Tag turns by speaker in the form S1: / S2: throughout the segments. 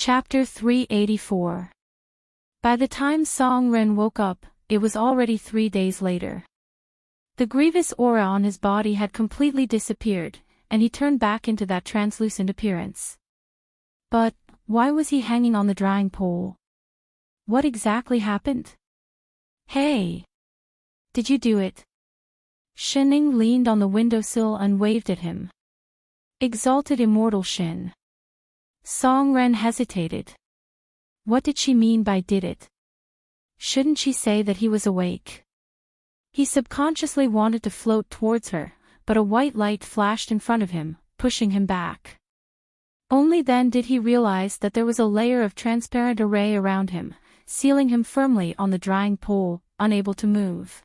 S1: Chapter 384. By the time Song Ren woke up, it was already 3 days later. The grievous aura on his body had completely disappeared, and he turned back into that translucent appearance. But, why was he hanging on the drying pole? What exactly happened? Hey! Did you do it? Shining leaned on the windowsill and waved at him. Exalted immortal Shin. Song Ren hesitated. What did she mean by did it? Shouldn't she say that he was awake? He subconsciously wanted to float towards her, but a white light flashed in front of him, pushing him back. Only then did he realize that there was a layer of transparent array around him, sealing him firmly on the drying pole, unable to move.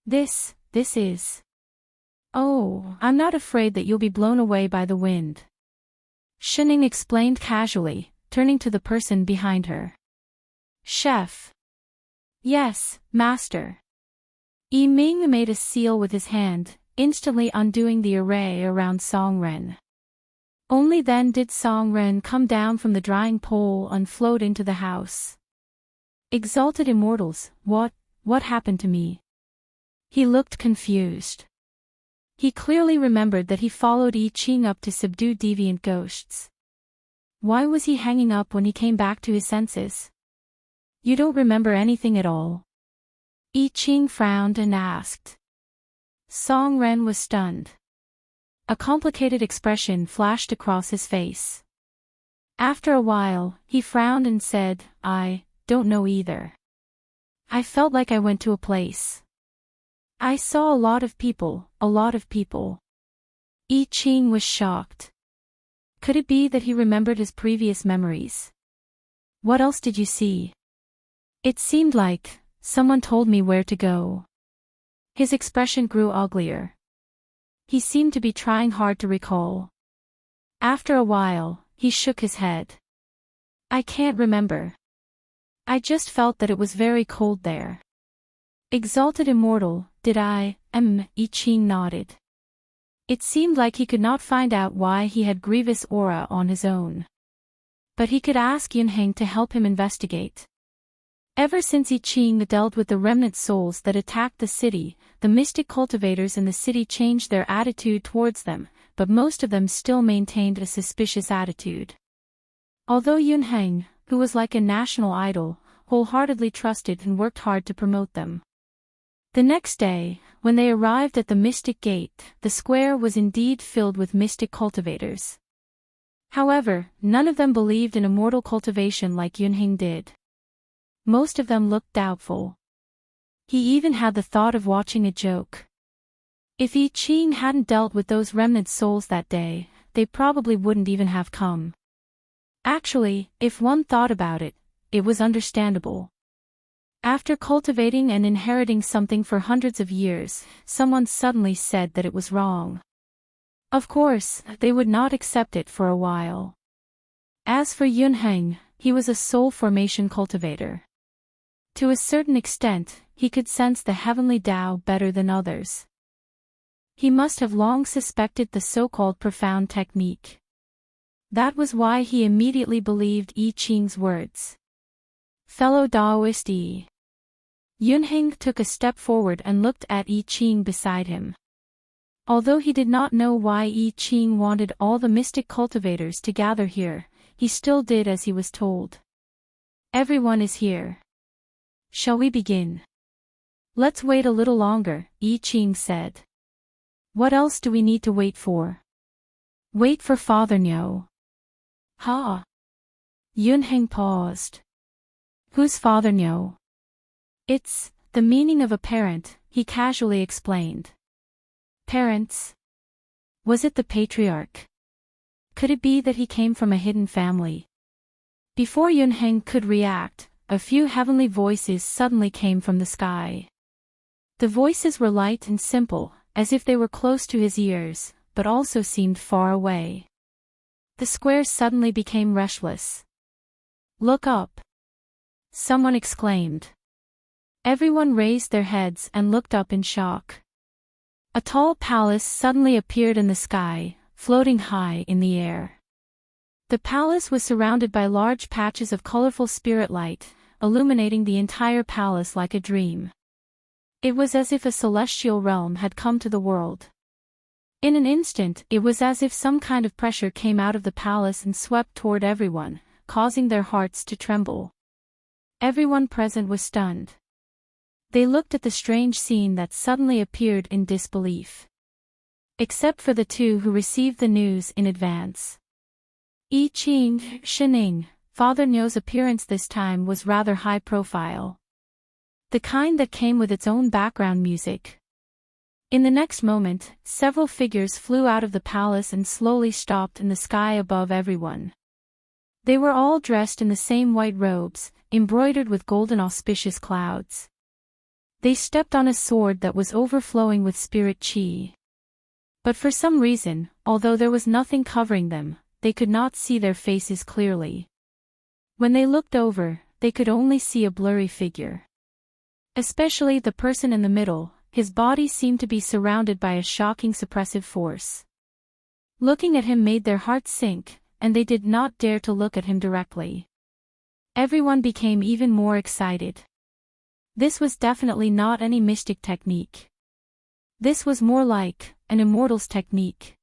S1: This is... Oh, I'm not afraid that you'll be blown away by the wind. Shining explained casually, turning to the person behind her. Chef. Yes, master. Yi Ming made a seal with his hand, instantly undoing the array around Song Ren. Only then did Song Ren come down from the drying pole and float into the house. Exalted immortals, what happened to me? He looked confused. He clearly remembered that he followed I Ching up to subdue deviant ghosts. Why was he hanging up when he came back to his senses? You don't remember anything at all? I Ching frowned and asked. Song Ren was stunned. A complicated expression flashed across his face. After a while, he frowned and said, I don't know either. I felt like I went to a place. I saw a lot of people. I Ching was shocked. Could it be that he remembered his previous memories? What else did you see? It seemed like someone told me where to go. His expression grew uglier. He seemed to be trying hard to recall. After a while, he shook his head. I can't remember. I just felt that it was very cold there. Exalted immortal, did I? I Ching nodded. It seemed like he could not find out why he had grievous aura on his own. But he could ask Yunheng to help him investigate. Ever since I Ching dealt with the remnant souls that attacked the city, the mystic cultivators in the city changed their attitude towards them, but most of them still maintained a suspicious attitude. Although Yunheng, who was like a national idol, wholeheartedly trusted and worked hard to promote them. The next day, when they arrived at the Mystic Gate, the square was indeed filled with mystic cultivators. However, none of them believed in immortal cultivation like Yunheng did. Most of them looked doubtful. He even had the thought of watching a joke. If I Ching hadn't dealt with those remnant souls that day, they probably wouldn't even have come. Actually, if one thought about it, it was understandable. After cultivating and inheriting something for hundreds of years, someone suddenly said that it was wrong. Of course, they would not accept it for a while. As for Yunheng, he was a soul formation cultivator. To a certain extent, he could sense the heavenly Tao better than others. He must have long suspected the so-called profound technique. That was why he immediately believed I Ching's words. Fellow Taoist Yi. Yunheng took a step forward and looked at I Ching beside him. Although he did not know why I Ching wanted all the mystic cultivators to gather here, he still did as he was told. Everyone is here. Shall we begin? Let's wait a little longer, I Ching said. What else do we need to wait for? Wait for Father Nyo. Ha! Yunheng paused. Who's Father Nyo? It's the meaning of a parent, he casually explained. Parents? Was it the patriarch? Could it be that he came from a hidden family? Before Yunheng could react, a few heavenly voices suddenly came from the sky. The voices were light and simple, as if they were close to his ears, but also seemed far away. The square suddenly became restless. Look up! Someone exclaimed. Everyone raised their heads and looked up in shock. A tall palace suddenly appeared in the sky, floating high in the air. The palace was surrounded by large patches of colorful spirit light, illuminating the entire palace like a dream. It was as if a celestial realm had come to the world. In an instant, it was as if some kind of pressure came out of the palace and swept toward everyone, causing their hearts to tremble. Everyone present was stunned. They looked at the strange scene that suddenly appeared in disbelief. Except for the two who received the news in advance. Shining, Father Nyo's appearance this time was rather high profile. The kind that came with its own background music. In the next moment, several figures flew out of the palace and slowly stopped in the sky above everyone. They were all dressed in the same white robes, embroidered with golden auspicious clouds. They stepped on a sword that was overflowing with spirit chi. But for some reason, although there was nothing covering them, they could not see their faces clearly. When they looked over, they could only see a blurry figure. Especially the person in the middle, his body seemed to be surrounded by a shocking suppressive force. Looking at him made their hearts sink, and they did not dare to look at him directly. Everyone became even more excited. This was definitely not any mystic technique. This was more like an immortal's technique.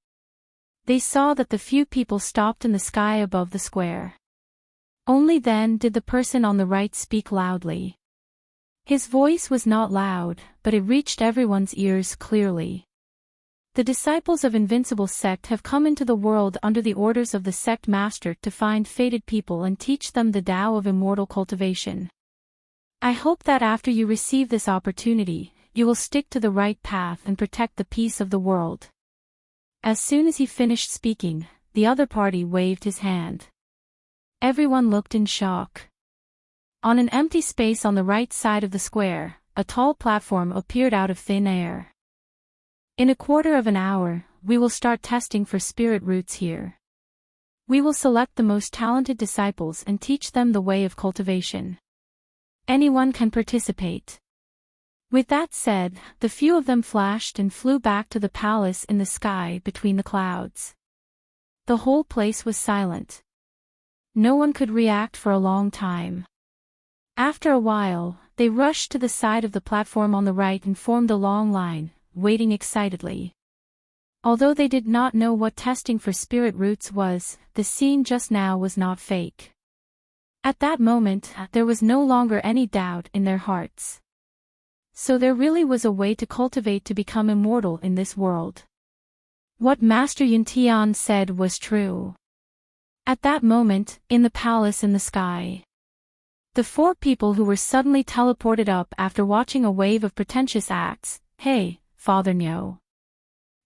S1: They saw that the few people stopped in the sky above the square. Only then did the person on the right speak loudly. His voice was not loud, but it reached everyone's ears clearly. The disciples of Invincible Sect have come into the world under the orders of the sect master to find fated people and teach them the Tao of immortal cultivation. I hope that after you receive this opportunity, you will stick to the right path and protect the peace of the world. As soon as he finished speaking, the other party waved his hand. Everyone looked in shock. On an empty space on the right side of the square, a tall platform appeared out of thin air. In a quarter of an hour, we will start testing for spirit roots here. We will select the most talented disciples and teach them the way of cultivation. Anyone can participate. With that said, the few of them flashed and flew back to the palace in the sky between the clouds. The whole place was silent. No one could react for a long time. After a while, they rushed to the side of the platform on the right and formed a long line, waiting excitedly. Although they did not know what testing for spirit roots was, the scene just now was not fake. At that moment, there was no longer any doubt in their hearts. So there really was a way to cultivate to become immortal in this world. What Master Yuntian said was true. At that moment, in the palace in the sky, the four people who were suddenly teleported up after watching a wave of pretentious acts. Hey, Father Nyo.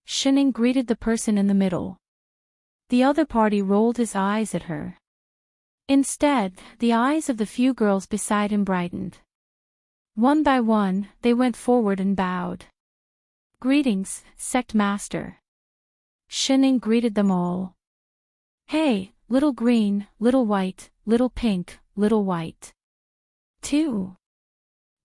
S1: Shining greeted the person in the middle. The other party rolled his eyes at her. Instead, the eyes of the few girls beside him brightened. One by one, they went forward and bowed. Greetings, Sect Master. Shining greeted them all. Hey, little green, little white, little pink, little white. 2.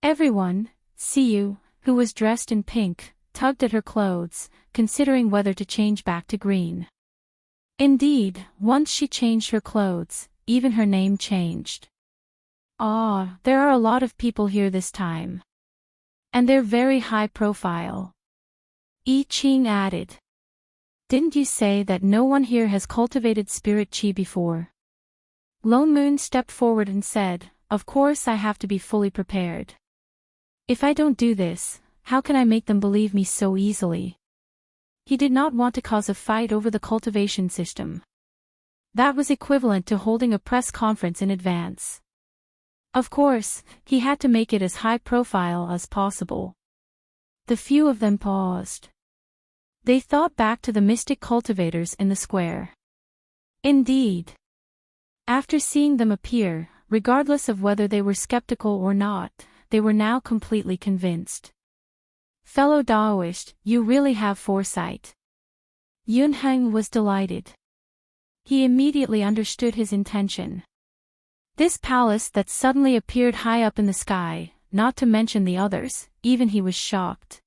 S1: Everyone, Siyu, who was dressed in pink, tugged at her clothes, considering whether to change back to green. Indeed, once she changed her clothes, even her name changed. Ah, there are a lot of people here this time. And they're very high profile. I Ching added. Didn't you say that no one here has cultivated spirit chi before? Lone Moon stepped forward and said, of course I have to be fully prepared. If I don't do this, how can I make them believe me so easily? He did not want to cause a fight over the cultivation system. That was equivalent to holding a press conference in advance. Of course, he had to make it as high profile as possible. The few of them paused. They thought back to the mystic cultivators in the square. Indeed. After seeing them appear, regardless of whether they were skeptical or not, they were now completely convinced. Fellow Daoist, you really have foresight. Yunheng was delighted. He immediately understood his intention. This palace that suddenly appeared high up in the sky, not to mention the others, even he was shocked.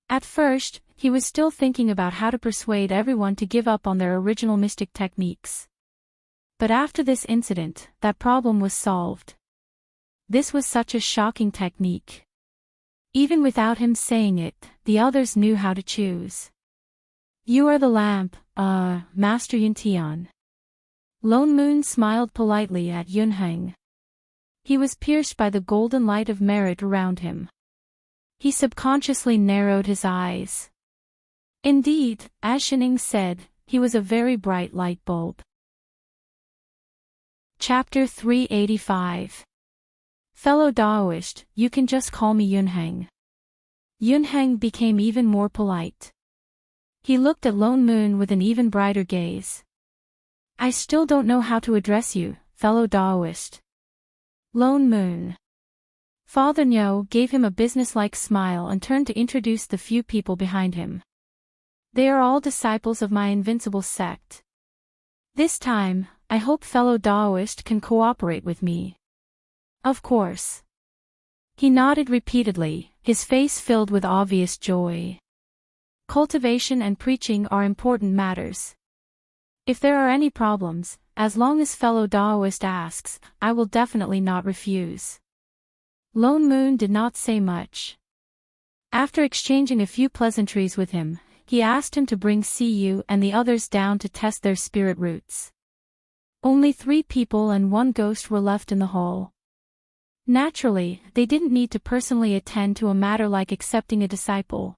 S1: At first, he was still thinking about how to persuade everyone to give up on their original mystic techniques. But after this incident, that problem was solved. This was such a shocking technique. Even without him saying it, the others knew how to choose. You are the lamp, Master Yuntian. Lone Moon smiled politely at Yunheng. He was pierced by the golden light of merit around him. He subconsciously narrowed his eyes. Indeed, as Shining said, he was a very bright light bulb. Chapter 385. Fellow Daoist, you can just call me Yunheng. Yunheng became even more polite. He looked at Lone Moon with an even brighter gaze. I still don't know how to address you, fellow Daoist. Lone Moon. Father Nyo gave him a businesslike smile and turned to introduce the few people behind him. They are all disciples of my invincible sect. This time, I hope fellow Daoist can cooperate with me. Of course. He nodded repeatedly, his face filled with obvious joy. Cultivation and preaching are important matters. If there are any problems, as long as fellow Daoist asks, I will definitely not refuse. Lone Moon did not say much. After exchanging a few pleasantries with him, he asked him to bring Cu and the others down to test their spirit roots. Only 3 people and 1 ghost were left in the hall. Naturally, they didn't need to personally attend to a matter like accepting a disciple.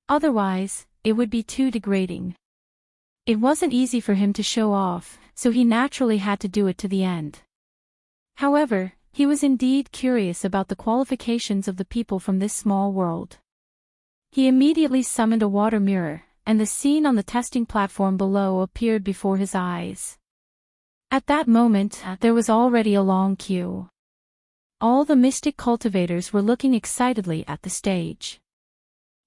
S1: Otherwise, it would be too degrading. It wasn't easy for him to show off, so he naturally had to do it to the end. However, he was indeed curious about the qualifications of the people from this small world. He immediately summoned a water mirror, and the scene on the testing platform below appeared before his eyes. At that moment, there was already a long queue. All the mystic cultivators were looking excitedly at the stage.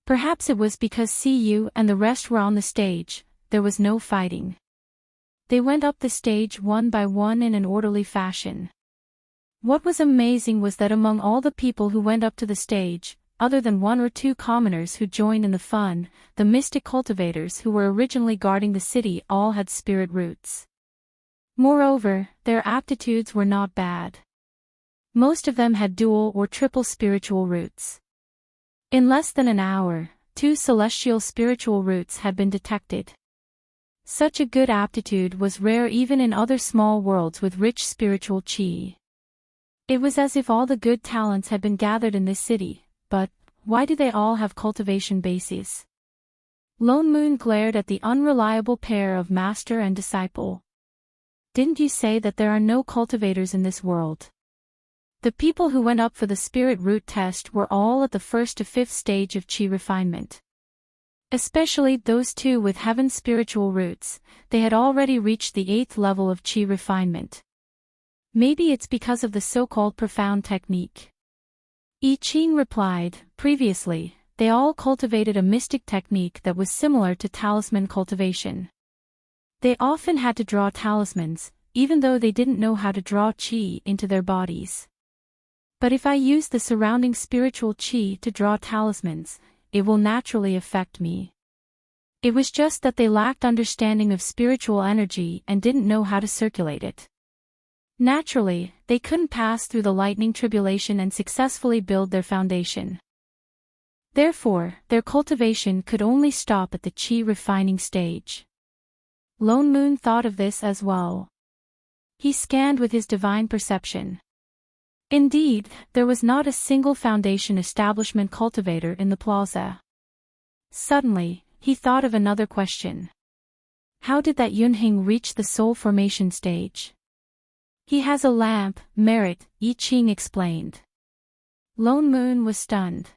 S1: Perhaps it was because Cu and the rest were on the stage, there was no fighting. They went up the stage one by one in an orderly fashion. What was amazing was that among all the people who went up to the stage, other than 1 or 2 commoners who joined in the fun, the mystic cultivators who were originally guarding the city all had spirit roots. Moreover, their aptitudes were not bad. Most of them had dual or triple spiritual roots. In less than an hour, 2 celestial spiritual roots had been detected. Such a good aptitude was rare even in other small worlds with rich spiritual chi. It was as if all the good talents had been gathered in this city, but why do they all have cultivation bases? Lone Moon glared at the unreliable pair of master and disciple. Didn't you say that there are no cultivators in this world? The people who went up for the spirit root test were all at the 1st to 5th stage of chi refinement. Especially those 2 with heaven's spiritual roots, they had already reached the 8th level of chi refinement. Maybe it's because of the so-called profound technique. I Ching replied, previously, they all cultivated a mystic technique that was similar to talisman cultivation. They often had to draw talismans, even though they didn't know how to draw chi into their bodies. But if I use the surrounding spiritual chi to draw talismans, it will naturally affect me. It was just that they lacked understanding of spiritual energy and didn't know how to circulate it. Naturally, they couldn't pass through the lightning tribulation and successfully build their foundation. Therefore, their cultivation could only stop at the chi refining stage. Lone Moon thought of this as well. He scanned with his divine perception. Indeed, there was not a single foundation establishment cultivator in the plaza. Suddenly, he thought of another question. How did that Yunheng reach the soul formation stage? He has a lamp, merit, I Ching explained. Lone Moon was stunned.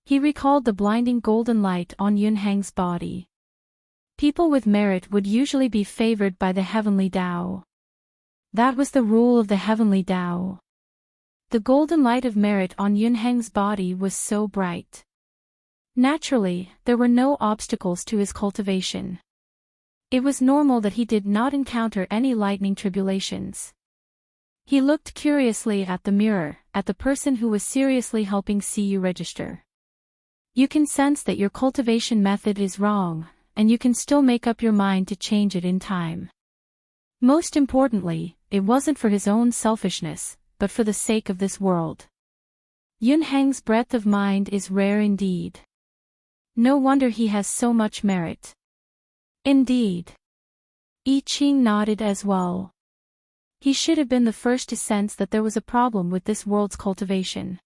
S1: He recalled the blinding golden light on Yunheng's body. People with merit would usually be favored by the heavenly Tao. That was the rule of the heavenly Tao. The golden light of merit on Yunheng's body was so bright. Naturally, there were no obstacles to his cultivation. It was normal that he did not encounter any lightning tribulations. He looked curiously at the mirror, at the person who was seriously helping see you register. You can sense that your cultivation method is wrong, and you can still make up your mind to change it in time. Most importantly, it wasn't for his own selfishness, but for the sake of this world. Yunheng's breadth of mind is rare indeed. No wonder he has so much merit. Indeed. I Ching nodded as well. He should have been the first to sense that there was a problem with this world's cultivation.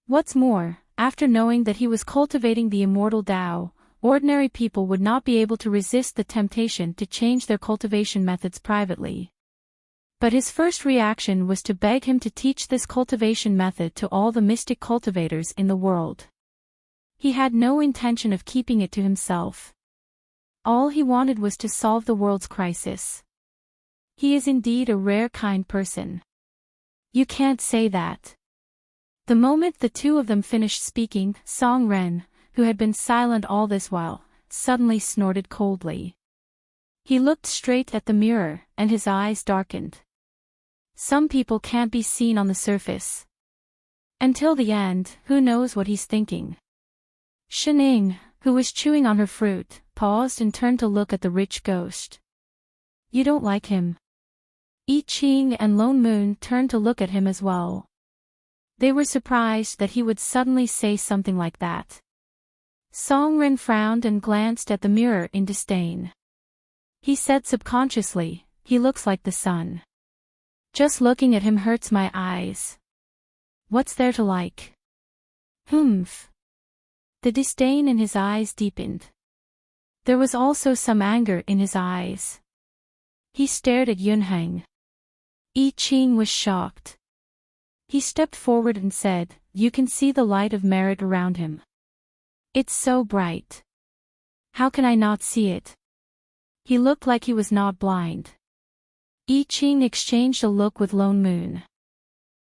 S1: What's more, after knowing that he was cultivating the immortal Tao, ordinary people would not be able to resist the temptation to change their cultivation methods privately. But his first reaction was to beg him to teach this cultivation method to all the mystic cultivators in the world. He had no intention of keeping it to himself. All he wanted was to solve the world's crisis. He is indeed a rare kind person. You can't say that. The moment the two of them finished speaking, Song Ren, who had been silent all this while, suddenly snorted coldly. He looked straight at the mirror, and his eyes darkened. Some people can't be seen on the surface. Until the end, who knows what he's thinking. Shening, who was chewing on her fruit, paused and turned to look at the rich ghost. You don't like him? I Ching and Lone Moon turned to look at him as well. They were surprised that he would suddenly say something like that. Song Ren frowned and glanced at the mirror in disdain. He said subconsciously, he looks like the sun. Just looking at him hurts my eyes. What's there to like? Humph. The disdain in his eyes deepened. There was also some anger in his eyes. He stared at Yunheng. I Ching was shocked. He stepped forward and said, you can see the light of merit around him. It's so bright. How can I not see it? He looked like he was not blind. I Ching exchanged a look with Lone Moon.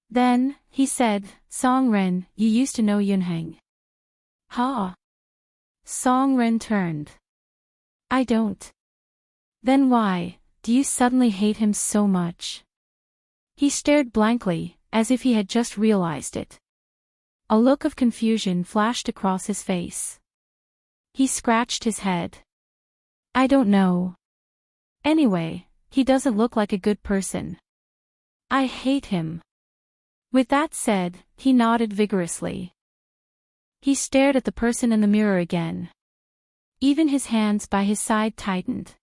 S1: Then, he said, Song Ren, you used to know Yunheng. Ha! Song Ren turned. I don't. Then why, do you suddenly hate him so much? He stared blankly, as if he had just realized it. A look of confusion flashed across his face. He scratched his head. I don't know. Anyway, he doesn't look like a good person. I hate him. With that said, he nodded vigorously. He stared at the person in the mirror again. Even his hands by his side tightened.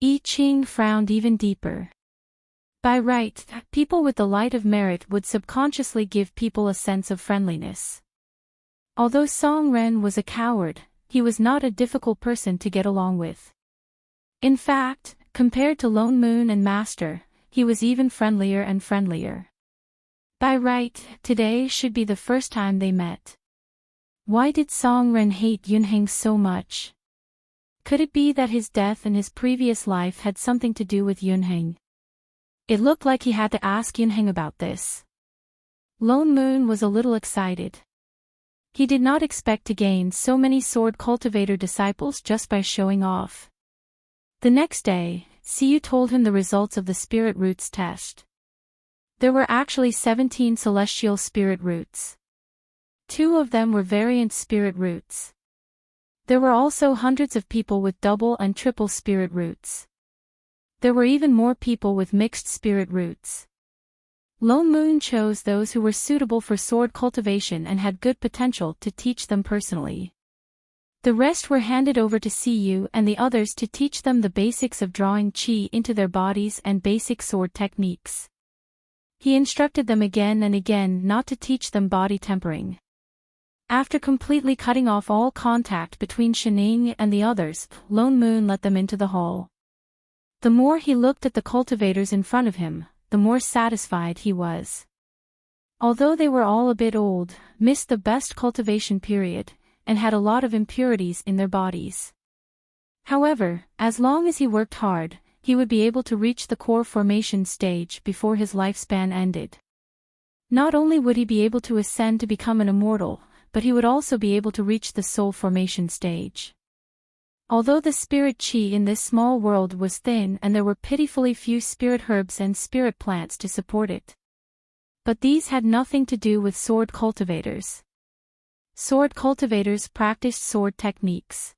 S1: I Ching frowned even deeper. By right, people with the light of merit would subconsciously give people a sense of friendliness. Although Song Ren was a coward, he was not a difficult person to get along with. In fact, compared to Lone Moon and Master, he was even friendlier and friendlier. By right, today should be the first time they met. Why did Song Ren hate Yunheng so much? Could it be that his death in his previous life had something to do with Yunheng? It looked like he had to ask Yunheng about this. Lone Moon was a little excited. He did not expect to gain so many sword cultivator disciples just by showing off. The next day, Siyu told him the results of the spirit roots test. There were actually 17 celestial spirit roots. 2 of them were variant spirit roots. There were also hundreds of people with double and triple spirit roots. There were even more people with mixed spirit roots. Lone Moon chose those who were suitable for sword cultivation and had good potential to teach them personally. The rest were handed over to Siyu and the others to teach them the basics of drawing qi into their bodies and basic sword techniques. He instructed them again and again not to teach them body tempering. After completely cutting off all contact between Shening and the others, Lone Moon let them into the hall. The more he looked at the cultivators in front of him, the more satisfied he was. Although they were all a bit old, missed the best cultivation period, and had a lot of impurities in their bodies. However, as long as he worked hard, he would be able to reach the core formation stage before his lifespan ended. Not only would he be able to ascend to become an immortal, but he would also be able to reach the soul formation stage. Although the spirit qi in this small world was thin and there were pitifully few spirit herbs and spirit plants to support it. But these had nothing to do with sword cultivators. Sword cultivators practiced sword techniques.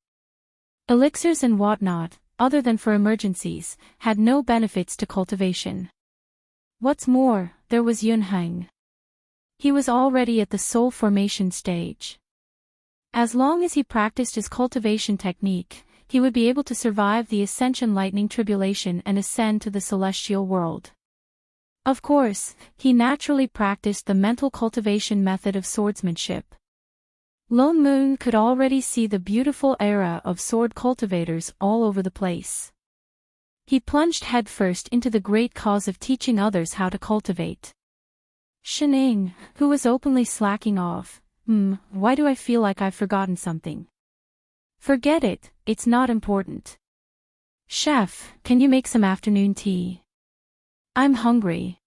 S1: Elixirs and whatnot, other than for emergencies, had no benefits to cultivation. What's more, there was Yunheng. He was already at the soul formation stage. As long as he practiced his cultivation technique, he would be able to survive the Ascension Lightning Tribulation and ascend to the celestial world. Of course, he naturally practiced the mental cultivation method of swordsmanship. Lone Moon could already see the beautiful era of sword cultivators all over the place. He plunged headfirst into the great cause of teaching others how to cultivate. Shining, who was openly slacking off, why do I feel like I've forgotten something? Forget it, it's not important. Chef, can you make some afternoon tea? I'm hungry.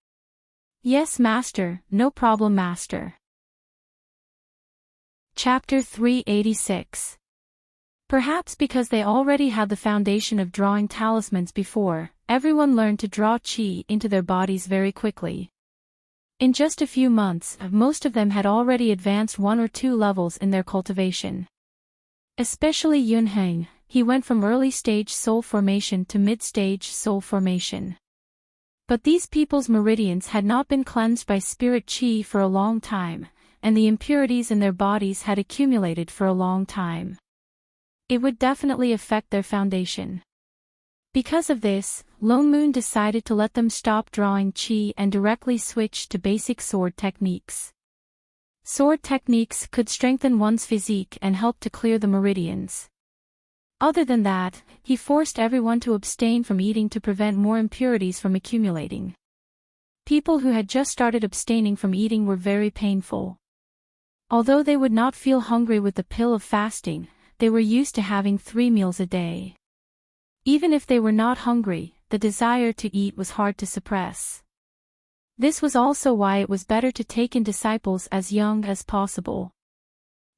S1: Yes, master, no problem, master. Chapter 386. Perhaps because they already had the foundation of drawing talismans before, everyone learned to draw qi into their bodies very quickly. In just a few months, most of them had already advanced 1 or 2 levels in their cultivation. Especially Yunheng, he went from early-stage soul formation to mid-stage soul formation. But these people's meridians had not been cleansed by spirit qi for a long time, and the impurities in their bodies had accumulated for a long time. It would definitely affect their foundation. Because of this, Lone Moon decided to let them stop drawing qi and directly switch to basic sword techniques. Sword techniques could strengthen one's physique and help to clear the meridians. Other than that, he forced everyone to abstain from eating to prevent more impurities from accumulating. People who had just started abstaining from eating were very painful. Although they would not feel hungry with the pill of fasting, they were used to having 3 meals a day. Even if they were not hungry, the desire to eat was hard to suppress. This was also why it was better to take in disciples as young as possible.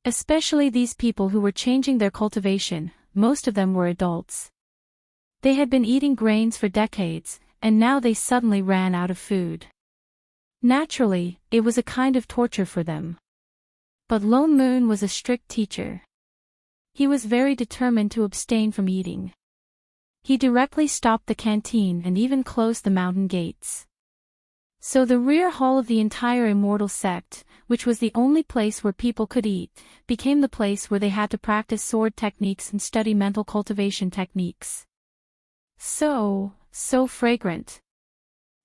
S1: Especially these people who were changing their cultivation, most of them were adults. They had been eating grains for decades, and now they suddenly ran out of food. Naturally, it was a kind of torture for them. But Lone Moon was a strict teacher. He was very determined to abstain from eating. He directly stopped the canteen and even closed the mountain gates. So the rear hall of the entire immortal sect, which was the only place where people could eat, became the place where they had to practice sword techniques and study mental cultivation techniques. So fragrant.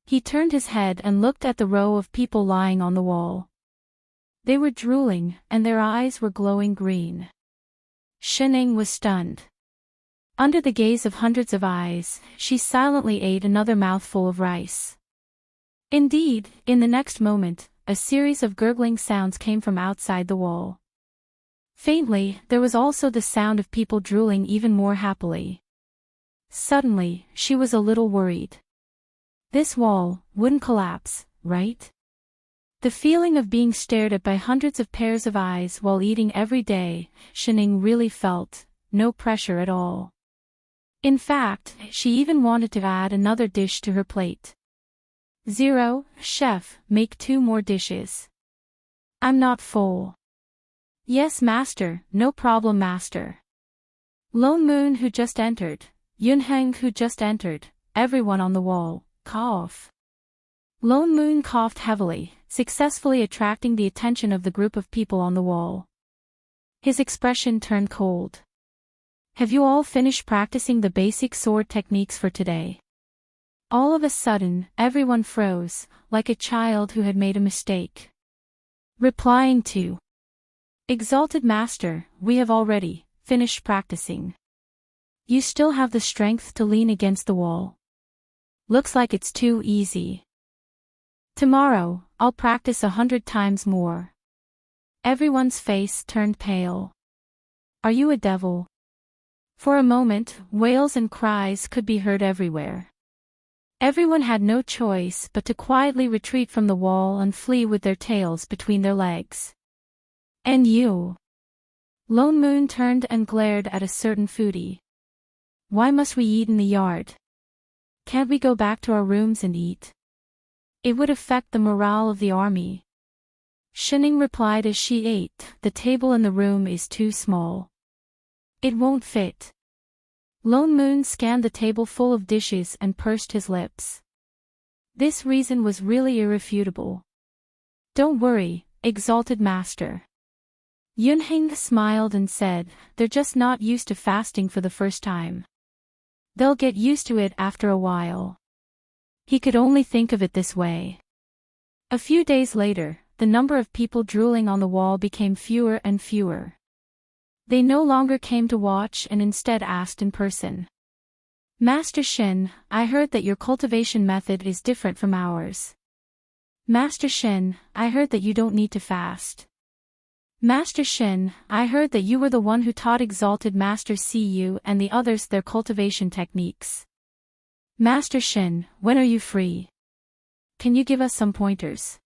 S1: He turned his head and looked at the row of people lying on the wall. They were drooling, and their eyes were glowing green. Shining was stunned. Under the gaze of hundreds of eyes, she silently ate another mouthful of rice. Indeed, in the next moment, a series of gurgling sounds came from outside the wall. Faintly, there was also the sound of people drooling even more happily. Suddenly, she was a little worried. This wall wouldn't collapse, right? The feeling of being stared at by hundreds of pairs of eyes while eating every day, Shining really felt no pressure at all. In fact, she even wanted to add another dish to her plate. 0, chef, make 2 more dishes. I'm not full. Yes, master, no problem, master. Lone Moon who just entered, Yunheng who just entered, everyone on the wall, cough. Lone Moon coughed heavily, successfully attracting the attention of the group of people on the wall. His expression turned cold. Have you all finished practicing the basic sword techniques for today? All of a sudden, everyone froze, like a child who had made a mistake. Replying to Exalted Master, we have already finished practicing. You still have the strength to lean against the wall. Looks like it's too easy. Tomorrow, I'll practice 100 times more. Everyone's face turned pale. Are you a devil? For a moment, wails and cries could be heard everywhere. Everyone had no choice but to quietly retreat from the wall and flee with their tails between their legs. And you? Lone Moon turned and glared at a certain foodie. Why must we eat in the yard? Can't we go back to our rooms and eat? It would affect the morale of the army. Shining replied as she ate, the table in the room is too small. It won't fit. Lone Moon scanned the table full of dishes and pursed his lips. This reason was really irrefutable. Don't worry, exalted master. Yunheng smiled and said, they're just not used to fasting for the first time. They'll get used to it after a while. He could only think of it this way. A few days later, the number of people drooling on the wall became fewer and fewer. They no longer came to watch and instead asked in person. Master Shen, I heard that your cultivation method is different from ours. Master Shen, I heard that you don't need to fast. Master Shen, I heard that you were the one who taught Exalted Master Cu and the others their cultivation techniques. Master Shen, when are you free? Can you give us some pointers?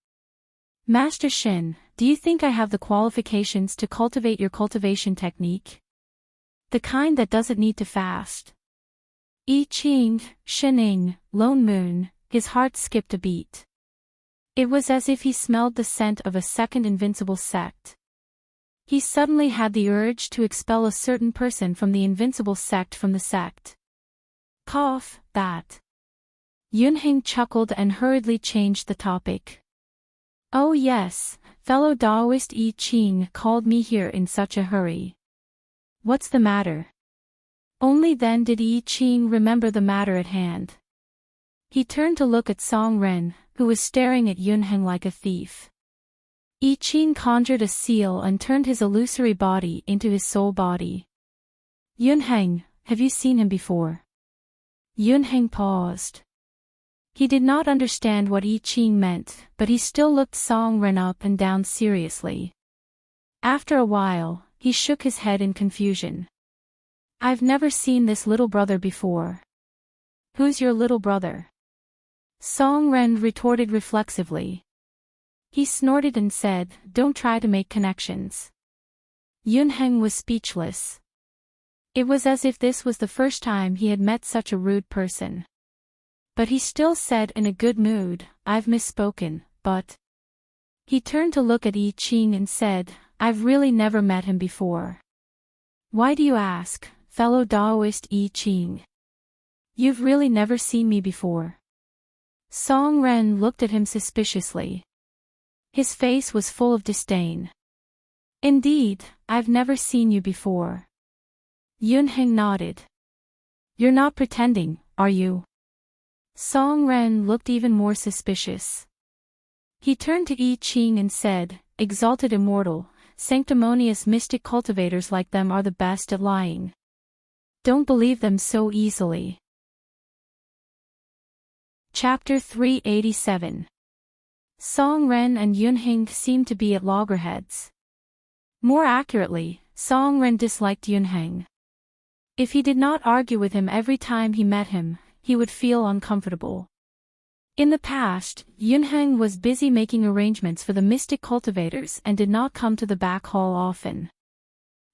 S1: Master Shen, do you think I have the qualifications to cultivate your cultivation technique? The kind that doesn't need to fast. I Ching, Shening, Lone Moon, his heart skipped a beat. It was as if he smelled the scent of a second invincible sect. He suddenly had the urge to expel a certain person from the invincible sect from the sect. Cough, that. Yunheng chuckled and hurriedly changed the topic. Oh yes, fellow Taoist I Ching called me here in such a hurry. What's the matter? Only then did I Ching remember the matter at hand. He turned to look at Song Ren, who was staring at Yunheng like a thief. I Ching conjured a seal and turned his illusory body into his soul body. Yunheng, have you seen him before? Yunheng paused. He did not understand what I Ching meant, but he still looked Song Ren up and down seriously. After a while, he shook his head in confusion. I've never seen this little brother before. Who's your little brother? Song Ren retorted reflexively. He snorted and said, don't try to make connections. Yunheng was speechless. It was as if this was the first time he had met such a rude person. But he still said in a good mood, I've misspoken, but... He turned to look at I Ching and said, I've really never met him before. Why do you ask, fellow Taoist I Ching? You've really never seen me before. Song Ren looked at him suspiciously. His face was full of disdain. Indeed, I've never seen you before. Yunheng nodded. You're not pretending, are you? Song Ren looked even more suspicious. He turned to I Ching and said, Exalted Immortal, sanctimonious mystic cultivators like them are the best at lying. Don't believe them so easily. Chapter 387. Song Ren and Yunheng seemed to be at loggerheads. More accurately, Song Ren disliked Yunheng. If he did not argue with him every time he met him, he would feel uncomfortable. In the past, Yunheng was busy making arrangements for the mystic cultivators and did not come to the back hall often.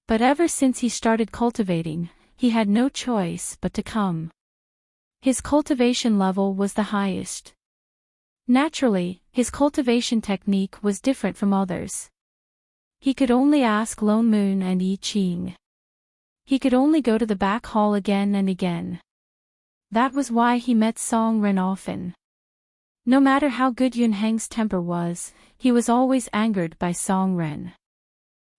S1: But ever since he started cultivating, he had no choice but to come. His cultivation level was the highest. Naturally, his cultivation technique was different from others. He could only ask Lone Moon and I Ching. He could only go to the back hall again and again. That was why he met Song Ren often. No matter how good Yunheng's temper was, he was always angered by Song Ren.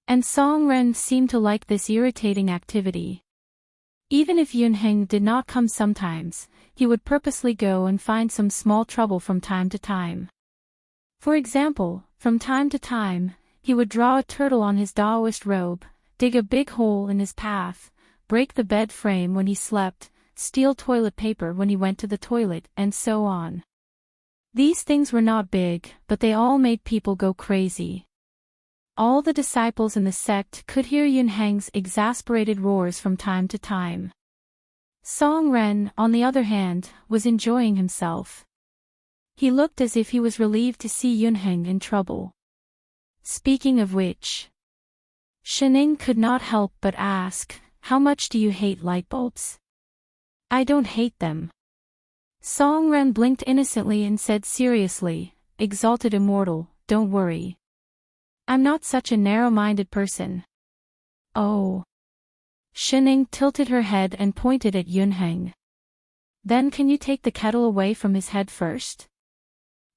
S1: And Song Ren seemed to like this irritating activity. Even if Yunheng did not come sometimes, he would purposely go and find some small trouble from time to time. For example, from time to time, he would draw a turtle on his Taoist robe, dig a big hole in his path, break the bed frame when he slept, steal toilet paper when he went to the toilet, and so on. These things were not big, but they all made people go crazy. All the disciples in the sect could hear Yunheng's exasperated roars from time to time. Song Ren, on the other hand, was enjoying himself. He looked as if he was relieved to see Yunheng in trouble. Speaking of which, Shening could not help but ask, how much do you hate light bulbs? I don't hate them. Song Ren blinked innocently and said seriously, Exalted Immortal, don't worry. I'm not such a narrow-minded person. Oh. Shining tilted her head and pointed at Yunheng. Then can you take the kettle away from his head first?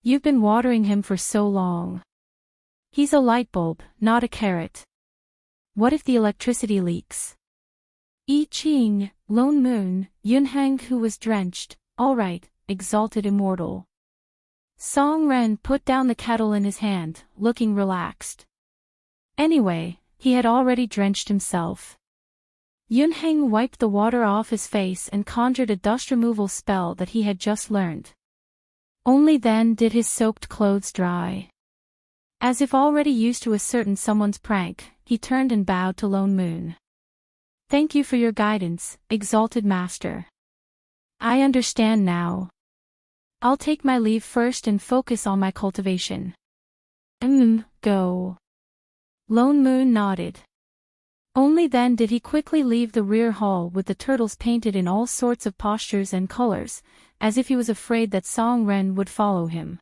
S1: You've been watering him for so long. He's a light bulb, not a carrot. What if the electricity leaks? I Ching, Lone Moon, Yunheng who was drenched, all right, exalted immortal. Song Ren put down the kettle in his hand, looking relaxed. Anyway, he had already drenched himself. Yunheng wiped the water off his face and conjured a dust removal spell that he had just learned. Only then did his soaked clothes dry. As if already used to a certain someone's prank, he turned and bowed to Lone Moon. Thank you for your guidance, exalted master. I understand now. I'll take my leave first and focus on my cultivation. Go. Lone Moon nodded. Only then did he quickly leave the rear hall with the turtles painted in all sorts of postures and colors, as if he was afraid that Song Ren would follow him.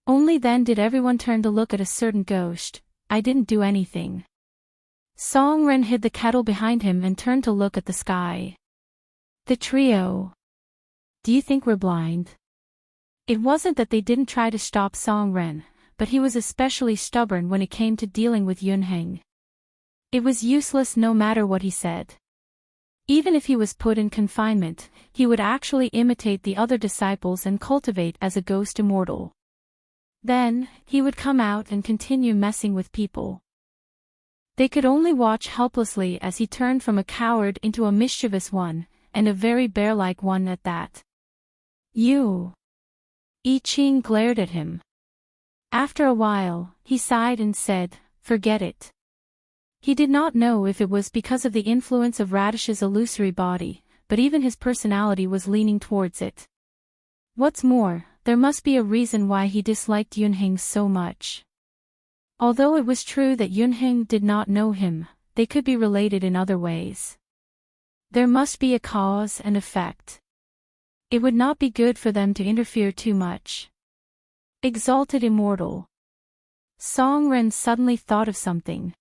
S1: Only then did everyone turn to look at a certain ghost. I didn't do anything. Song Ren hid the kettle behind him and turned to look at the sky. The trio. Do you think we're blind? It wasn't that they didn't try to stop Song Ren, but he was especially stubborn when it came to dealing with Yunheng. It was useless no matter what he said. Even if he was put in confinement, he would actually imitate the other disciples and cultivate as a ghost immortal. Then, he would come out and continue messing with people. They could only watch helplessly as he turned from a coward into a mischievous one, and a very bear-like one at that. You. I Ching glared at him. After a while, he sighed and said, forget it. He did not know if it was because of the influence of Radish's illusory body, but even his personality was leaning towards it. What's more, there must be a reason why he disliked Yunheng so much. Although it was true that Yunheng did not know him, they could be related in other ways. There must be a cause and effect. It would not be good for them to interfere too much. Exalted immortal. Song Ren suddenly thought of something.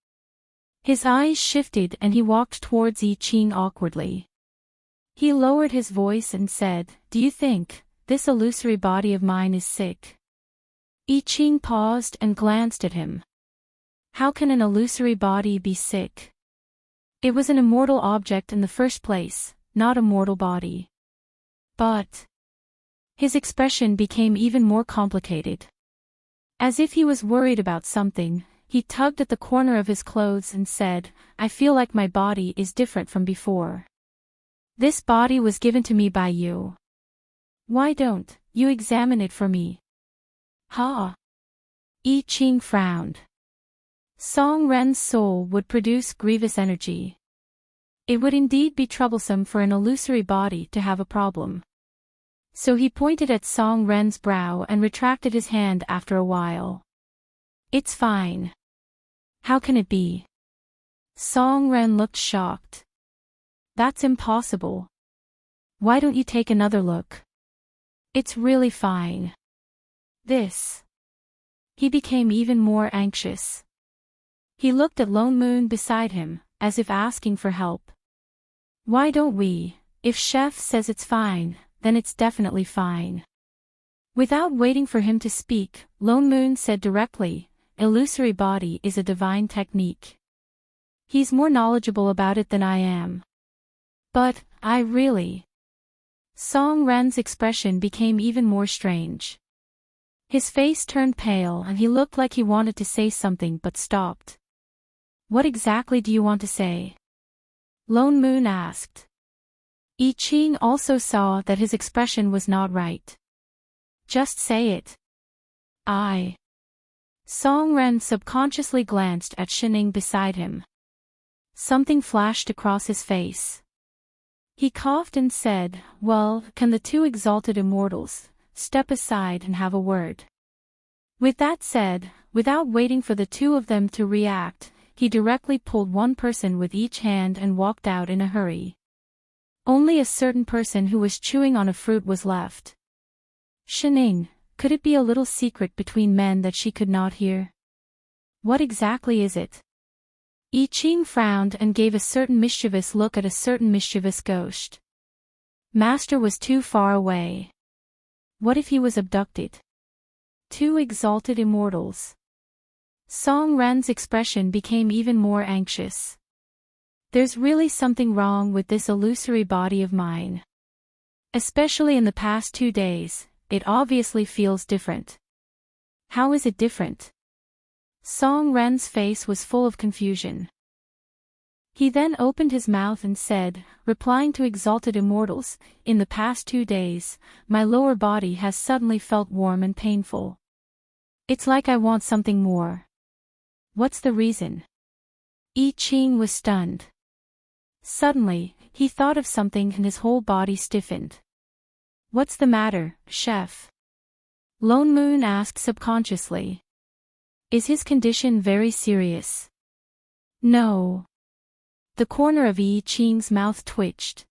S1: His eyes shifted and he walked towards I Ching awkwardly. He lowered his voice and said, do you think this illusory body of mine is sick? I Ching paused and glanced at him. How can an illusory body be sick? It was an immortal object in the first place, not a mortal body. But his expression became even more complicated. As if he was worried about something, he tugged at the corner of his clothes and said, I feel like my body is different from before. This body was given to me by you. Why don't you examine it for me? Ha! I Ching frowned. Song Ren's soul would produce grievous energy. It would indeed be troublesome for an illusory body to have a problem. So he pointed at Song Ren's brow and retracted his hand after a while. It's fine. How can it be? Song Ren looked shocked. That's impossible. Why don't you take another look? It's really fine. This. He became even more anxious. He looked at Lone Moon beside him, as if asking for help. Why don't we? If Chef says it's fine, then it's definitely fine. Without waiting for him to speak, Lone Moon said directly, illusory body is a divine technique. He's more knowledgeable about it than I am. But, I really... Song Ren's expression became even more strange. His face turned pale and he looked like he wanted to say something but stopped. What exactly do you want to say? Lone Moon asked. I Ching also saw that his expression was not right. Just say it. Song Ren subconsciously glanced at Shining beside him. Something flashed across his face. He coughed and said, well, can the two exalted immortals step aside and have a word? With that said, without waiting for the two of them to react, he directly pulled one person with each hand and walked out in a hurry. Only a certain person who was chewing on a fruit was left. Shining, could it be a little secret between men that she could not hear? What exactly is it? I Ching frowned and gave a certain mischievous look at a certain mischievous ghost. Master was too far away. What if he was abducted? Two exalted immortals. Song Ren's expression became even more anxious. There's really something wrong with this illusory body of mine. Especially in the past 2 days, it obviously feels different. How is it different? Song Ren's face was full of confusion. He then opened his mouth and said, replying to exalted immortals, in the past 2 days, my lower body has suddenly felt warm and painful. It's like I want something more. What's the reason? I Ching was stunned. Suddenly, he thought of something and his whole body stiffened. What's the matter, chef? Lone Moon asked subconsciously. Is his condition very serious? No. The corner of I Ching's mouth twitched.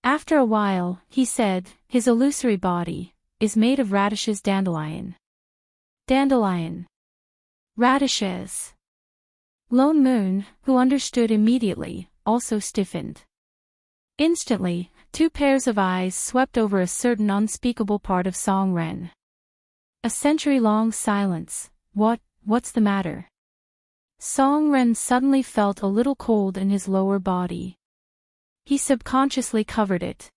S1: After a while, he said, his illusory body is made of radishes dandelion. Dandelion. Radishes. Lone Moon, who understood immediately, also stiffened. Instantly, 2 pairs of eyes swept over a certain unspeakable part of Song Ren. A century-long silence. What's the matter? Song Ren suddenly felt a little cold in his lower body. He subconsciously covered it.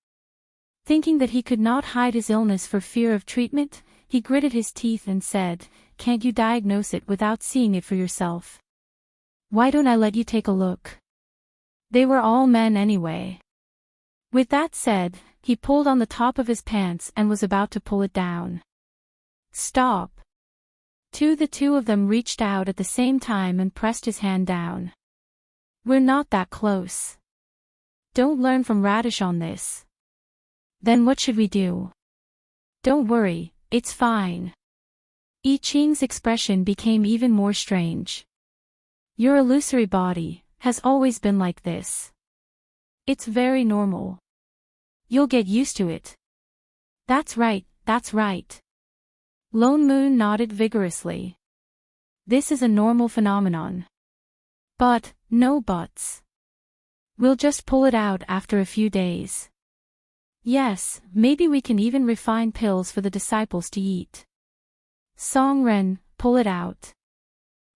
S1: Thinking that he could not hide his illness for fear of treatment, he gritted his teeth and said, can't you diagnose it without seeing it for yourself? Why don't I let you take a look? They were all men anyway. With that said, he pulled on the top of his pants and was about to pull it down. Stop. The 2 of them reached out at the same time and pressed his hand down. We're not that close. Don't learn from Radish on this. Then what should we do? Don't worry, it's fine. I Ching's expression became even more strange. Your illusory body has always been like this. It's very normal. You'll get used to it. That's right, that's right. Lone Moon nodded vigorously. This is a normal phenomenon. But, no buts. We'll just pull it out after a few days. Yes, maybe we can even refine pills for the disciples to eat. Song Ren, pull it out.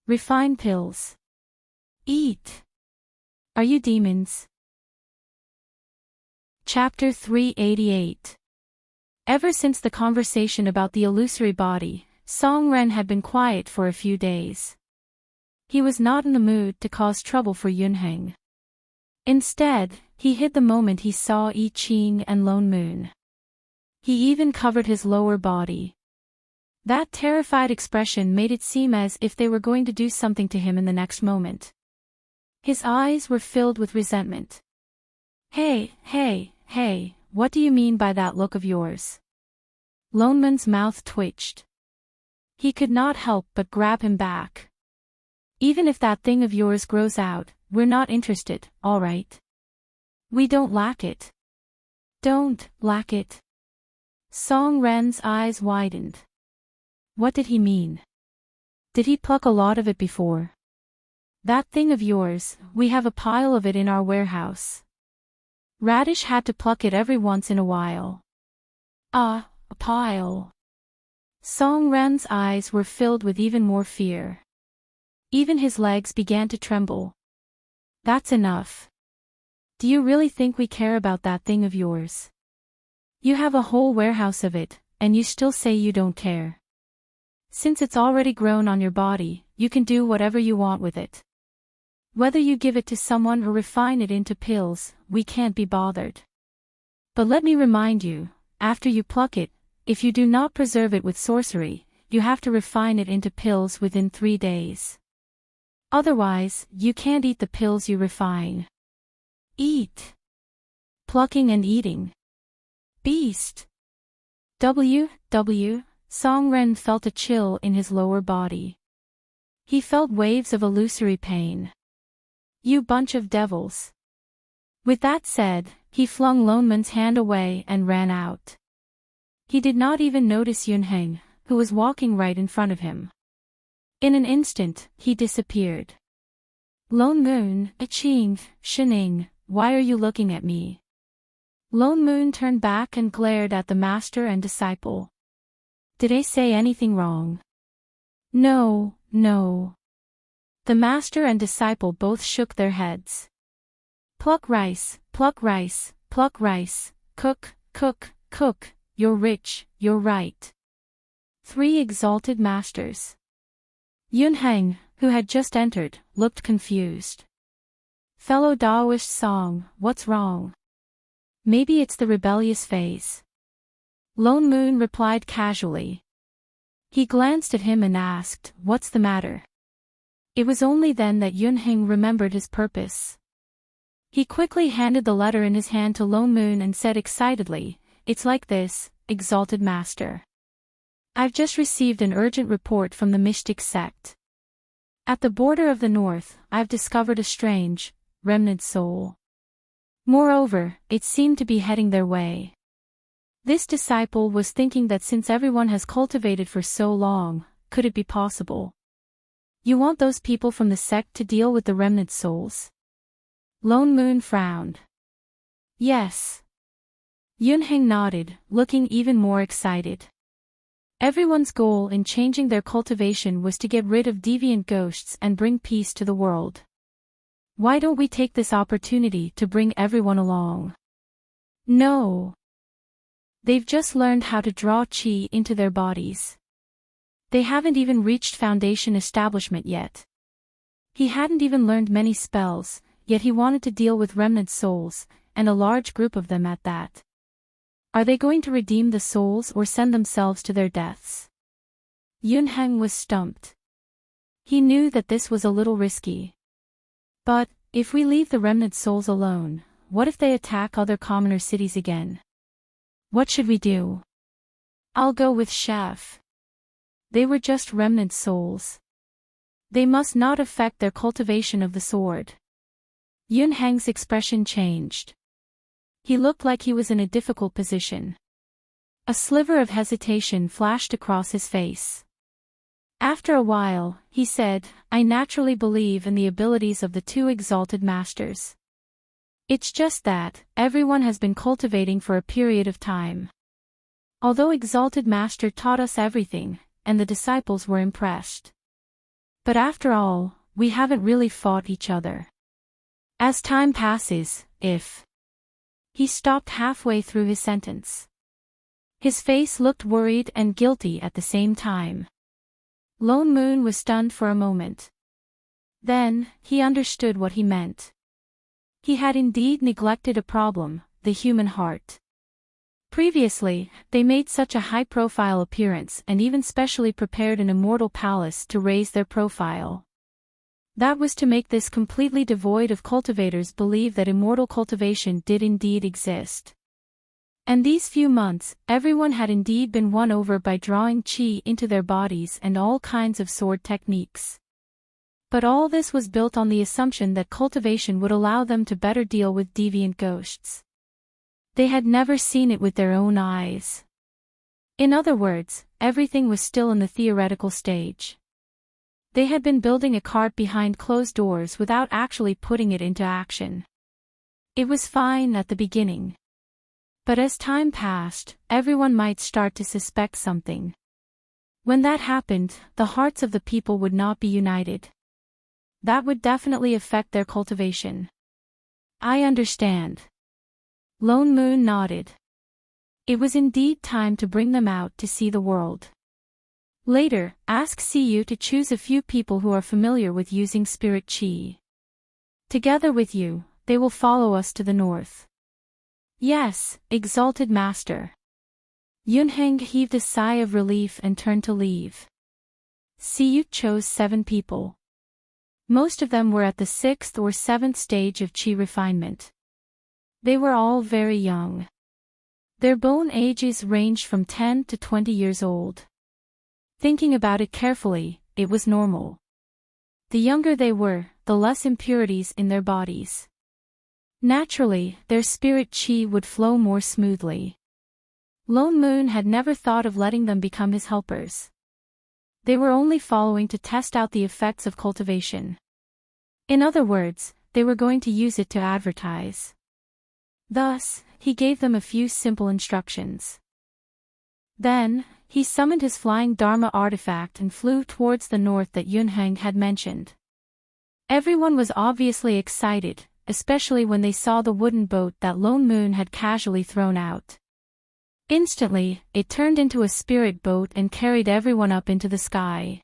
S1: Refine pills. Eat. Are you demons? Chapter 388. Ever since the conversation about the illusory body, Song Ren had been quiet for a few days. He was not in the mood to cause trouble for Yunheng. Instead, he hid the moment he saw I Ching and Lone Moon. He even covered his lower body. That terrified expression made it seem as if they were going to do something to him in the next moment. His eyes were filled with resentment. Hey, what do you mean by that look of yours? Lone Moon's mouth twitched. He could not help but grab him back. Even if that thing of yours grows out, we're not interested, all right? We don't lack it. Don't lack it. Song Ren's eyes widened. What did he mean? Did he pluck a lot of it before? That thing of yours, we have a pile of it in our warehouse. Radish had to pluck it every once in a while. A pile. Song Ren's eyes were filled with even more fear. Even his legs began to tremble. That's enough. Do you really think we care about that thing of yours? You have a whole warehouse of it, and you still say you don't care. Since it's already grown on your body, you can do whatever you want with it. Whether you give it to someone or refine it into pills, we can't be bothered. But let me remind you, after you pluck it, if you do not preserve it with sorcery, you have to refine it into pills within 3 days. Otherwise, you can't eat the pills you refine. Eat. Plucking and eating. Beast. Song Ren felt a chill in his lower body. He felt waves of illusory pain. You bunch of devils. With that said, he flung Lone Moon's hand away and ran out. He did not even notice Yunheng, who was walking right in front of him. In an instant, he disappeared. Lone Moon, Aching, Shining, why are you looking at me? Lone Moon turned back and glared at the master and disciple. Did I say anything wrong? No, no. The master and disciple both shook their heads. Pluck rice, pluck rice, pluck rice, cook, cook, cook, you're rich, you're right. 3 exalted masters. Yunheng, who had just entered, looked confused. Fellow Daoist song, what's wrong? Maybe it's the rebellious phase. Lone Moon replied casually. He glanced at him and asked, what's the matter? It was only then that Yunheng remembered his purpose. He quickly handed the letter in his hand to Lone Moon and said excitedly, it's like this, exalted master. I've just received an urgent report from the mystic sect. At the border of the north, I've discovered a strange, remnant soul. Moreover, it seemed to be heading their way. This disciple was thinking that since everyone has cultivated for so long, could it be possible? You want those people from the sect to deal with the remnant souls? Lone Moon frowned. Yes. Yunheng nodded, looking even more excited. Everyone's goal in changing their cultivation was to get rid of deviant ghosts and bring peace to the world. Why don't we take this opportunity to bring everyone along? No. They've just learned how to draw qi into their bodies. They haven't even reached foundation establishment yet. He hadn't even learned many spells, yet he wanted to deal with remnant souls, and a large group of them at that. Are they going to redeem the souls or send themselves to their deaths? Yunheng was stumped. He knew that this was a little risky. But, if we leave the remnant souls alone, what if they attack other commoner cities again? What should we do? I'll go with Chef. They were just remnant souls. They must not affect their cultivation of the sword. Yunheng's expression changed. He looked like he was in a difficult position. A sliver of hesitation flashed across his face. After a while, he said, I naturally believe in the abilities of the 2 exalted masters. It's just that, everyone has been cultivating for a period of time. Although Exalted Master taught us everything, and the disciples were impressed. But after all, we haven't really fought each other. As time passes, if... He stopped halfway through his sentence. His face looked worried and guilty at the same time. Lone Moon was stunned for a moment. Then, he understood what he meant. He had indeed neglected a problem, the human heart. Previously, they made such a high-profile appearance and even specially prepared an immortal palace to raise their profile. That was to make this completely devoid of cultivators believe that immortal cultivation did indeed exist. And these few months, everyone had indeed been won over by drawing qi into their bodies and all kinds of sword techniques. But all this was built on the assumption that cultivation would allow them to better deal with deviant ghosts. They had never seen it with their own eyes. In other words, everything was still in the theoretical stage. They had been building a cart behind closed doors without actually putting it into action. It was fine at the beginning. But as time passed, everyone might start to suspect something. When that happened, the hearts of the people would not be united. That would definitely affect their cultivation. I understand. Lone Moon nodded. It was indeed time to bring them out to see the world. Later, ask Siyu to choose a few people who are familiar with using spirit qi. Together with you, they will follow us to the north. Yes, exalted master. Yunheng heaved a sigh of relief and turned to leave. Siyu chose 7 people. Most of them were at the 6th or 7th stage of qi refinement. They were all very young. Their bone ages ranged from 10 to 20 years old. Thinking about it carefully, it was normal. The younger they were, the less impurities in their bodies. Naturally, their spirit qi would flow more smoothly. Lone Moon had never thought of letting them become his helpers. They were only following to test out the effects of cultivation. In other words, they were going to use it to advertise. Thus, he gave them a few simple instructions. Then, he summoned his flying Dharma artifact and flew towards the north that Yunheng had mentioned. Everyone was obviously excited, especially when they saw the wooden boat that Lone Moon had casually thrown out. Instantly, it turned into a spirit boat and carried everyone up into the sky.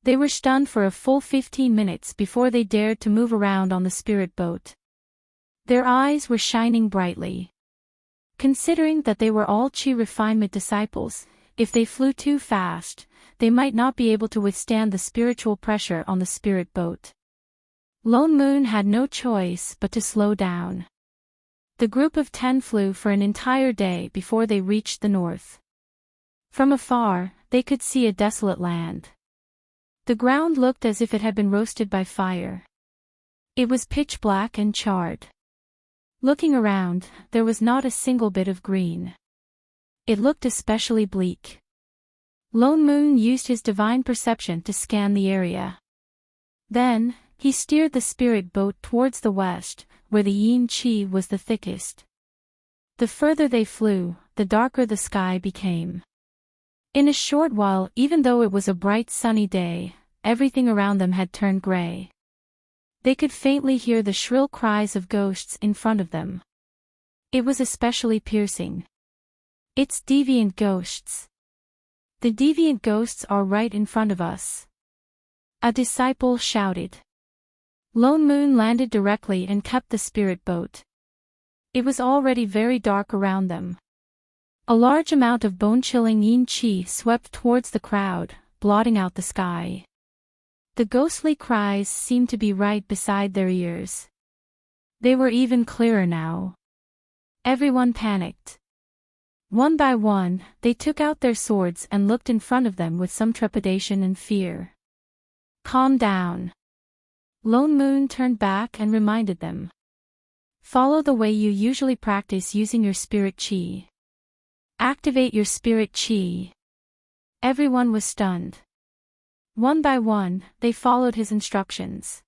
S1: They were stunned for a full 15 minutes before they dared to move around on the spirit boat. Their eyes were shining brightly. Considering that they were all Chi refinement disciples, if they flew too fast, they might not be able to withstand the spiritual pressure on the spirit boat. Lone Moon had no choice but to slow down. The group of 10 flew for an entire day before they reached the north. From afar, they could see a desolate land. The ground looked as if it had been roasted by fire. It was pitch black and charred. Looking around, there was not a single bit of green. It looked especially bleak. Lone Moon used his divine perception to scan the area. Then, he steered the spirit boat towards the west, where the yin qi was the thickest. The further they flew, the darker the sky became. In a short while, even though it was a bright sunny day, everything around them had turned gray. They could faintly hear the shrill cries of ghosts in front of them. It was especially piercing. It's deviant ghosts. The deviant ghosts are right in front of us. A disciple shouted. Lone Moon landed directly and kept the spirit boat. It was already very dark around them. A large amount of bone-chilling yin qi swept towards the crowd, blotting out the sky. The ghostly cries seemed to be right beside their ears. They were even clearer now. Everyone panicked. One by one, they took out their swords and looked in front of them with some trepidation and fear. Calm down. Lone Moon turned back and reminded them. Follow the way you usually practice using your spirit qi. Activate your spirit qi. Everyone was stunned. One by one, they followed his instructions.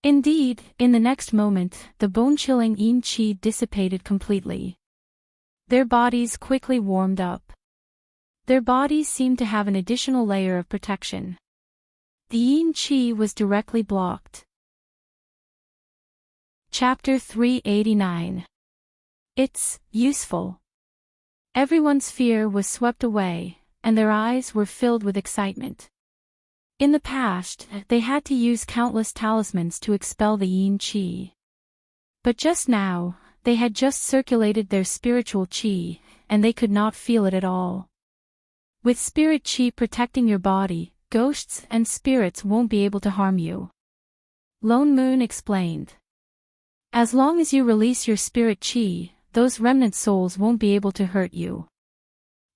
S1: Indeed, in the next moment, the bone-chilling yin qi dissipated completely. Their bodies quickly warmed up. Their bodies seemed to have an additional layer of protection. The yin qi was directly blocked. Chapter 389. It's useful. Everyone's fear was swept away, and their eyes were filled with excitement. In the past, they had to use countless talismans to expel the yin qi. But just now, they had just circulated their spiritual qi, and they could not feel it at all. With spirit qi protecting your body, ghosts and spirits won't be able to harm you. Lone Moon explained. As long as you release your spirit qi, those remnant souls won't be able to hurt you.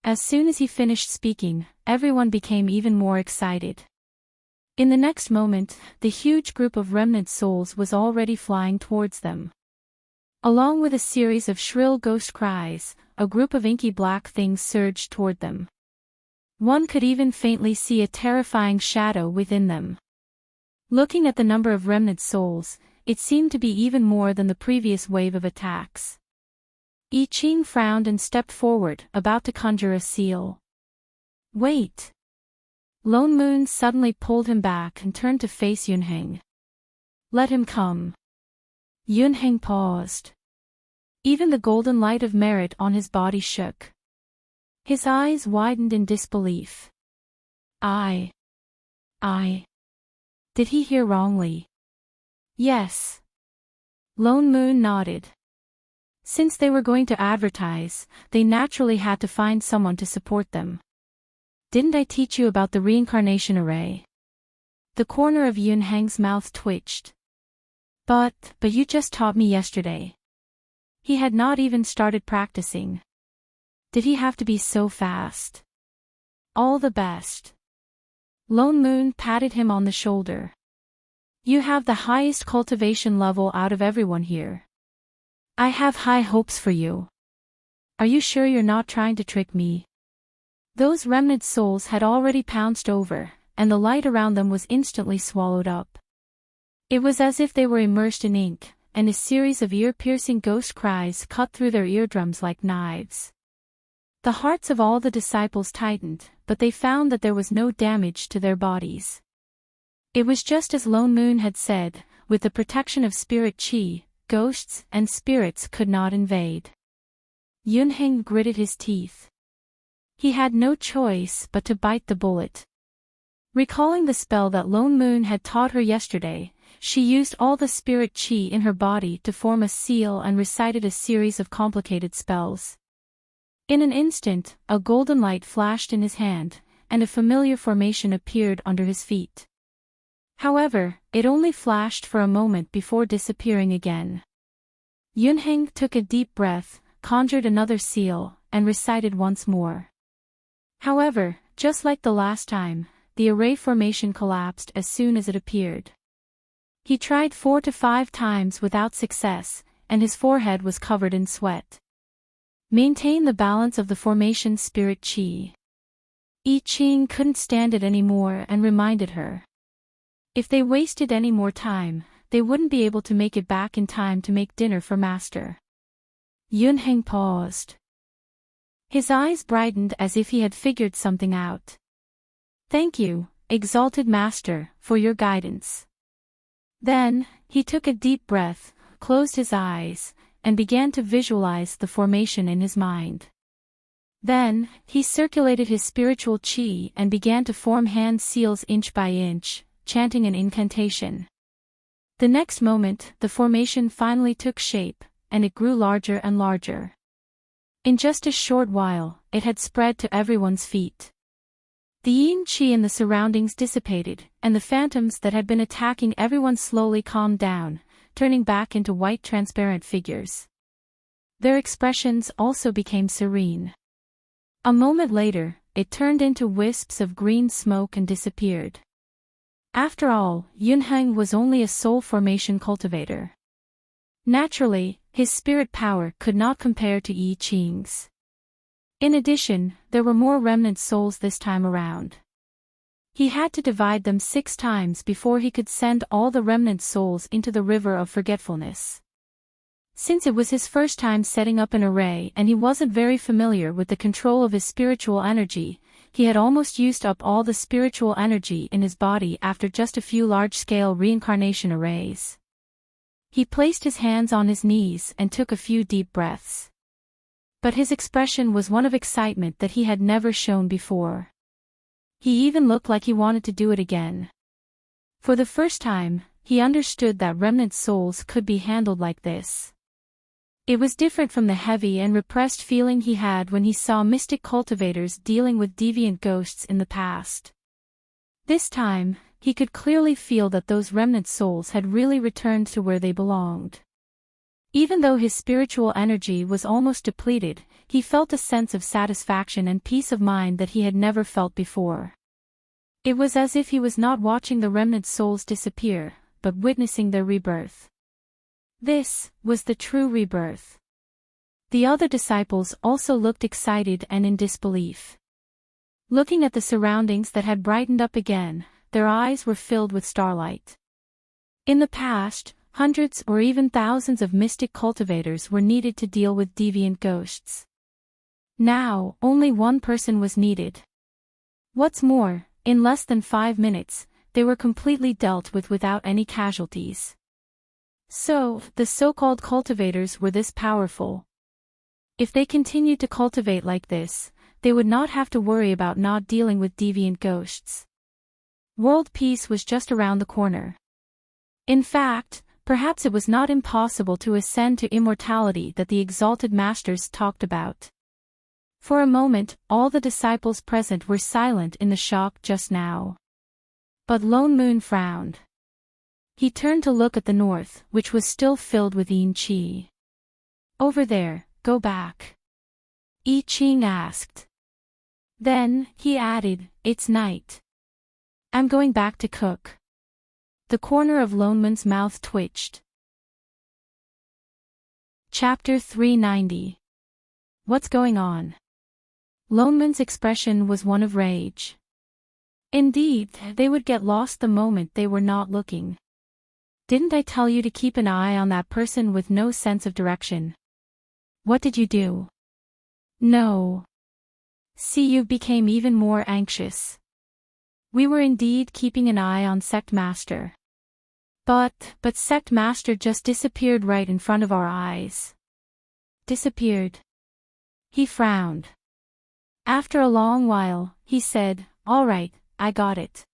S1: As soon as he finished speaking, everyone became even more excited. In the next moment, the huge group of remnant souls was already flying towards them. Along with a series of shrill ghost cries, a group of inky black things surged toward them. One could even faintly see a terrifying shadow within them. Looking at the number of remnant souls, it seemed to be even more than the previous wave of attacks. I Ching frowned and stepped forward, about to conjure a seal. Wait! Lone Moon suddenly pulled him back and turned to face Yunheng. Let him come. Yunheng paused. Even the golden light of merit on his body shook. His eyes widened in disbelief. I. Did he hear wrongly? Yes. Lone Moon nodded. Since they were going to advertise, they naturally had to find someone to support them. Didn't I teach you about the reincarnation array? The corner of Yunheng's mouth twitched. But you just taught me yesterday. He had not even started practicing. Did he have to be so fast? All the best. Lone Moon patted him on the shoulder. You have the highest cultivation level out of everyone here. I have high hopes for you. Are you sure you're not trying to trick me? Those remnant souls had already pounced over, and the light around them was instantly swallowed up. It was as if they were immersed in ink, and a series of ear-piercing ghost cries cut through their eardrums like knives. The hearts of all the disciples tightened, but they found that there was no damage to their bodies. It was just as Lone Moon had said, with the protection of spirit chi, ghosts and spirits could not invade. Yunheng gritted his teeth. He had no choice but to bite the bullet. Recalling the spell that Lone Moon had taught her yesterday, she used all the spirit chi in her body to form a seal and recited a series of complicated spells. In an instant, a golden light flashed in his hand, and a familiar formation appeared under his feet. However, it only flashed for a moment before disappearing again. Yunheng took a deep breath, conjured another seal, and recited once more. However, just like the last time, the array formation collapsed as soon as it appeared. He tried 4 to 5 times without success, and his forehead was covered in sweat. Maintain the balance of the formation spirit chi. I Ching couldn't stand it anymore and reminded her. If they wasted any more time, they wouldn't be able to make it back in time to make dinner for Master. Yunheng paused. His eyes brightened as if he had figured something out. Thank you, exalted Master, for your guidance. Then, he took a deep breath, closed his eyes, and began to visualize the formation in his mind. Then, he circulated his spiritual chi and began to form hand seals inch by inch, chanting an incantation. The next moment, the formation finally took shape, and it grew larger and larger. In just a short while, it had spread to everyone's feet. The yin chi in the surroundings dissipated, and the phantoms that had been attacking everyone slowly calmed down, turning back into white transparent figures. Their expressions also became serene. A moment later, it turned into wisps of green smoke and disappeared. After all, Yunheng was only a soul formation cultivator. Naturally, his spirit power could not compare to I Ching's. In addition, there were more remnant souls this time around. He had to divide them 6 times before he could send all the remnant souls into the river of forgetfulness. Since it was his first time setting up an array and he wasn't very familiar with the control of his spiritual energy, he had almost used up all the spiritual energy in his body after just a few large-scale reincarnation arrays. He placed his hands on his knees and took a few deep breaths. But his expression was one of excitement that he had never shown before. He even looked like he wanted to do it again. For the first time, he understood that remnant souls could be handled like this. It was different from the heavy and repressed feeling he had when he saw mystic cultivators dealing with deviant ghosts in the past. This time, he could clearly feel that those remnant souls had really returned to where they belonged. Even though his spiritual energy was almost depleted, he felt a sense of satisfaction and peace of mind that he had never felt before. It was as if he was not watching the remnant souls disappear, but witnessing their rebirth. This was the true rebirth. The other disciples also looked excited and in disbelief. Looking at the surroundings that had brightened up again, their eyes were filled with starlight. In the past, hundreds or even thousands of mystic cultivators were needed to deal with deviant ghosts. Now, only one person was needed. What's more, in less than 5 minutes, they were completely dealt with without any casualties. So, the so-called cultivators were this powerful. If they continued to cultivate like this, they would not have to worry about not dealing with deviant ghosts. World peace was just around the corner. In fact, perhaps it was not impossible to ascend to immortality that the exalted masters talked about. For a moment, all the disciples present were silent in the shock just now. But Lone Moon frowned. He turned to look at the north, which was still filled with yin chi. Over there, go back. I Ching asked. Then, he added, it's night. I'm going back to cook. The corner of Lone Moon's mouth twitched. Chapter 390. What's going on? Lone Moon's expression was one of rage. Indeed, they would get lost the moment they were not looking. Didn't I tell you to keep an eye on that person with no sense of direction? What did you do? No. See, you became even more anxious. We were indeed keeping an eye on Sect Master. But Sect Master just disappeared right in front of our eyes. Disappeared. He frowned. After a long while, he said, "All right, I got it.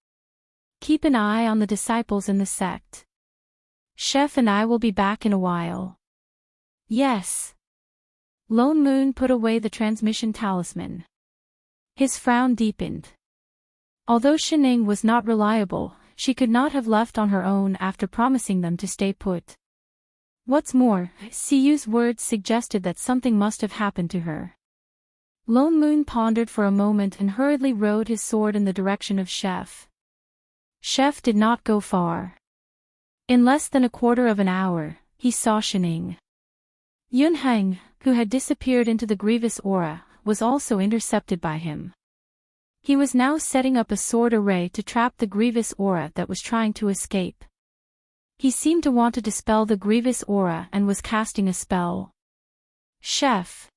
S1: Keep an eye on the disciples in the sect. Chef and I will be back in a while." Yes. Lone Moon put away the transmission talisman. His frown deepened. Although Shining was not reliable, she could not have left on her own after promising them to stay put. What's more, Siyu's words suggested that something must have happened to her. Lone Moon pondered for a moment and hurriedly rode his sword in the direction of Chef. Chef did not go far. In less than a quarter of an hour, he saw Shining. Yunheng, who had disappeared into the grievous aura, was also intercepted by him. He was now setting up a sword array to trap the grievous aura that was trying to escape. He seemed to want to dispel the grievous aura and was casting a spell. "Chef."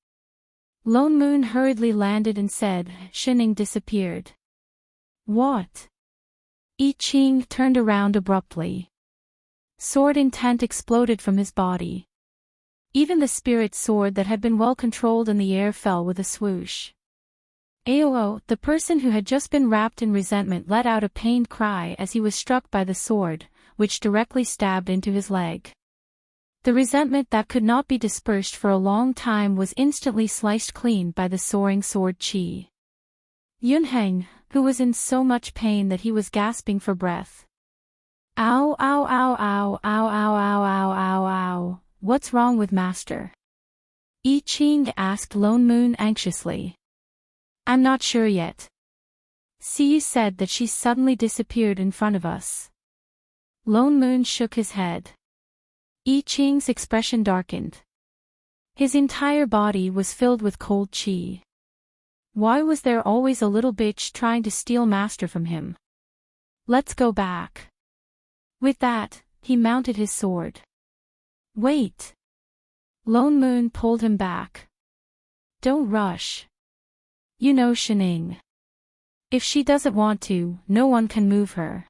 S1: Lone Moon hurriedly landed and said, "Shining disappeared." "What?" I Ching turned around abruptly. Sword intent exploded from his body. Even the spirit sword that had been well controlled in the air fell with a swoosh. Aoo, the person who had just been wrapped in resentment, let out a pained cry as he was struck by the sword, which directly stabbed into his leg. The resentment that could not be dispersed for a long time was instantly sliced clean by the soaring sword chi. Yunheng, who was in so much pain that he was gasping for breath. "Ow, ow, ow, ow, ow, ow, ow, ow, ow, ow. What's wrong with Master?" I Ching asked Lone Moon anxiously. "I'm not sure yet. Siyu said that she suddenly disappeared in front of us." Lone Moon shook his head. I Ching's expression darkened. His entire body was filled with cold chi. Why was there always a little bitch trying to steal Master from him? "Let's go back." With that, he mounted his sword. "Wait." Lone Moon pulled him back. "Don't rush. You know Shining. If she doesn't want to, no one can move her.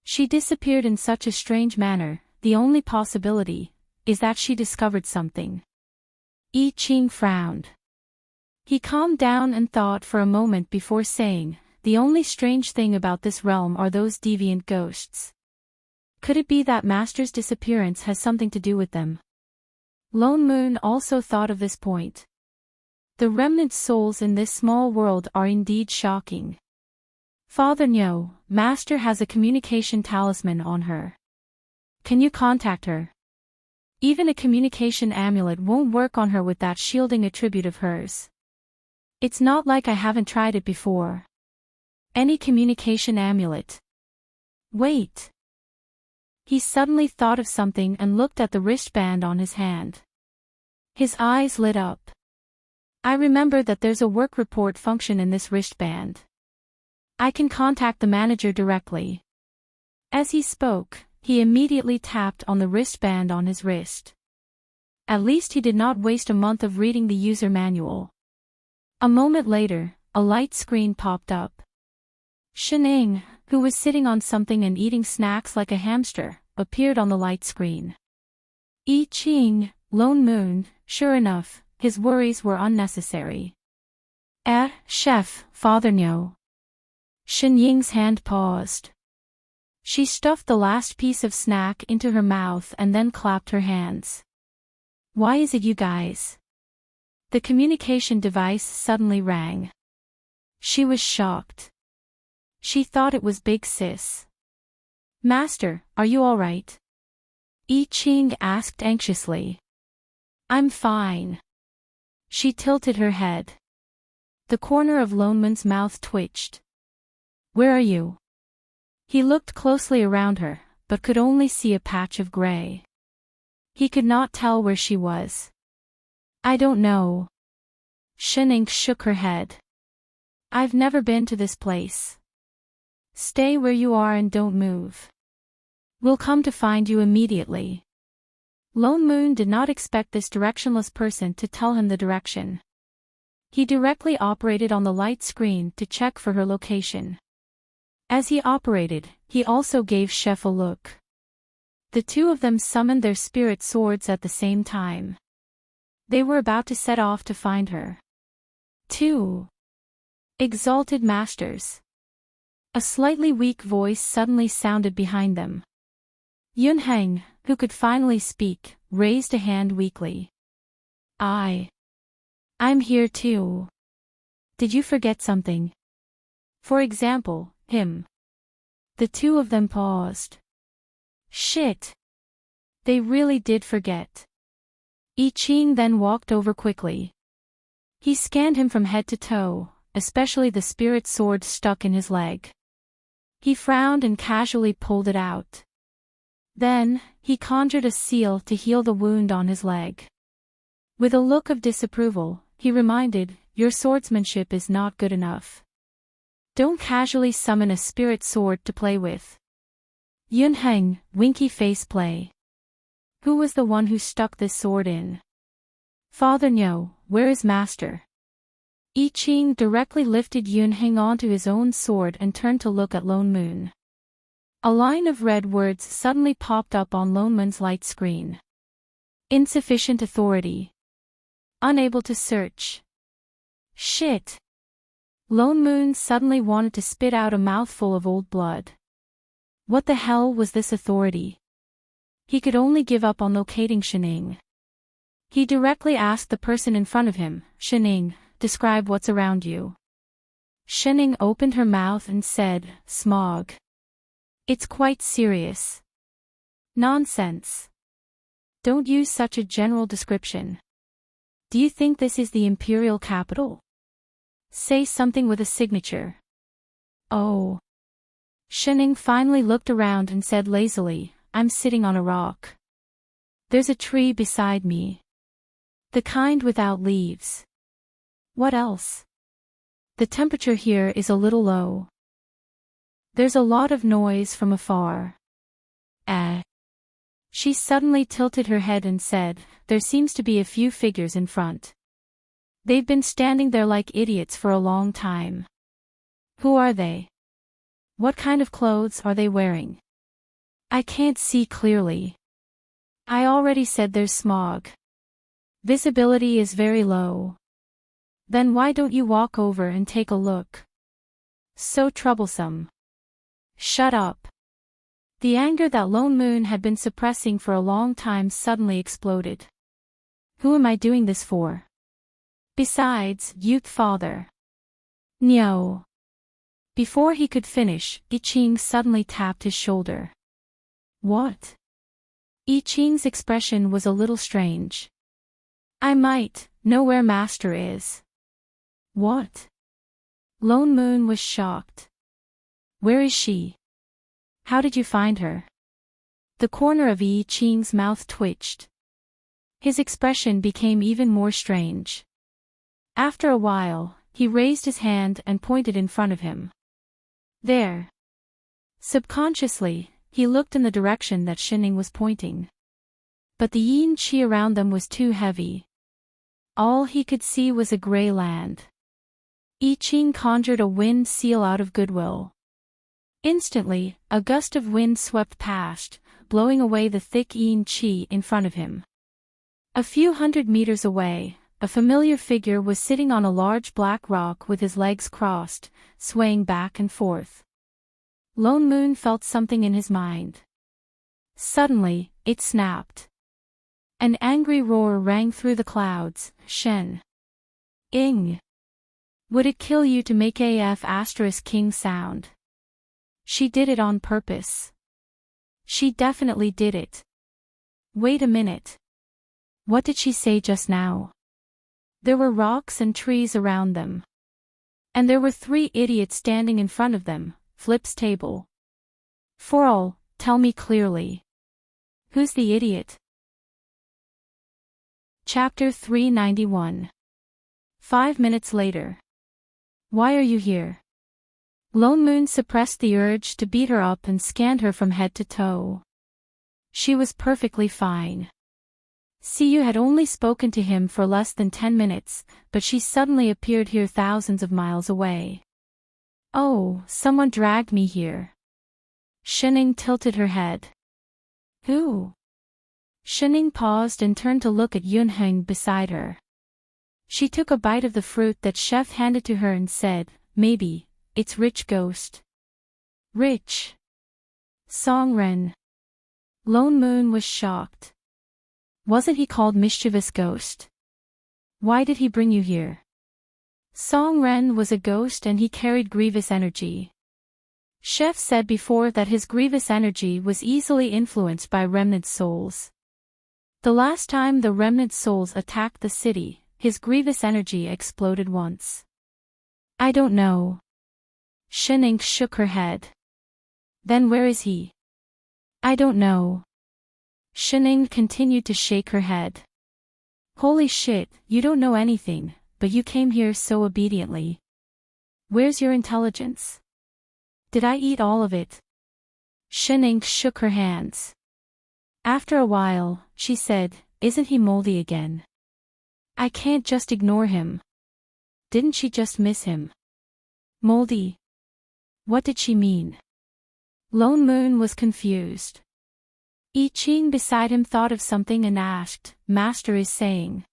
S1: She disappeared in such a strange manner, the only possibility is that she discovered something." I Ching frowned. He calmed down and thought for a moment before saying, "The only strange thing about this realm are those deviant ghosts. Could it be that Master's disappearance has something to do with them?" Lone Moon also thought of this point. The remnant souls in this small world are indeed shocking. "Father Nyo, Master has a communication talisman on her. Can you contact her? Even a communication amulet won't work on her with that shielding attribute of hers. It's not like I haven't tried it before. Any communication amulet." "Wait." He suddenly thought of something and looked at the wristband on his hand. His eyes lit up. "I remember that there's a work report function in this wristband. I can contact the manager directly." As he spoke, he immediately tapped on the wristband on his wrist. At least he did not waste a month of reading the user manual. A moment later, a light screen popped up. Shining, who was sitting on something and eating snacks like a hamster, appeared on the light screen. I Ching, Lone Moon, sure enough, his worries were unnecessary. Chef, Father Nyo." Shen Ying's hand paused. She stuffed the last piece of snack into her mouth and then clapped her hands. "Why is it you guys?" The communication device suddenly rang. She was shocked. She thought it was Big Sis. "Master, are you all right?" I Ching asked anxiously. "I'm fine." She tilted her head. The corner of Lone Moon's mouth twitched. "Where are you?" He looked closely around her, but could only see a patch of gray. He could not tell where she was. "I don't know." Shining shook her head. "I've never been to this place. Stay where you are and don't move." We'll come to find you immediately. Lone Moon did not expect this directionless person to tell him the direction. He directly operated on the light screen to check for her location. As he operated, he also gave Chef a look. The two of them summoned their spirit swords at the same time. They were about to set off to find her. 2. Exalted Masters. A slightly weak voice suddenly sounded behind them. Yunheng, who could finally speak, raised a hand weakly. I'm here too. Did you forget something? For example, him. The two of them paused. Shit. They really did forget. I Ching then walked over quickly. He scanned him from head to toe, especially the spirit sword stuck in his leg. He frowned and casually pulled it out. Then, he conjured a seal to heal the wound on his leg. With a look of disapproval, he reminded, your swordsmanship is not good enough. Don't casually summon a spirit sword to play with. Yunheng, winky face play. Who was the one who stuck this sword in? Father Nyo, where is Master? I Ching directly lifted Yunheng onto his own sword and turned to look at Lone Moon. A line of red words suddenly popped up on Lone Moon's light screen. Insufficient authority. Unable to search. Shit. Lone Moon suddenly wanted to spit out a mouthful of old blood. What the hell was this authority? He could only give up on locating Shening. He directly asked the person in front of him, Shening, describe what's around you. Shening opened her mouth and said, smog. It's quite serious. Nonsense. Don't use such a general description. Do you think this is the imperial capital? Say something with a signature. Oh. Shening finally looked around and said lazily, I'm sitting on a rock. There's a tree beside me. The kind without leaves. What else? The temperature here is a little low. There's a lot of noise from afar. She suddenly tilted her head and said, there seems to be a few figures in front. They've been standing there like idiots for a long time. Who are they? What kind of clothes are they wearing? I can't see clearly. I already said there's smog. Visibility is very low. Then why don't you walk over and take a look? So troublesome. Shut up. The anger that Lone Moon had been suppressing for a long time suddenly exploded. Who am I doing this for? Besides, youth father. No. Before he could finish, I Ching suddenly tapped his shoulder. What? I Ching's expression was a little strange. I might know where Master is. What? Lone Moon was shocked. Where is she? How did you find her? The corner of I Ching's mouth twitched. His expression became even more strange. After a while, he raised his hand and pointed in front of him. There. Subconsciously, he looked in the direction that Shening was pointing. But the yin qi around them was too heavy. All he could see was a gray land. I Ching conjured a wind seal out of goodwill. Instantly, a gust of wind swept past, blowing away the thick yin qi in front of him. A few hundred meters away, a familiar figure was sitting on a large black rock with his legs crossed, swaying back and forth. Lone Moon felt something in his mind. Suddenly, it snapped. An angry roar rang through the clouds. Shen. Ing. Would it kill you to make **king sound? She did it on purpose. She definitely did it. Wait a minute. What did she say just now? There were rocks and trees around them. And there were 3 idiots standing in front of them, Flip's table. For all, tell me clearly. Who's the idiot? Chapter 391. 5 minutes later. Why are you here? Lone Moon suppressed the urge to beat her up and scanned her from head to toe. She was perfectly fine. Siyu had only spoken to him for less than 10 minutes, but she suddenly appeared here thousands of miles away. Oh, someone dragged me here. Shining tilted her head. Who? Shining paused and turned to look at Yunheng beside her. She took a bite of the fruit that Chef handed to her and said, maybe, it's Rich Ghost. Rich? Song Ren. Lone Moon was shocked. Wasn't he called Mischievous Ghost? Why did he bring you here? Song Ren was a ghost and he carried grievous energy. Chef said before that his grievous energy was easily influenced by remnant souls. The last time the remnant souls attacked the city, his grievous energy exploded once. I don't know. Shining shook her head. Then where is he? I don't know. Shining continued to shake her head. Holy shit, you don't know anything, but you came here so obediently. Where's your intelligence? Did I eat all of it? Shining shook her hands. After a while, she said, isn't he moldy again? I can't just ignore him. Didn't she just miss him? Moldy? What did she mean? Lone Moon was confused. I Ching beside him thought of something and asked, Master is saying.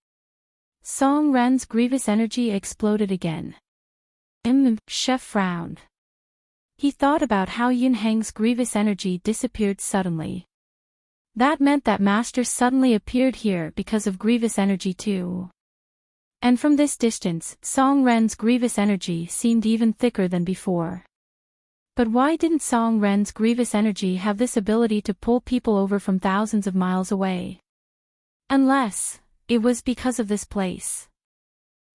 S1: Song Ren's grievous energy exploded again. Chef frowned. He thought about how Yunheng's grievous energy disappeared suddenly. That meant that Master suddenly appeared here because of grievous energy too. And from this distance, Song Ren's grievous energy seemed even thicker than before. But why didn't Song Ren's grievous energy have this ability to pull people over from thousands of miles away? Unless, it was because of this place.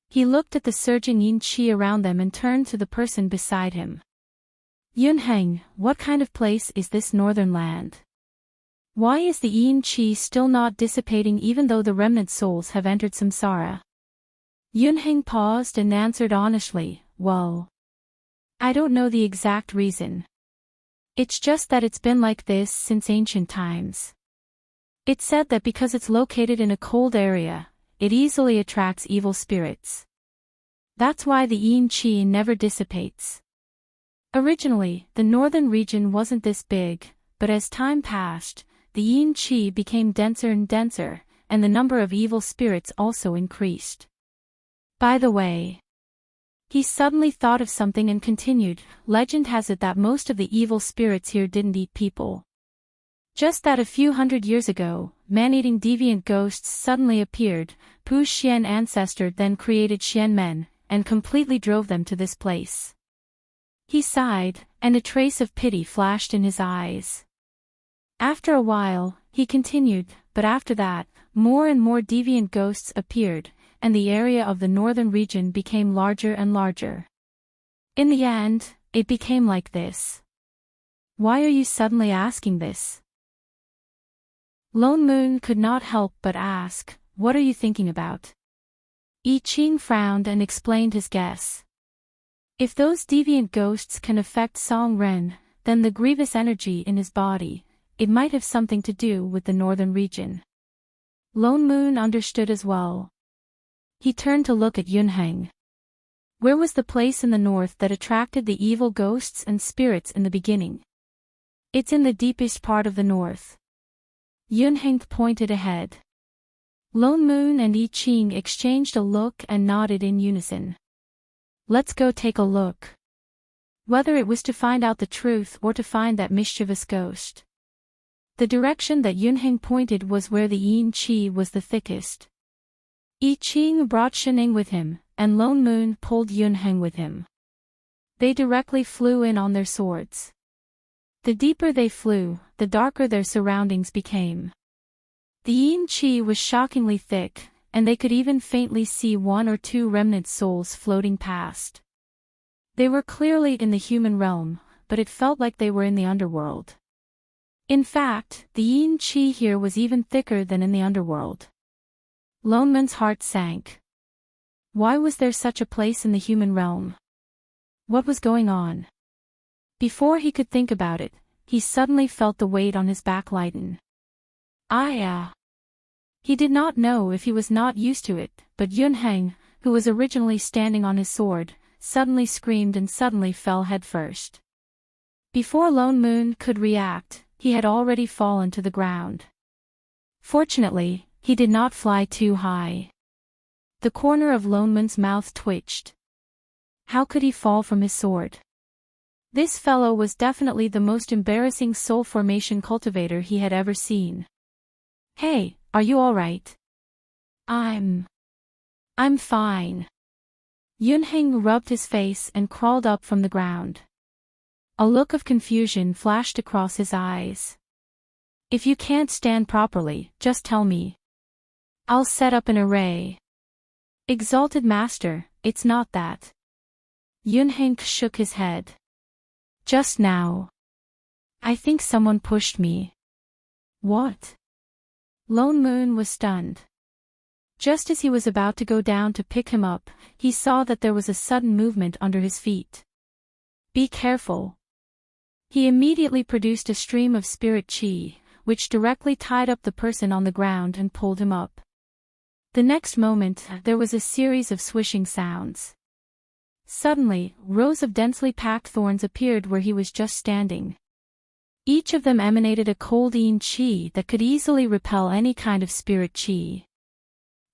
S1: He looked at the surging yin qi around them and turned to the person beside him. Yunheng, what kind of place is this northern land? Why is the yin qi still not dissipating even though the remnant souls have entered samsara? Yunheng paused and answered honestly, well, I don't know the exact reason. It's just that it's been like this since ancient times. It's said that because it's located in a cold area, it easily attracts evil spirits. That's why the yin qi never dissipates. Originally, the northern region wasn't this big, but as time passed, the yin qi became denser and denser, and the number of evil spirits also increased. By the way, he suddenly thought of something and continued, legend has it that most of the evil spirits here didn't eat people. Just that a few hundred years ago, man-eating deviant ghosts suddenly appeared, Pu Xian ancestor then created Xian men, and completely drove them to this place. He sighed, and a trace of pity flashed in his eyes. After a while, he continued, but after that, more and more deviant ghosts appeared, and the area of the northern region became larger and larger. In the end, it became like this. Why are you suddenly asking this? Lone Moon could not help but ask, what are you thinking about? I Ching frowned and explained his guess. If those deviant ghosts can affect Song Ren, then the grievous energy in his body, it might have something to do with the northern region. Lone Moon understood as well. He turned to look at Yunheng. Where was the place in the north that attracted the evil ghosts and spirits in the beginning? It's in the deepest part of the north. Yunheng pointed ahead. Lone Moon and I Ching exchanged a look and nodded in unison. Let's go take a look. Whether it was to find out the truth or to find that mischievous ghost. The direction that Yunheng pointed was where the yin qi was the thickest. I Ching brought Shining with him, and Lone Moon pulled Yunheng with him. They directly flew in on their swords. The deeper they flew, the darker their surroundings became. The yin qi was shockingly thick, and they could even faintly see one or two remnant souls floating past. They were clearly in the human realm, but it felt like they were in the underworld. In fact, the yin qi here was even thicker than in the underworld. Lone Moon's heart sank. Why was there such a place in the human realm? What was going on? Before he could think about it, he suddenly felt the weight on his back lighten. He did not know if he was not used to it, but Yunheng, who was originally standing on his sword, suddenly screamed and suddenly fell headfirst. Before Lone Moon could react, he had already fallen to the ground. Fortunately, he did not fly too high. The corner of Lone Moon's mouth twitched. How could he fall from his sword? This fellow was definitely the most embarrassing soul formation cultivator he had ever seen. Hey, are you alright? I'm fine. Yunheng rubbed his face and crawled up from the ground. A look of confusion flashed across his eyes. If you can't stand properly, just tell me. I'll set up an array. Exalted Master, it's not that. Yunheng shook his head. Just now. I think someone pushed me. What? Lone Moon was stunned. Just as he was about to go down to pick him up, he saw that there was a sudden movement under his feet. Be careful. He immediately produced a stream of spirit chi, which directly tied up the person on the ground and pulled him up. The next moment, there was a series of swishing sounds. Suddenly, rows of densely packed thorns appeared where he was just standing. Each of them emanated a cold yin chi that could easily repel any kind of spirit chi.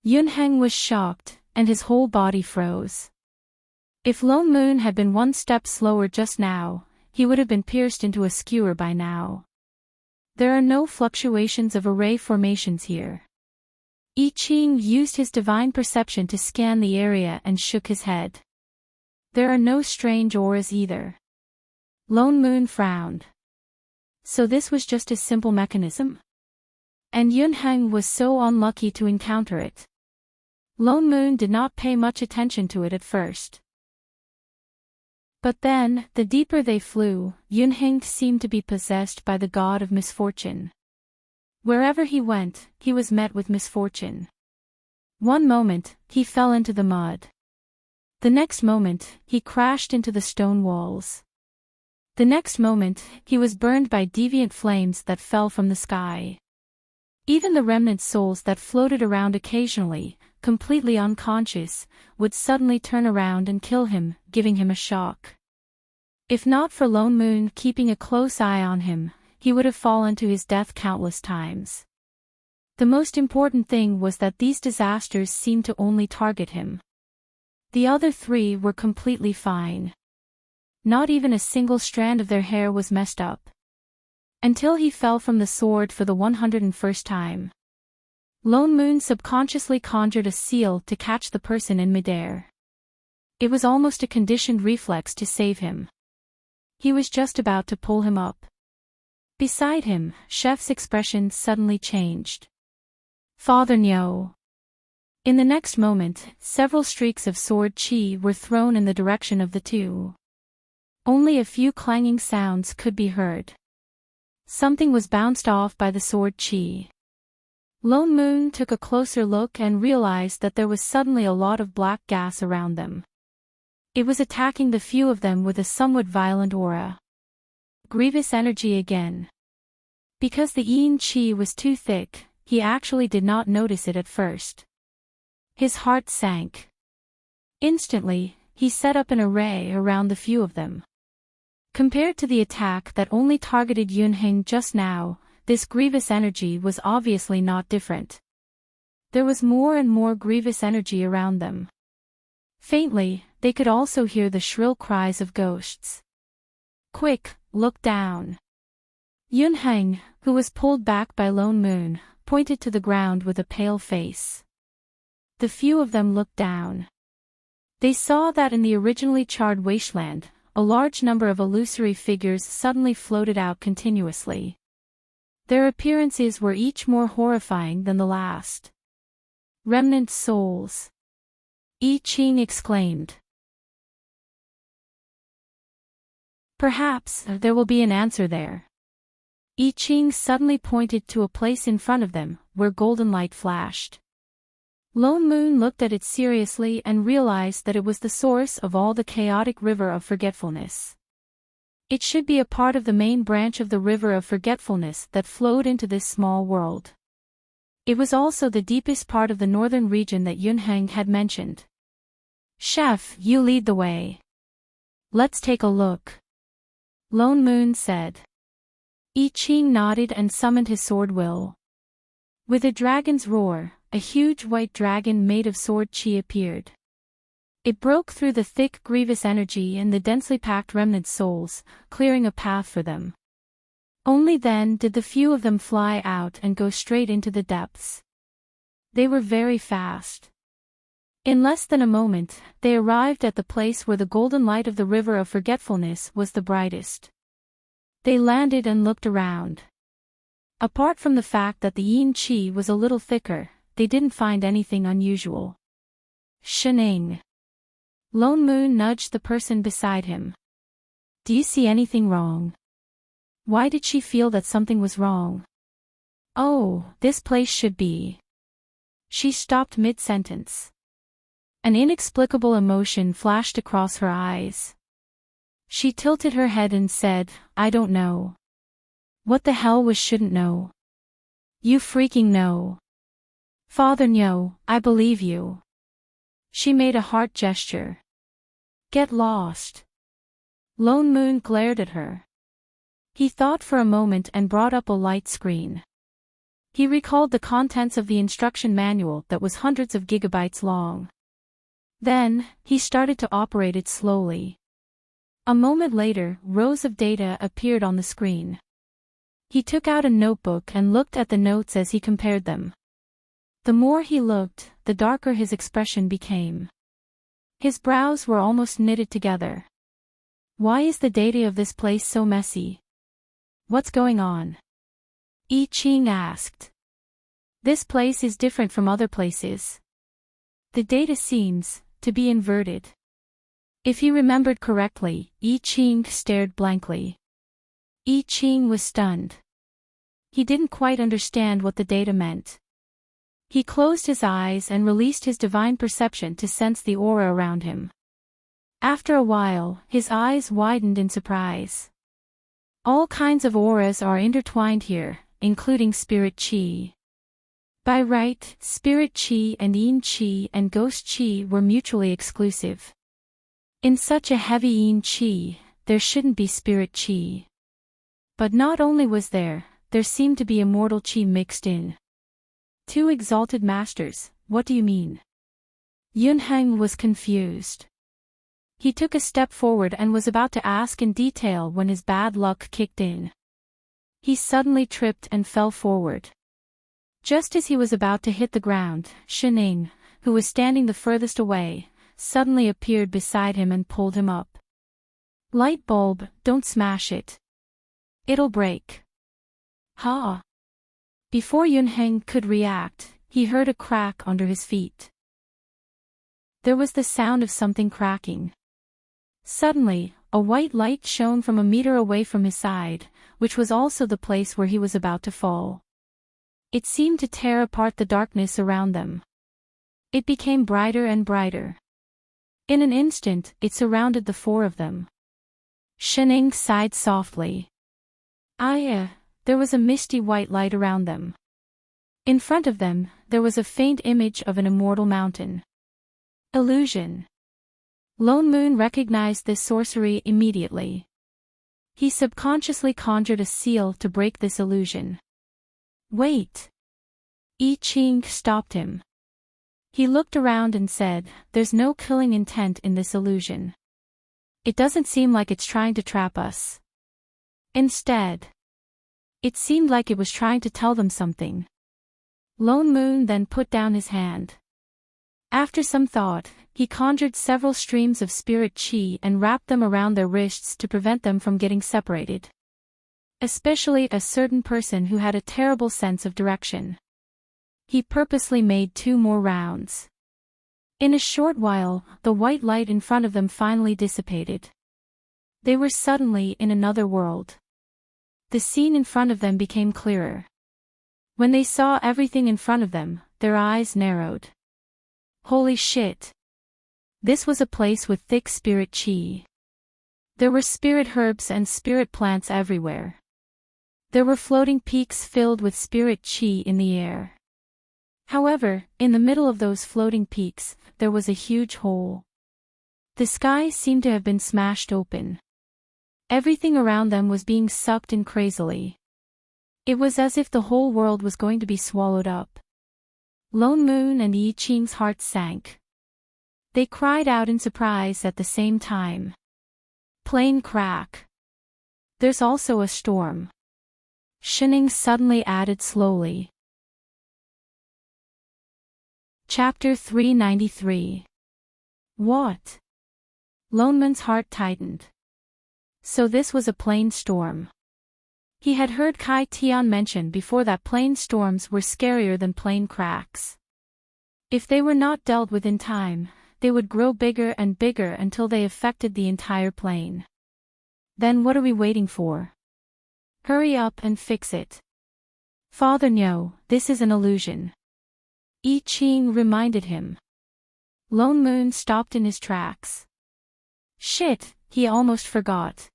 S1: Yunheng was shocked, and his whole body froze. If Lone Moon had been one step slower just now, he would have been pierced into a skewer by now. There are no fluctuations of array formations here. I Ching used his divine perception to scan the area and shook his head. There are no strange auras either. Lone Moon frowned. So this was just a simple mechanism? And Yunheng was so unlucky to encounter it. Lone Moon did not pay much attention to it at first. But then, the deeper they flew, Yunheng seemed to be possessed by the god of misfortune. Wherever he went, he was met with misfortune. One moment, he fell into the mud. The next moment, he crashed into the stone walls. The next moment, he was burned by deviant flames that fell from the sky. Even the remnant souls that floated around occasionally, completely unconscious, would suddenly turn around and kill him, giving him a shock. If not for Lone Moon keeping a close eye on him, he would have fallen to his death countless times. The most important thing was that these disasters seemed to only target him. The other three were completely fine. Not even a single strand of their hair was messed up. Until he fell from the sword for the 101st time. Lone Moon subconsciously conjured a seal to catch the person in midair. It was almost a conditioned reflex to save him. He was just about to pull him up. Beside him, Chef's expression suddenly changed. Father Nyo. In the next moment, several streaks of sword chi were thrown in the direction of the two. Only a few clanging sounds could be heard. Something was bounced off by the sword chi. Lone Moon took a closer look and realized that there was suddenly a lot of black gas around them. It was attacking the few of them with a somewhat violent aura. Grievous energy again. Because the yin chi was too thick, he actually did not notice it at first. His heart sank. Instantly, he set up an array around the few of them. Compared to the attack that only targeted Yunheng just now, this grievous energy was obviously not different. There was more and more grievous energy around them. Faintly, they could also hear the shrill cries of ghosts. Quick, look down. Yunheng, who was pulled back by Lone Moon, pointed to the ground with a pale face. The few of them looked down. They saw that in the originally charred wasteland, a large number of illusory figures suddenly floated out continuously. Their appearances were each more horrifying than the last. Remnant souls. I Ching exclaimed. Perhaps there will be an answer there. I Ching suddenly pointed to a place in front of them, where golden light flashed. Lone Moon looked at it seriously and realized that it was the source of all the chaotic river of forgetfulness. It should be a part of the main branch of the river of forgetfulness that flowed into this small world. It was also the deepest part of the northern region that Yunheng had mentioned. "Chef, you lead the way. Let's take a look," Lone Moon said. I Ching nodded and summoned his sword will. With a dragon's roar, a huge white dragon made of sword chi appeared. It broke through the thick grievous energy and the densely packed remnant souls, clearing a path for them. Only then did the few of them fly out and go straight into the depths. They were very fast. In less than a moment, they arrived at the place where the golden light of the River of Forgetfulness was the brightest. They landed and looked around. Apart from the fact that the yin chi was a little thicker, they didn't find anything unusual. "Shining." Lone Moon nudged the person beside him. "Do you see anything wrong?" Why did she feel that something was wrong? "Oh, this place should be." She stopped mid-sentence. An inexplicable emotion flashed across her eyes. She tilted her head and said, "I don't know." "What the hell was shouldn't know?" "You freaking know." "Father Nyo, I believe you." She made a heart gesture. "Get lost." Lone Moon glared at her. He thought for a moment and brought up a light screen. He recalled the contents of the instruction manual that was hundreds of gigabytes long. Then, he started to operate it slowly. A moment later, rows of data appeared on the screen. He took out a notebook and looked at the notes as he compared them. The more he looked, the darker his expression became. His brows were almost knitted together. Why is the data of this place so messy? What's going on? I Ching asked. This place is different from other places. The data seems to be inverted. If he remembered correctly, I Ching stared blankly. I Ching was stunned. He didn't quite understand what the data meant. He closed his eyes and released his divine perception to sense the aura around him. After a while, his eyes widened in surprise. All kinds of auras are intertwined here, including spirit chi. By right, spirit chi and yin chi and ghost chi were mutually exclusive. In such a heavy yin chi, there shouldn't be spirit chi. But not only was there seemed to be immortal chi mixed in. Two exalted masters, what do you mean? Yunheng was confused. He took a step forward and was about to ask in detail when his bad luck kicked in. He suddenly tripped and fell forward. Just as he was about to hit the ground, Shining, who was standing the furthest away, suddenly appeared beside him and pulled him up. "Light bulb, don't smash it. It'll break." "Ha!" Before Yunheng could react, he heard a crack under his feet. There was the sound of something cracking. Suddenly, a white light shone from a meter away from his side, which was also the place where he was about to fall. It seemed to tear apart the darkness around them. It became brighter and brighter. In an instant, it surrounded the four of them. Shining sighed softly. There was a misty white light around them. In front of them, there was a faint image of an immortal mountain. Illusion. Lone Moon recognized this sorcery immediately. He subconsciously conjured a seal to break this illusion. "Wait." I Ching stopped him. He looked around and said, "There's no killing intent in this illusion. It doesn't seem like it's trying to trap us. Instead, it seemed like it was trying to tell them something." Lone Moon then put down his hand. After some thought, he conjured several streams of spirit chi and wrapped them around their wrists to prevent them from getting separated. Especially a certain person who had a terrible sense of direction. He purposely made 2 more rounds. In a short while, the white light in front of them finally dissipated. They were suddenly in another world. The scene in front of them became clearer. When they saw everything in front of them, their eyes narrowed. Holy shit! This was a place with thick spirit chi. There were spirit herbs and spirit plants everywhere. There were floating peaks filled with spirit chi in the air. However, in the middle of those floating peaks, there was a huge hole. The sky seemed to have been smashed open. Everything around them was being sucked in crazily. It was as if the whole world was going to be swallowed up. Lone Moon and Yi Qing's hearts sank. They cried out in surprise at the same time. Plane crack. There's also a storm. Shining suddenly added slowly. Chapter 393. What? Lone Moon's heart tightened. So this was a plane storm. He had heard Kai Tian mention before that plane storms were scarier than plane cracks. If they were not dealt with in time, they would grow bigger and bigger until they affected the entire plane. Then what are we waiting for? Hurry up and fix it. Father no, this is an illusion. Yi Qing reminded him. Lone Moon stopped in his tracks. Shit, he almost forgot.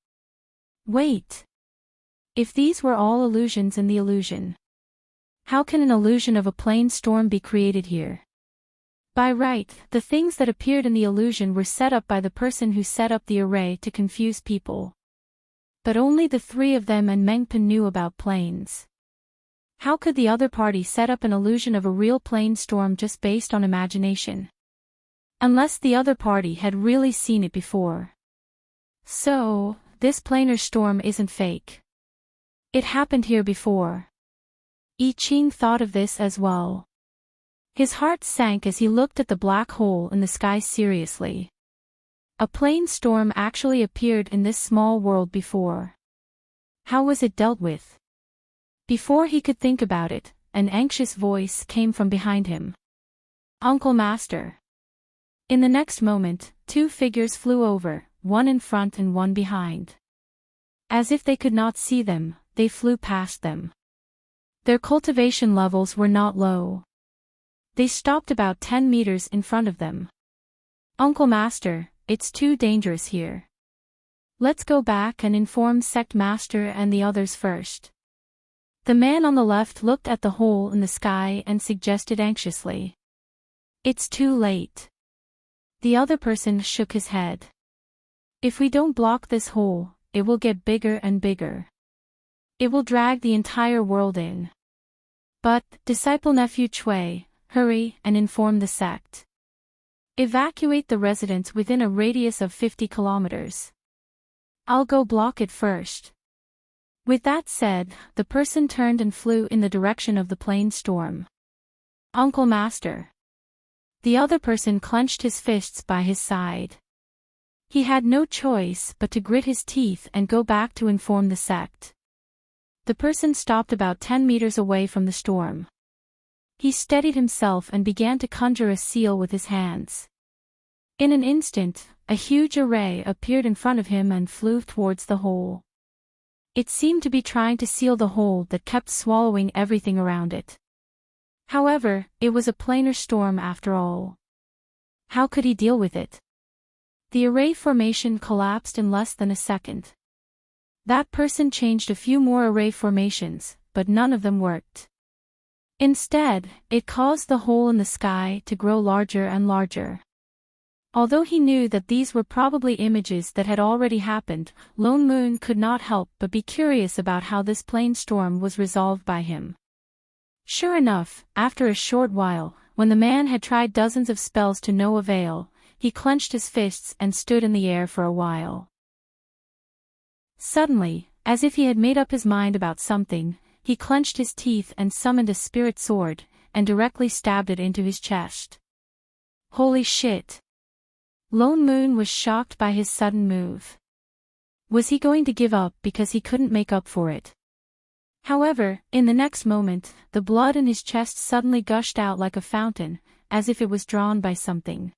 S1: Wait. If these were all illusions in the illusion, how can an illusion of a plane storm be created here? By right, the things that appeared in the illusion were set up by the person who set up the array to confuse people. But only the three of them and Mengpan knew about planes. How could the other party set up an illusion of a real plane storm just based on imagination? Unless the other party had really seen it before. So, this planar storm isn't fake. It happened here before. Yi Qing thought of this as well. His heart sank as he looked at the black hole in the sky seriously. A plane storm actually appeared in this small world before. How was it dealt with? Before he could think about it, an anxious voice came from behind him. Uncle Master. In the next moment, two figures flew over, one in front and one behind. As if they could not see them, they flew past them. Their cultivation levels were not low. They stopped about 10 meters in front of them. Uncle Master, it's too dangerous here. Let's go back and inform Sect Master and the others first. The man on the left looked at the hole in the sky and suggested anxiously. It's too late. The other person shook his head. If we don't block this hole, it will get bigger and bigger. It will drag the entire world in. But, disciple nephew Chui, hurry and inform the sect. Evacuate the residents within a radius of 50 kilometers. I'll go block it first. With that said, the person turned and flew in the direction of the plane storm. Uncle Master. The other person clenched his fists by his side. He had no choice but to grit his teeth and go back to inform the sect. The person stopped about 10 meters away from the storm. He steadied himself and began to conjure a seal with his hands. In an instant, a huge array appeared in front of him and flew towards the hole. It seemed to be trying to seal the hole that kept swallowing everything around it. However, it was a planar storm after all. How could he deal with it? The array formation collapsed in less than a second. That person changed a few more array formations, but none of them worked. Instead, it caused the hole in the sky to grow larger and larger. Although he knew that these were probably images that had already happened, Lone Moon could not help but be curious about how this plane storm was resolved by him. Sure enough, after a short while, when the man had tried dozens of spells to no avail, he clenched his fists and stood in the air for a while. Suddenly, as if he had made up his mind about something, he clenched his teeth and summoned a spirit sword, and directly stabbed it into his chest. Holy shit! Lone Moon was shocked by his sudden move. Was he going to give up because he couldn't make up for it? However, in the next moment, the blood in his chest suddenly gushed out like a fountain, as if it was drawn by something.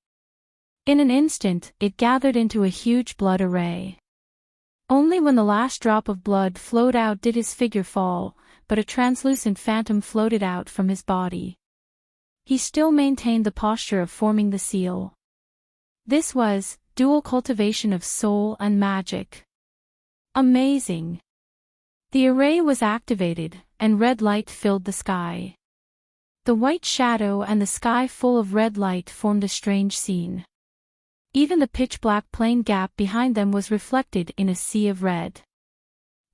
S1: In an instant, it gathered into a huge blood array. Only when the last drop of blood flowed out did his figure fall, but a translucent phantom floated out from his body. He still maintained the posture of forming the seal. This was dual cultivation of soul and magic. Amazing! The array was activated, and red light filled the sky. The white shadow and the sky full of red light formed a strange scene. Even the pitch-black plain gap behind them was reflected in a sea of red.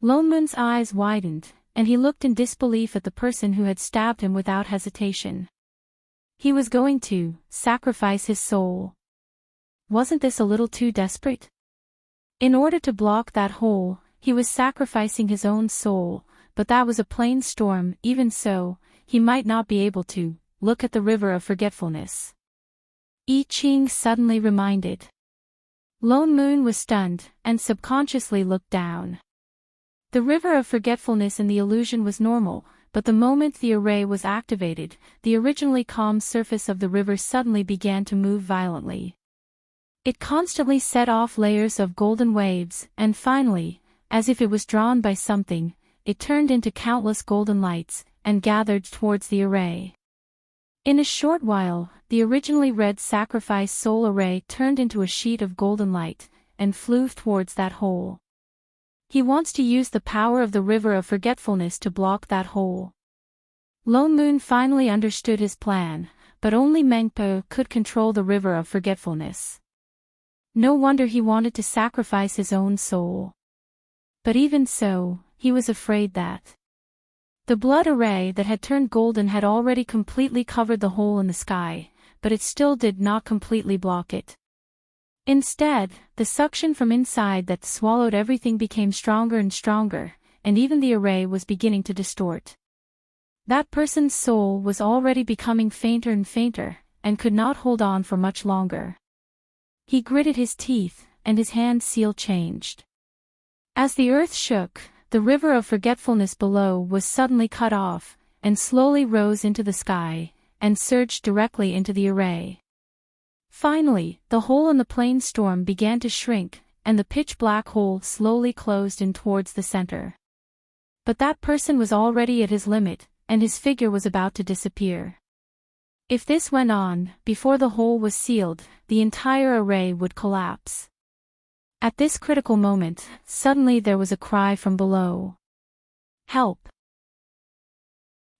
S1: Lone Moon's eyes widened, and he looked in disbelief at the person who had stabbed him without hesitation. He was going to sacrifice his soul. Wasn't this a little too desperate? In order to block that hole, he was sacrificing his own soul, but that was a plain storm. Even so, he might not be able to look at the river of forgetfulness. I Ching suddenly reminded. Lone Moon was stunned, and subconsciously looked down. The river of forgetfulness in the illusion was normal, but the moment the array was activated, the originally calm surface of the river suddenly began to move violently. It constantly set off layers of golden waves, and finally, as if it was drawn by something, it turned into countless golden lights, and gathered towards the array. In a short while, the originally red sacrifice soul array turned into a sheet of golden light, and flew towards that hole. He wants to use the power of the river of forgetfulness to block that hole. Lone Moon finally understood his plan, but only Mengpo could control the river of forgetfulness. No wonder he wanted to sacrifice his own soul. But even so, he was afraid that the blood array that had turned golden had already completely covered the hole in the sky, but it still did not completely block it. Instead, the suction from inside that swallowed everything became stronger and stronger, and even the array was beginning to distort. That person's soul was already becoming fainter and fainter, and could not hold on for much longer. He gritted his teeth, and his hand seal changed. As the earth shook, the river of forgetfulness below was suddenly cut off, and slowly rose into the sky, and surged directly into the array. Finally, the hole in the plain storm began to shrink, and the pitch-black hole slowly closed in towards the center. But that person was already at his limit, and his figure was about to disappear. If this went on, before the hole was sealed, the entire array would collapse. At this critical moment, suddenly there was a cry from below. Help!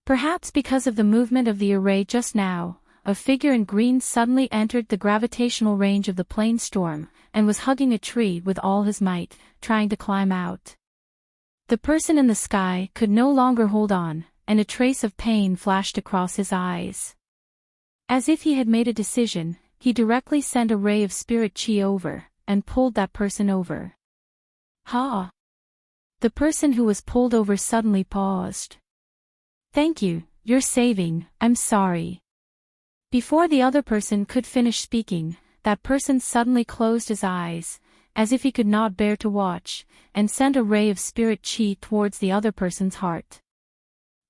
S1: Perhaps because of the movement of the array just now, a figure in green suddenly entered the gravitational range of the plain storm, and was hugging a tree with all his might, trying to climb out. The person in the sky could no longer hold on, and a trace of pain flashed across his eyes. As if he had made a decision, he directly sent a ray of spirit chi over, and pulled that person over. Ha! The person who was pulled over suddenly paused. Thank you, you're saving, I'm sorry. Before the other person could finish speaking, that person suddenly closed his eyes, as if he could not bear to watch, and sent a ray of spirit chi towards the other person's heart.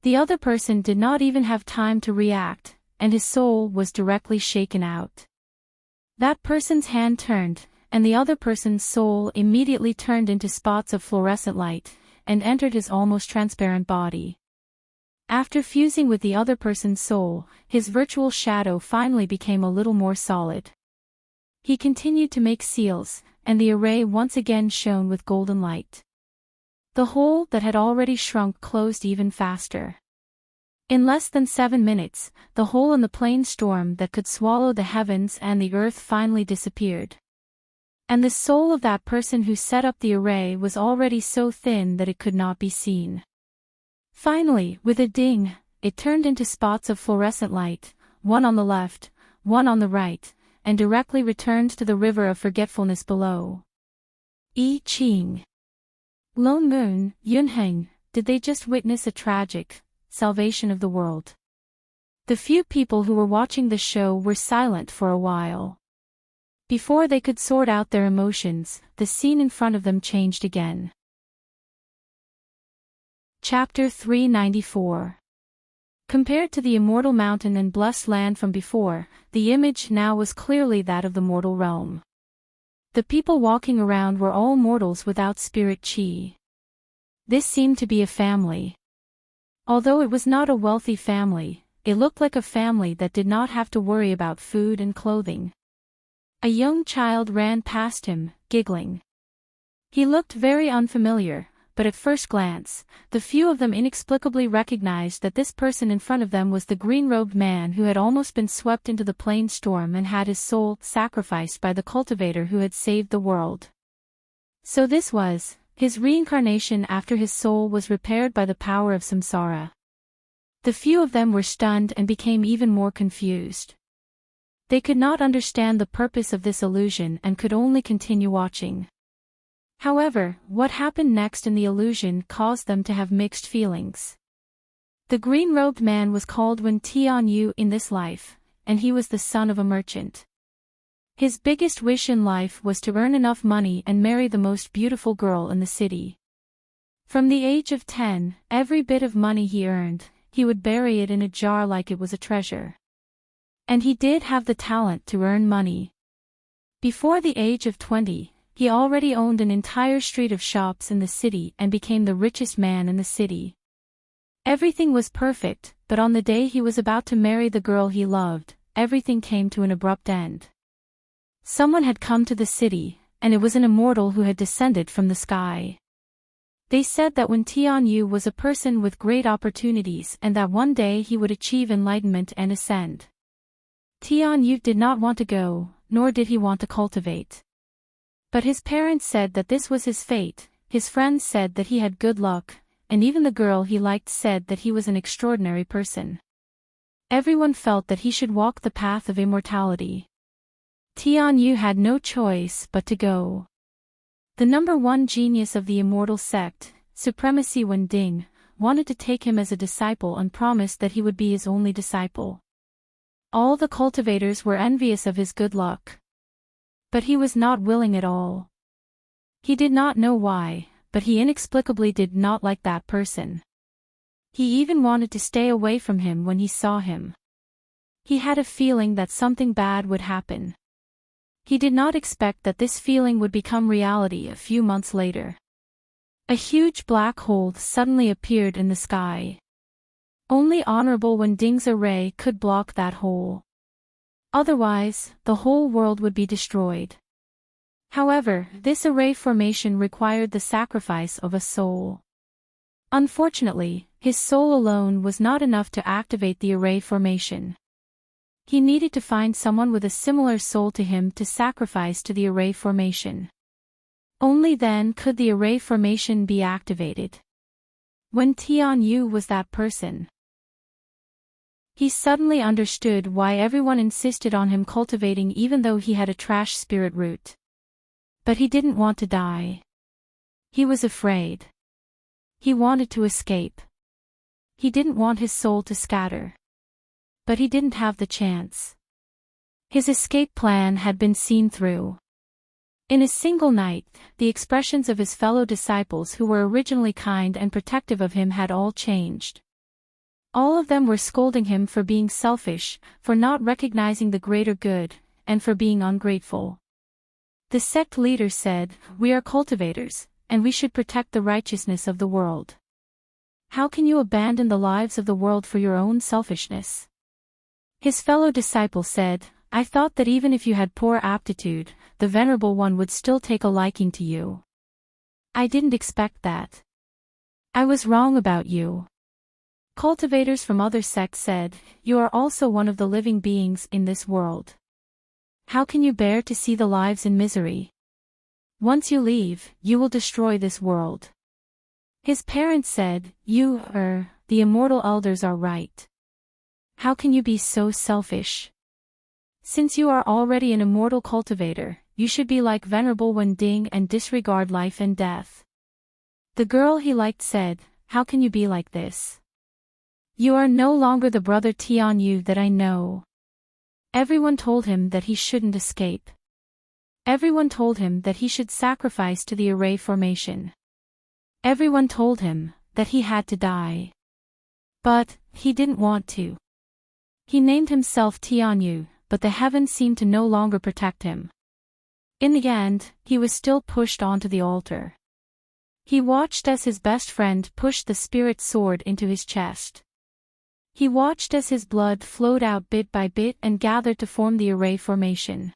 S1: The other person did not even have time to react, and his soul was directly shaken out. That person's hand turned, and the other person's soul immediately turned into spots of fluorescent light, and entered his almost transparent body. After fusing with the other person's soul, his virtual shadow finally became a little more solid. He continued to make seals, and the array once again shone with golden light. The hole that had already shrunk closed even faster. In less than 7 minutes, the hole in the plain storm that could swallow the heavens and the earth finally disappeared. And the soul of that person who set up the array was already so thin that it could not be seen. Finally, with a ding, it turned into spots of fluorescent light, one on the left, one on the right, and directly returned to the river of forgetfulness below. I Ching. Lone Moon, Yunheng, did they just witness a tragic salvation of the world? The few people who were watching the show were silent for a while. Before they could sort out their emotions, the scene in front of them changed again. Chapter 394. Compared to the immortal mountain and blessed land from before, the image now was clearly that of the mortal realm. The people walking around were all mortals without spirit chi. This seemed to be a family. Although it was not a wealthy family, it looked like a family that did not have to worry about food and clothing. A young child ran past him, giggling. He looked very unfamiliar, but at first glance, the few of them inexplicably recognized that this person in front of them was the green-robed man who had almost been swept into the plane storm and had his soul sacrificed by the cultivator who had saved the world. So this was his reincarnation after his soul was repaired by the power of samsara. The few of them were stunned and became even more confused. They could not understand the purpose of this illusion and could only continue watching. However, what happened next in the illusion caused them to have mixed feelings. The green-robed man was called Wen Tianyu in this life, and he was the son of a merchant. His biggest wish in life was to earn enough money and marry the most beautiful girl in the city. From the age of 10, every bit of money he earned, he would bury it in a jar like it was a treasure. And he did have the talent to earn money. Before the age of 20, he already owned an entire street of shops in the city and became the richest man in the city. Everything was perfect, but on the day he was about to marry the girl he loved, everything came to an abrupt end. Someone had come to the city, and it was an immortal who had descended from the sky. They said that Wen Tianyu was a person with great opportunities and that one day he would achieve enlightenment and ascend. Tianyu did not want to go, nor did he want to cultivate. But his parents said that this was his fate, his friends said that he had good luck, and even the girl he liked said that he was an extraordinary person. Everyone felt that he should walk the path of immortality. Tianyu had no choice but to go. The number one genius of the immortal sect, Supremacy Wending, wanted to take him as a disciple and promised that he would be his only disciple. All the cultivators were envious of his good luck. But he was not willing at all. He did not know why, but he inexplicably did not like that person. He even wanted to stay away from him when he saw him. He had a feeling that something bad would happen. He did not expect that this feeling would become reality a few months later. A huge black hole suddenly appeared in the sky. Only Honorable Wending's array could block that hole. Otherwise, the whole world would be destroyed. However, this array formation required the sacrifice of a soul. Unfortunately, his soul alone was not enough to activate the array formation. He needed to find someone with a similar soul to him to sacrifice to the array formation. Only then could the array formation be activated. Wen Tianyu was that person. He suddenly understood why everyone insisted on him cultivating even though he had a trash spirit root. But he didn't want to die. He was afraid. He wanted to escape. He didn't want his soul to scatter. But he didn't have the chance. His escape plan had been seen through. In a single night, the expressions of his fellow disciples who were originally kind and protective of him had all changed. All of them were scolding him for being selfish, for not recognizing the greater good, and for being ungrateful. The sect leader said, "We are cultivators, and we should protect the righteousness of the world. How can you abandon the lives of the world for your own selfishness?" His fellow disciple said, "I thought that even if you had poor aptitude, the Venerable One would still take a liking to you. I didn't expect that. I was wrong about you." Cultivators from other sects said, "You are also one of the living beings in this world. How can you bear to see the lives in misery? Once you leave, you will destroy this world." His parents said, The immortal elders are right. How can you be so selfish? Since you are already an immortal cultivator, you should be like Venerable Wending and disregard life and death." The girl he liked said, "How can you be like this? You are no longer the brother Tianyu that I know." Everyone told him that he shouldn't escape. Everyone told him that he should sacrifice to the array formation. Everyone told him that he had to die. But he didn't want to. He named himself Tianyu, but the heavens seemed to no longer protect him. In the end, he was still pushed onto the altar. He watched as his best friend pushed the spirit sword into his chest. He watched as his blood flowed out bit by bit and gathered to form the array formation.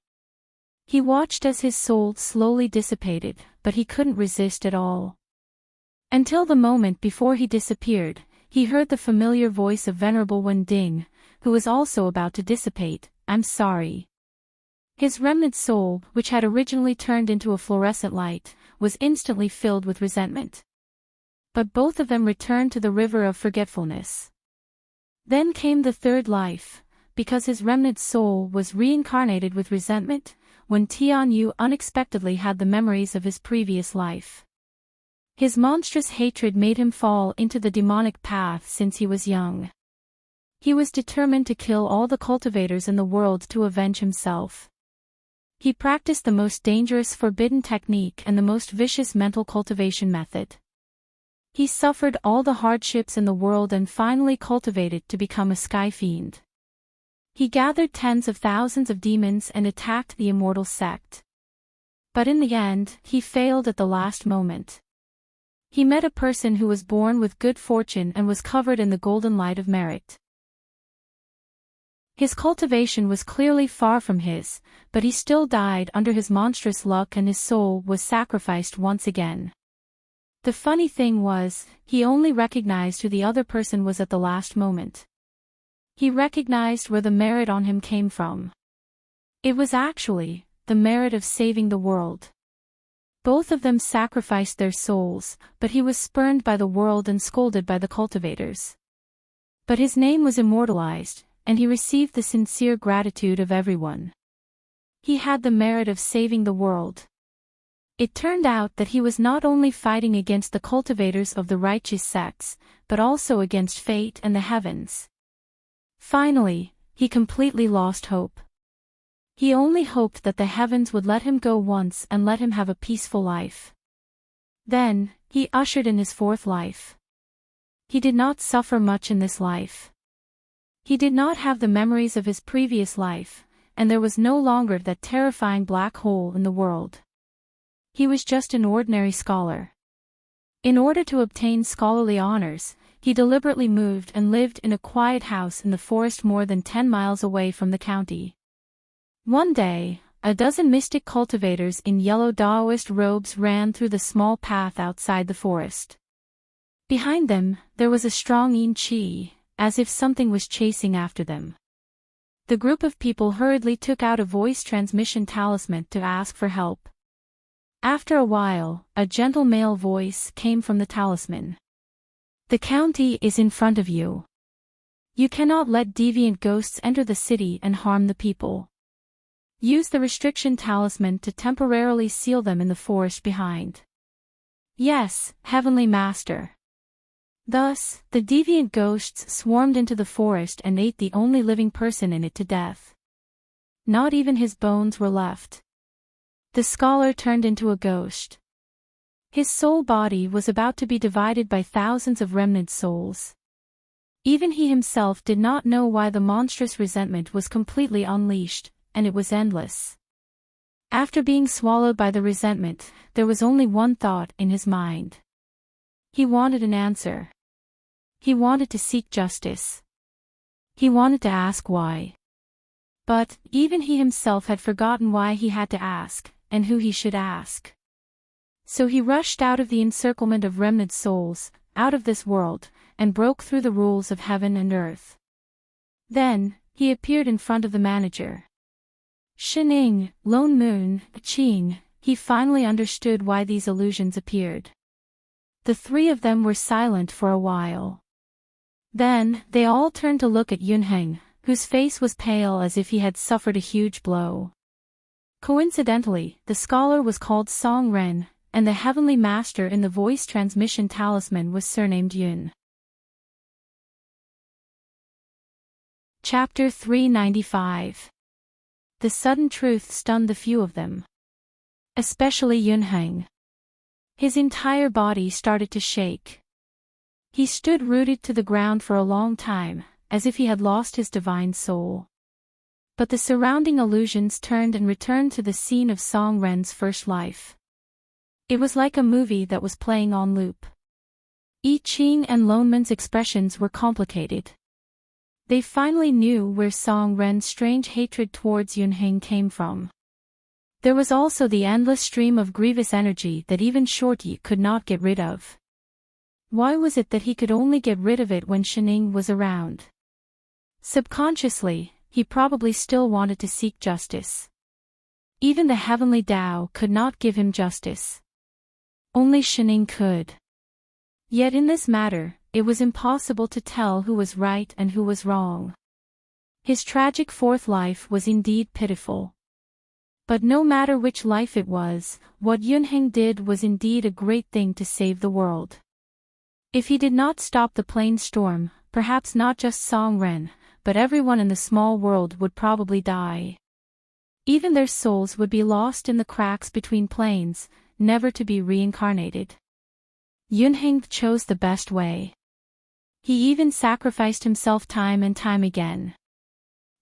S1: He watched as his soul slowly dissipated, but he couldn't resist at all. Until the moment before he disappeared, he heard the familiar voice of Venerable Wen Ding, who was also about to dissipate. "I'm sorry." His remnant soul, which had originally turned into a fluorescent light, was instantly filled with resentment. But both of them returned to the river of forgetfulness. Then came the third life, because his remnant soul was reincarnated with resentment, when Tian Yu unexpectedly had the memories of his previous life. His monstrous hatred made him fall into the demonic path since he was young. He was determined to kill all the cultivators in the world to avenge himself. He practiced the most dangerous forbidden technique and the most vicious mental cultivation method. He suffered all the hardships in the world and finally cultivated to become a sky fiend. He gathered tens of thousands of demons and attacked the immortal sect. But in the end, he failed at the last moment. He met a person who was born with good fortune and was covered in the golden light of merit. His cultivation was clearly far from his, but he still died under his monstrous luck and his soul was sacrificed once again. The funny thing was, he only recognized who the other person was at the last moment. He recognized where the merit on him came from. It was actually the merit of saving the world. Both of them sacrificed their souls, but he was spurned by the world and scolded by the cultivators. But his name was immortalized, and he received the sincere gratitude of everyone. He had the merit of saving the world. It turned out that he was not only fighting against the cultivators of the righteous sects, but also against fate and the heavens. Finally, he completely lost hope. He only hoped that the heavens would let him go once and let him have a peaceful life. Then, he ushered in his fourth life. He did not suffer much in this life. He did not have the memories of his previous life, and there was no longer that terrifying black hole in the world. He was just an ordinary scholar. In order to obtain scholarly honors, he deliberately moved and lived in a quiet house in the forest more than 10 miles away from the county. One day, a dozen mystic cultivators in yellow Taoist robes ran through the small path outside the forest. Behind them, there was a strong yin qi, as if something was chasing after them. The group of people hurriedly took out a voice transmission talisman to ask for help. After a while, a gentle male voice came from the talisman. "The county is in front of you. You cannot let deviant ghosts enter the city and harm the people. Use the restriction talisman to temporarily seal them in the forest behind." "Yes, Heavenly Master." Thus, the deviant ghosts swarmed into the forest and ate the only living person in it to death. Not even his bones were left. The scholar turned into a ghost. His soul body was about to be divided by thousands of remnant souls. Even he himself did not know why the monstrous resentment was completely unleashed, and it was endless. After being swallowed by the resentment, there was only one thought in his mind. He wanted an answer. He wanted to seek justice. He wanted to ask why. But, even he himself had forgotten why he had to ask, and who he should ask. So he rushed out of the encirclement of remnant souls, out of this world, and broke through the rules of heaven and earth. Then, he appeared in front of the manager. Shining, Lone Moon, Qing, he finally understood why these illusions appeared. The three of them were silent for a while. Then, they all turned to look at Yunheng, whose face was pale as if he had suffered a huge blow. Coincidentally, the scholar was called Song Ren, and the heavenly master in the voice transmission talisman was surnamed Yun. Chapter 395. The sudden truth stunned the few of them. Especially Yunheng. His entire body started to shake. He stood rooted to the ground for a long time, as if he had lost his divine soul. But the surrounding illusions turned and returned to the scene of Song Ren's first life. It was like a movie that was playing on loop. I Ching and Loneman's expressions were complicated. They finally knew where Song Ren's strange hatred towards Yunheng came from. There was also the endless stream of grievous energy that even Shorty could not get rid of. Why was it that he could only get rid of it when Shining was around? Subconsciously, he probably still wanted to seek justice. Even the heavenly Tao could not give him justice. Only Shining could. Yet in this matter, it was impossible to tell who was right and who was wrong. His tragic fourth life was indeed pitiful. But no matter which life it was, what Yunheng did was indeed a great thing to save the world. If he did not stop the plane storm, perhaps not just Song Ren, but everyone in the small world would probably die. Even their souls would be lost in the cracks between planes, never to be reincarnated. Yunheng chose the best way. He even sacrificed himself time and time again.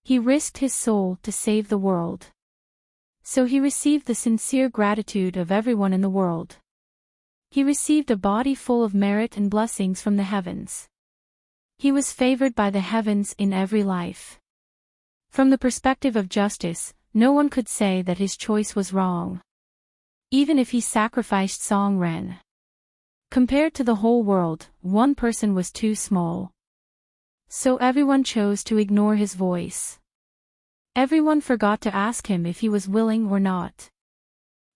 S1: He risked his soul to save the world. So he received the sincere gratitude of everyone in the world. He received a body full of merit and blessings from the heavens. He was favored by the heavens in every life. From the perspective of justice, no one could say that his choice was wrong. Even if he sacrificed Song Ren. Compared to the whole world, one person was too small. So everyone chose to ignore his voice. Everyone forgot to ask him if he was willing or not.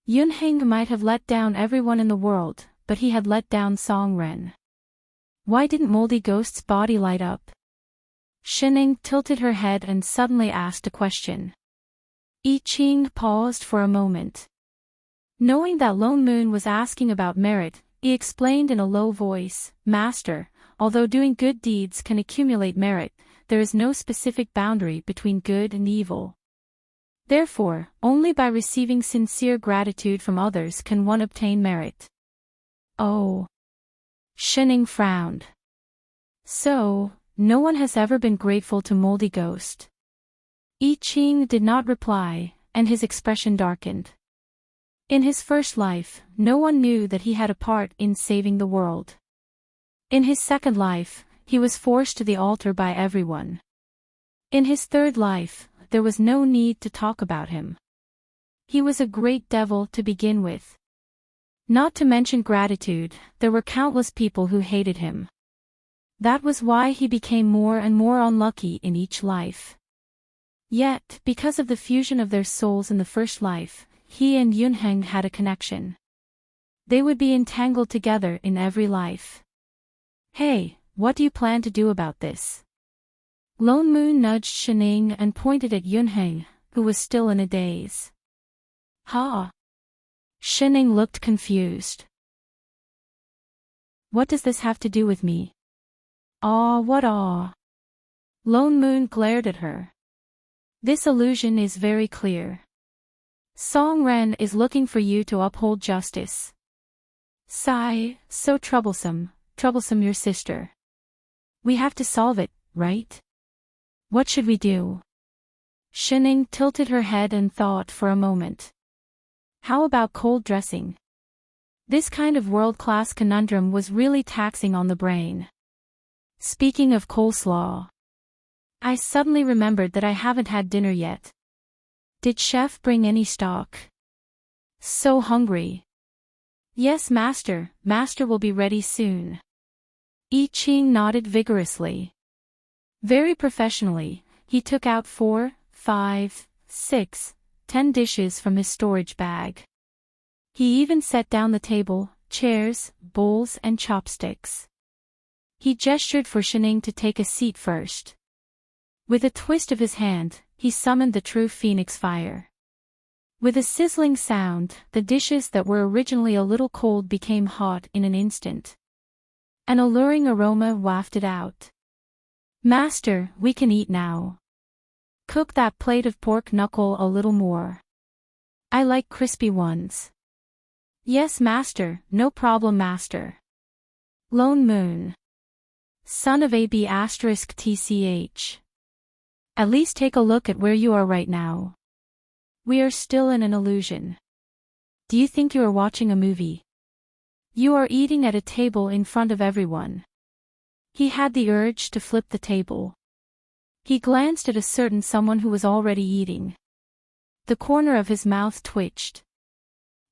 S1: Yunheng might have let down everyone in the world, but he had let down Song Ren. Why didn't Moldy Ghost's body light up? Shining tilted her head and suddenly asked a question. I Ching paused for a moment. Knowing that Lone Moon was asking about merit, he explained in a low voice, "Master, although doing good deeds can accumulate merit, there is no specific boundary between good and evil. Therefore, only by receiving sincere gratitude from others can one obtain merit." Oh. Shining frowned. So, no one has ever been grateful to Moldy Ghost. I Ching did not reply, and his expression darkened. In his first life, no one knew that he had a part in saving the world. In his second life, he was forced to the altar by everyone. In his third life, there was no need to talk about him. He was a great devil to begin with. Not to mention gratitude, there were countless people who hated him. That was why he became more and more unlucky in each life. Yet, because of the fusion of their souls in the first life, he and Yunheng had a connection. They would be entangled together in every life. Hey, what do you plan to do about this? Lone Moon nudged Shining and pointed at Yunheng, who was still in a daze. Ha! Shining looked confused. What does this have to do with me? What aw? Lone Moon glared at her. This illusion is very clear. Song Ren is looking for you to uphold justice. Sigh, so troublesome your sister. We have to solve it, right? What should we do? Shining tilted her head and thought for a moment. How about cold dressing? This kind of world-class conundrum was really taxing on the brain. Speaking of coleslaw, I suddenly remembered that I haven't had dinner yet. Did Chef bring any stock? So hungry. Yes, Master will be ready soon. I Ching nodded vigorously. Very professionally, he took out 4, 5, 6, 10 dishes from his storage bag. He even set down the table, chairs, bowls and chopsticks. He gestured for Shining to take a seat first. With a twist of his hand, he summoned the true phoenix fire. With a sizzling sound, the dishes that were originally a little cold became hot in an instant. An alluring aroma wafted out. Master, we can eat now. Cook that plate of pork knuckle a little more. I like crispy ones. Yes, Master, no problem, Master. Lone Moon. Son of AB*TCH. At least take a look at where you are right now. We are still in an illusion. Do you think you are watching a movie? You are eating at a table in front of everyone. He had the urge to flip the table. He glanced at a certain someone who was already eating. The corner of his mouth twitched.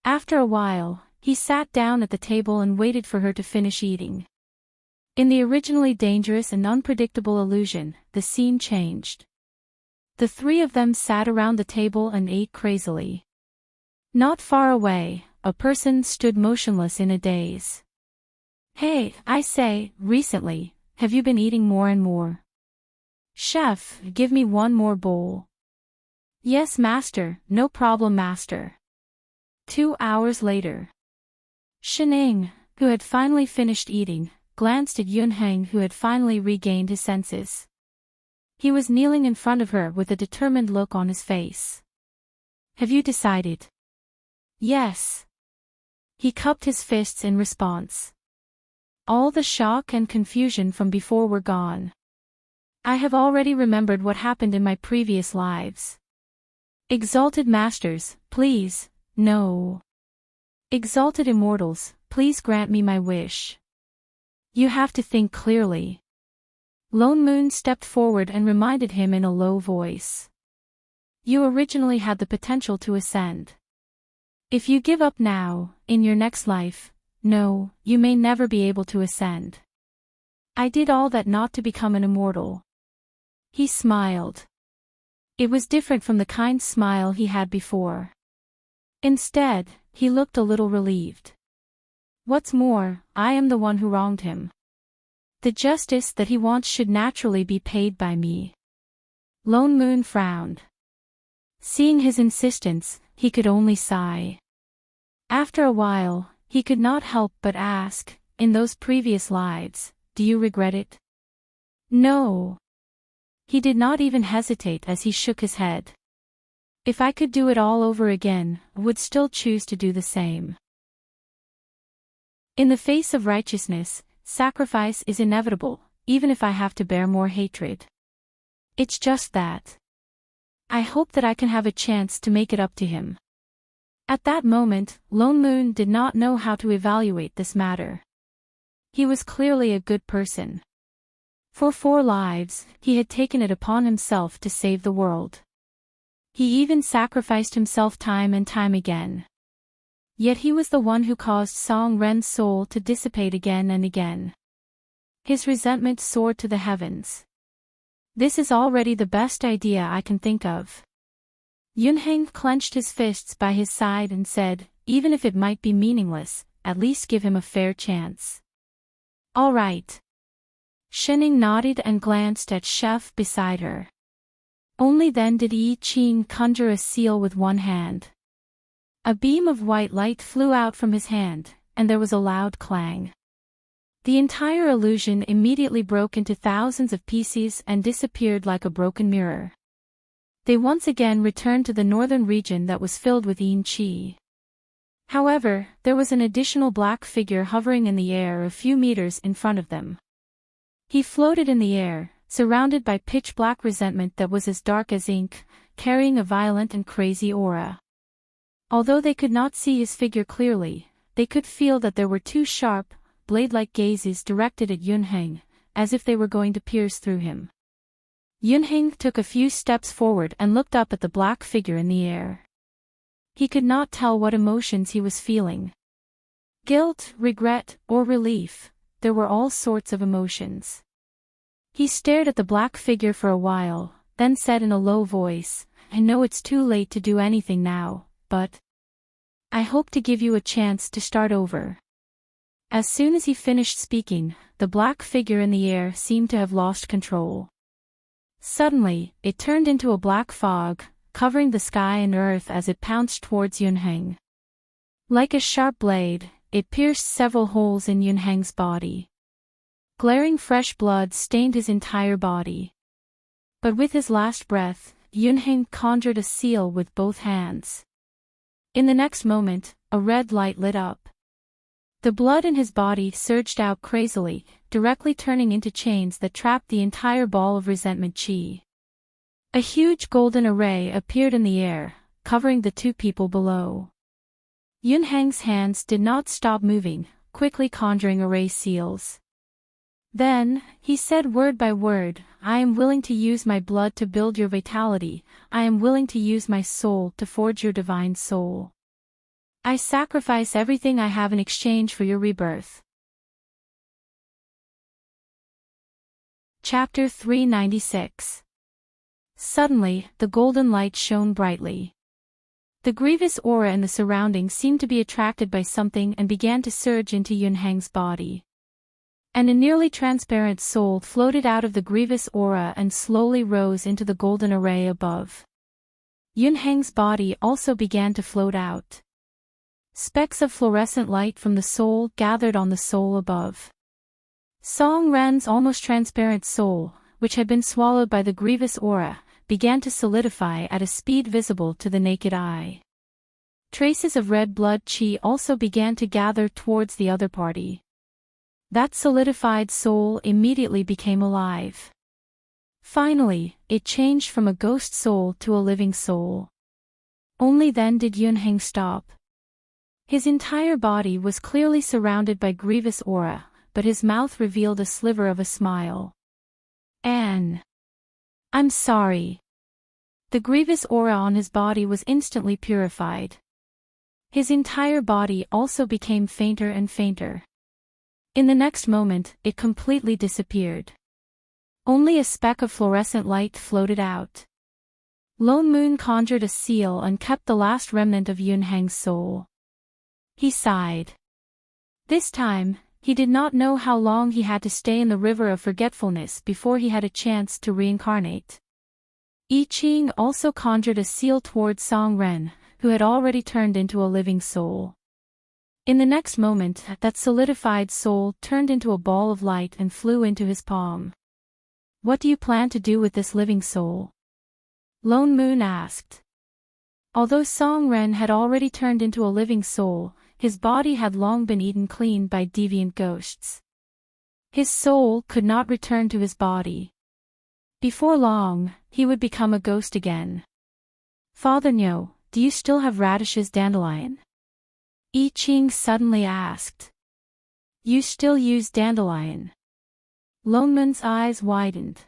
S1: After a while, he sat down at the table and waited for her to finish eating. In the originally dangerous and unpredictable illusion, the scene changed. The three of them sat around the table and ate crazily. Not far away, a person stood motionless in a daze. "Hey, I say, recently, have you been eating more and more?" "Chef, give me one more bowl." "Yes, master, no problem, master." 2 hours later. Shining, who had finally finished eating, glanced at Yunheng, who had finally regained his senses. He was kneeling in front of her with a determined look on his face. "Have you decided?" "Yes." He cupped his fists in response. All the shock and confusion from before were gone. "I have already remembered what happened in my previous lives." "Exalted masters, please, no." "Exalted immortals, please grant me my wish." "You have to think clearly." Lone Moon stepped forward and reminded him in a low voice. "You originally had the potential to ascend. If you give up now, in your next life, no, you may never be able to ascend. I did all that not to become an immortal." He smiled. It was different from the kind smile he had before. Instead, he looked a little relieved. "What's more, I am the one who wronged him. The justice that he wants should naturally be paid by me." Lone Moon frowned. Seeing his insistence, he could only sigh. After a while, he could not help but ask, "In those previous lives, do you regret it?" "No." He did not even hesitate as he shook his head. "If I could do it all over again, I would still choose to do the same." In the face of righteousness, sacrifice is inevitable, even if I have to bear more hatred. It's just that. I hope that I can have a chance to make it up to him. At that moment, Lone Moon did not know how to evaluate this matter. He was clearly a good person. For 4 lives, he had taken it upon himself to save the world. He even sacrificed himself time and time again. Yet he was the one who caused Song Ren's soul to dissipate again and again. His resentment soared to the heavens. "This is already the best idea I can think of." Yunheng clenched his fists by his side and said, "Even if it might be meaningless, at least give him a fair chance." "All right." Shining nodded and glanced at Chef beside her. Only then did Yi Qin conjure a seal with one hand. A beam of white light flew out from his hand, and there was a loud clang. The entire illusion immediately broke into thousands of pieces and disappeared like a broken mirror. They once again returned to the northern region that was filled with yin qi. However, there was an additional black figure hovering in the air a few meters in front of them. He floated in the air, surrounded by pitch-black resentment that was as dark as ink, carrying a violent and crazy aura. Although they could not see his figure clearly, they could feel that there were 2 sharp, blade-like gazes directed at Yunheng, as if they were going to pierce through him. Yunheng took a few steps forward and looked up at the black figure in the air. He could not tell what emotions he was feeling. Guilt, regret, or relief, there were all sorts of emotions. He stared at the black figure for a while, then said in a low voice, "I know it's too late to do anything now, but I hope to give you a chance to start over." As soon as he finished speaking, the black figure in the air seemed to have lost control. Suddenly, it turned into a black fog, covering the sky and earth as it pounced towards Yunheng. Like a sharp blade, it pierced several holes in Yunheng's body. Glaring fresh blood stained his entire body. But with his last breath, Yunheng conjured a seal with both hands. In the next moment, a red light lit up. The blood in his body surged out crazily, directly turning into chains that trapped the entire ball of resentment chi. A huge golden array appeared in the air, covering the 2 people below. Yunheng's hands did not stop moving, quickly conjuring array seals. Then, he said word by word, "I am willing to use my blood to build your vitality, I am willing to use my soul to forge your divine soul. I sacrifice everything I have in exchange for your rebirth." Chapter 396. Suddenly, the golden light shone brightly. The grievous aura in the surroundings seemed to be attracted by something and began to surge into Yunhang's body. And a nearly transparent soul floated out of the grievous aura and slowly rose into the golden array above. Yunhang's body also began to float out. Specks of fluorescent light from the soul gathered on the soul above. Song Ren's almost transparent soul, which had been swallowed by the grievous aura, began to solidify at a speed visible to the naked eye. Traces of red blood qi also began to gather towards the other party. That solidified soul immediately became alive. Finally, it changed from a ghost soul to a living soul. Only then did Yunhang stop. His entire body was clearly surrounded by grievous aura, but his mouth revealed a sliver of a smile. I'm sorry. The grievous aura on his body was instantly purified. His entire body also became fainter and fainter. In the next moment, it completely disappeared. Only a speck of fluorescent light floated out. Lone Moon conjured a seal and kept the last remnant of Yunhang's soul. He sighed. This time, he did not know how long he had to stay in the river of forgetfulness before he had a chance to reincarnate. I Ching also conjured a seal towards Song Ren, who had already turned into a living soul. In the next moment, that solidified soul turned into a ball of light and flew into his palm. What do you plan to do with this living soul? Lone Moon asked. Although Song Ren had already turned into a living soul, his body had long been eaten clean by deviant ghosts. His soul could not return to his body. Before long, he would become a ghost again. Father Nyo, do you still have Radish's dandelion? I Ching suddenly asked. You still use dandelion? Lone Moon's eyes widened.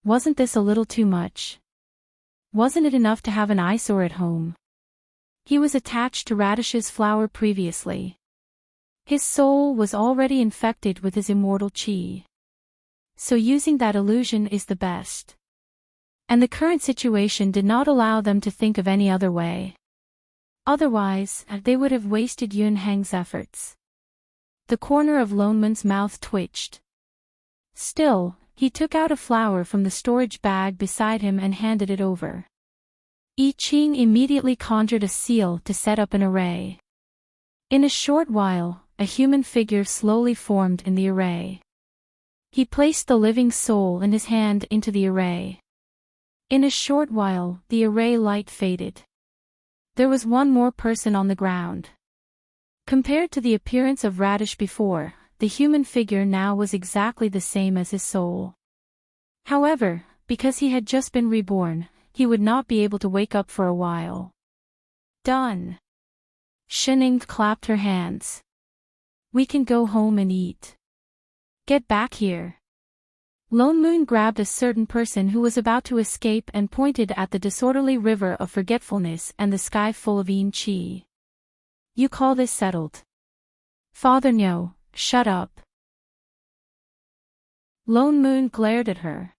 S1: Wasn't this a little too much? Wasn't it enough to have an eyesore at home? He was attached to Radish's flower previously. His soul was already infected with his immortal qi. So using that illusion is the best. And the current situation did not allow them to think of any other way. Otherwise, they would have wasted Yunhang's efforts. The corner of Lone Moon's mouth twitched. Still, he took out a flower from the storage bag beside him and handed it over. I Ching immediately conjured a seal to set up an array. In a short while, a human figure slowly formed in the array. He placed the living soul in his hand into the array. In a short while, the array light faded. There was one more person on the ground. Compared to the appearance of Radish before, the human figure now was exactly the same as his soul. However, because he had just been reborn, he would not be able to wake up for a while. Done. Shining clapped her hands. We can go home and eat. Get back here. Lone Moon grabbed a certain person who was about to escape and pointed at the disorderly river of forgetfulness and the sky full of Yin Qi. You call this settled? Father Nyo, shut up. Lone Moon glared at her.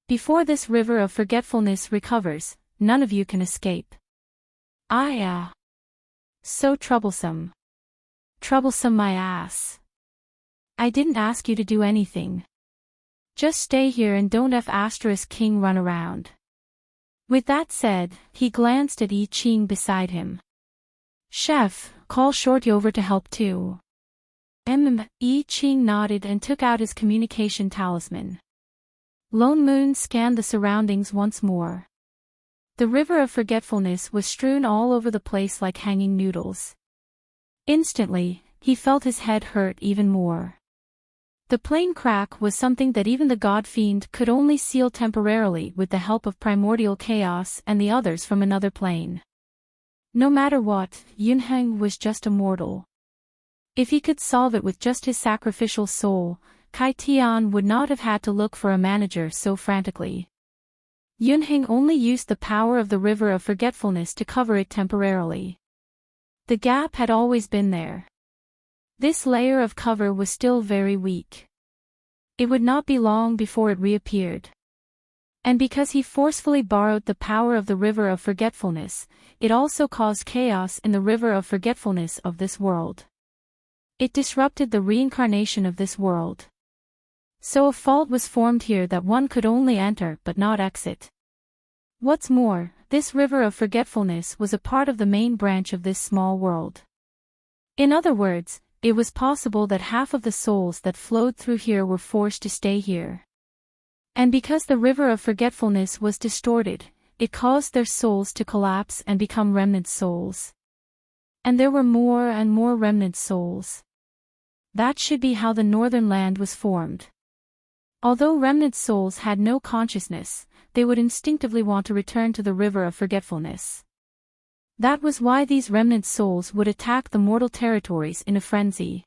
S1: Before this river of forgetfulness recovers, none of you can escape. So troublesome. Troublesome my ass. I didn't ask you to do anything. Just stay here and don't King run around. With that said, he glanced at I Ching beside him. Chef, call Shorty over to help too. I Ching nodded and took out his communication talisman. Lone Moon scanned the surroundings once more. The river of forgetfulness was strewn all over the place like hanging noodles. Instantly, he felt his head hurt even more. The plane crack was something that even the God Fiend could only seal temporarily with the help of primordial chaos and the others from another plane. No matter what, Yunhang was just a mortal. If he could solve it with just his sacrificial soul, Kai Tian would not have had to look for a manager so frantically. Yunhang only used the power of the river of forgetfulness to cover it temporarily. The gap had always been there. This layer of cover was still very weak. It would not be long before it reappeared. And because he forcefully borrowed the power of the river of forgetfulness, it also caused chaos in the river of forgetfulness of this world. It disrupted the reincarnation of this world. So a fault was formed here that one could only enter but not exit. What's more, this river of forgetfulness was a part of the main branch of this small world. In other words, it was possible that half of the souls that flowed through here were forced to stay here. And because the river of forgetfulness was distorted, it caused their souls to collapse and become remnant souls. And there were more and more remnant souls. That should be how the northern land was formed. Although remnant souls had no consciousness, they would instinctively want to return to the river of forgetfulness. That was why these remnant souls would attack the mortal territories in a frenzy.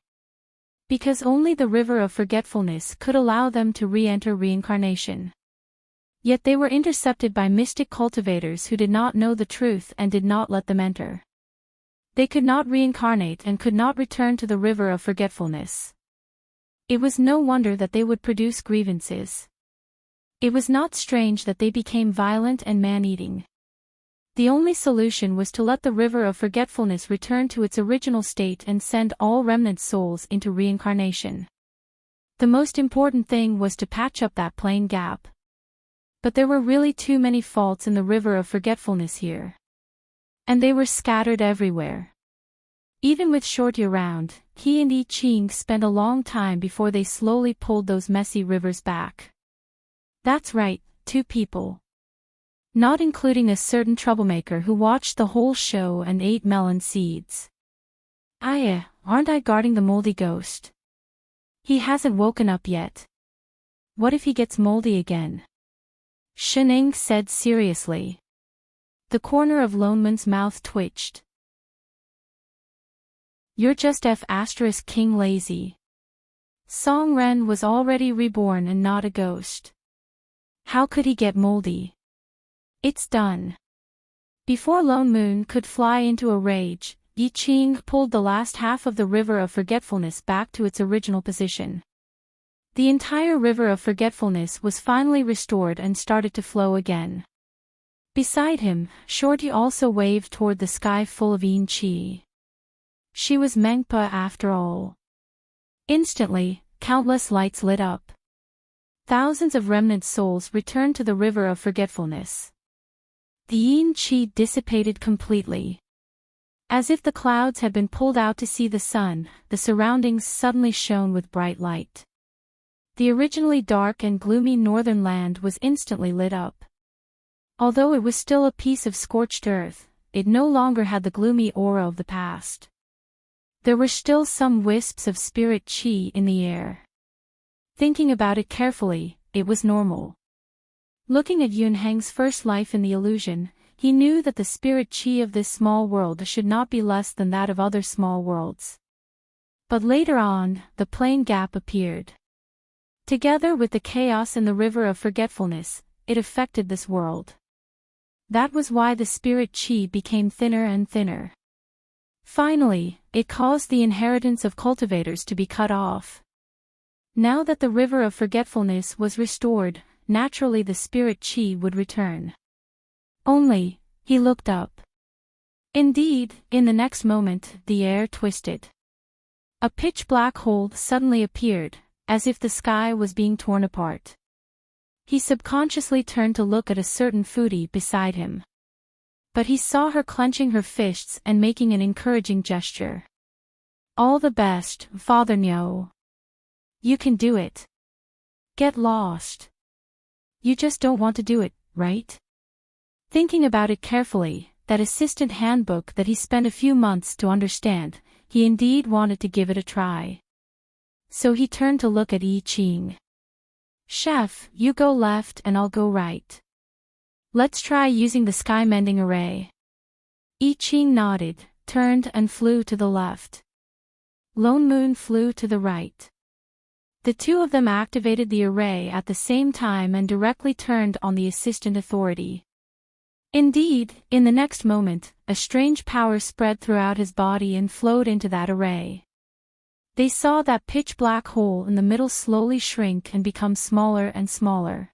S1: Because only the river of forgetfulness could allow them to re-enter reincarnation. Yet they were intercepted by mystic cultivators who did not know the truth and did not let them enter. They could not reincarnate and could not return to the river of forgetfulness. It was no wonder that they would produce grievances. It was not strange that they became violent and man-eating. The only solution was to let the river of forgetfulness return to its original state and send all remnant souls into reincarnation. The most important thing was to patch up that plain gap. But there were really too many faults in the river of forgetfulness here. And they were scattered everywhere. Even with Shorty around, he and I Ching spent a long time before they slowly pulled those messy rivers back. That's right, 2 people. Not including a certain troublemaker who watched the whole show and ate melon seeds. Aren't I guarding the moldy ghost? He hasn't woken up yet. What if he gets moldy again? Sheneng said seriously. The corner of Loneman's mouth twitched. You're just King lazy. Song Ren was already reborn and not a ghost. How could he get moldy? It's done. Before Lone Moon could fly into a rage, Yi Ching pulled the last half of the river of forgetfulness back to its original position. The entire river of forgetfulness was finally restored and started to flow again. Beside him, Shorty also waved toward the sky full of Yin Chi. She was Mengpa after all. Instantly, countless lights lit up. Thousands of remnant souls returned to the river of forgetfulness. The Yin Chi dissipated completely. As if the clouds had been pulled out to see the sun, the surroundings suddenly shone with bright light. The originally dark and gloomy northern land was instantly lit up. Although it was still a piece of scorched earth, it no longer had the gloomy aura of the past. There were still some wisps of spirit chi in the air. Thinking about it carefully, it was normal. Looking at Yunheng's first life in the illusion, he knew that the spirit chi of this small world should not be less than that of other small worlds. But later on, the plain gap appeared. Together with the chaos in the river of forgetfulness, it affected this world. That was why the spirit chi became thinner and thinner. Finally, it caused the inheritance of cultivators to be cut off. Now that the river of forgetfulness was restored, naturally the spirit chi would return. Only, he looked up. Indeed, in the next moment, the air twisted. A pitch-black hole suddenly appeared, as if the sky was being torn apart. He subconsciously turned to look at a certain foodie beside him. But he saw her clenching her fists and making an encouraging gesture. All the best, Father Nyo. You can do it. Get lost. You just don't want to do it, right? Thinking about it carefully, that assistant handbook that he spent a few months to understand, he indeed wanted to give it a try. So he turned to look at Yi Ching. Chef, you go left and I'll go right. Let's try using the sky mending array. Yi Ching nodded, turned and flew to the left. Lone Moon flew to the right. The two of them activated the array at the same time and directly turned on the assistant authority. Indeed, in the next moment, a strange power spread throughout his body and flowed into that array. They saw that pitch-black hole in the middle slowly shrink and become smaller and smaller.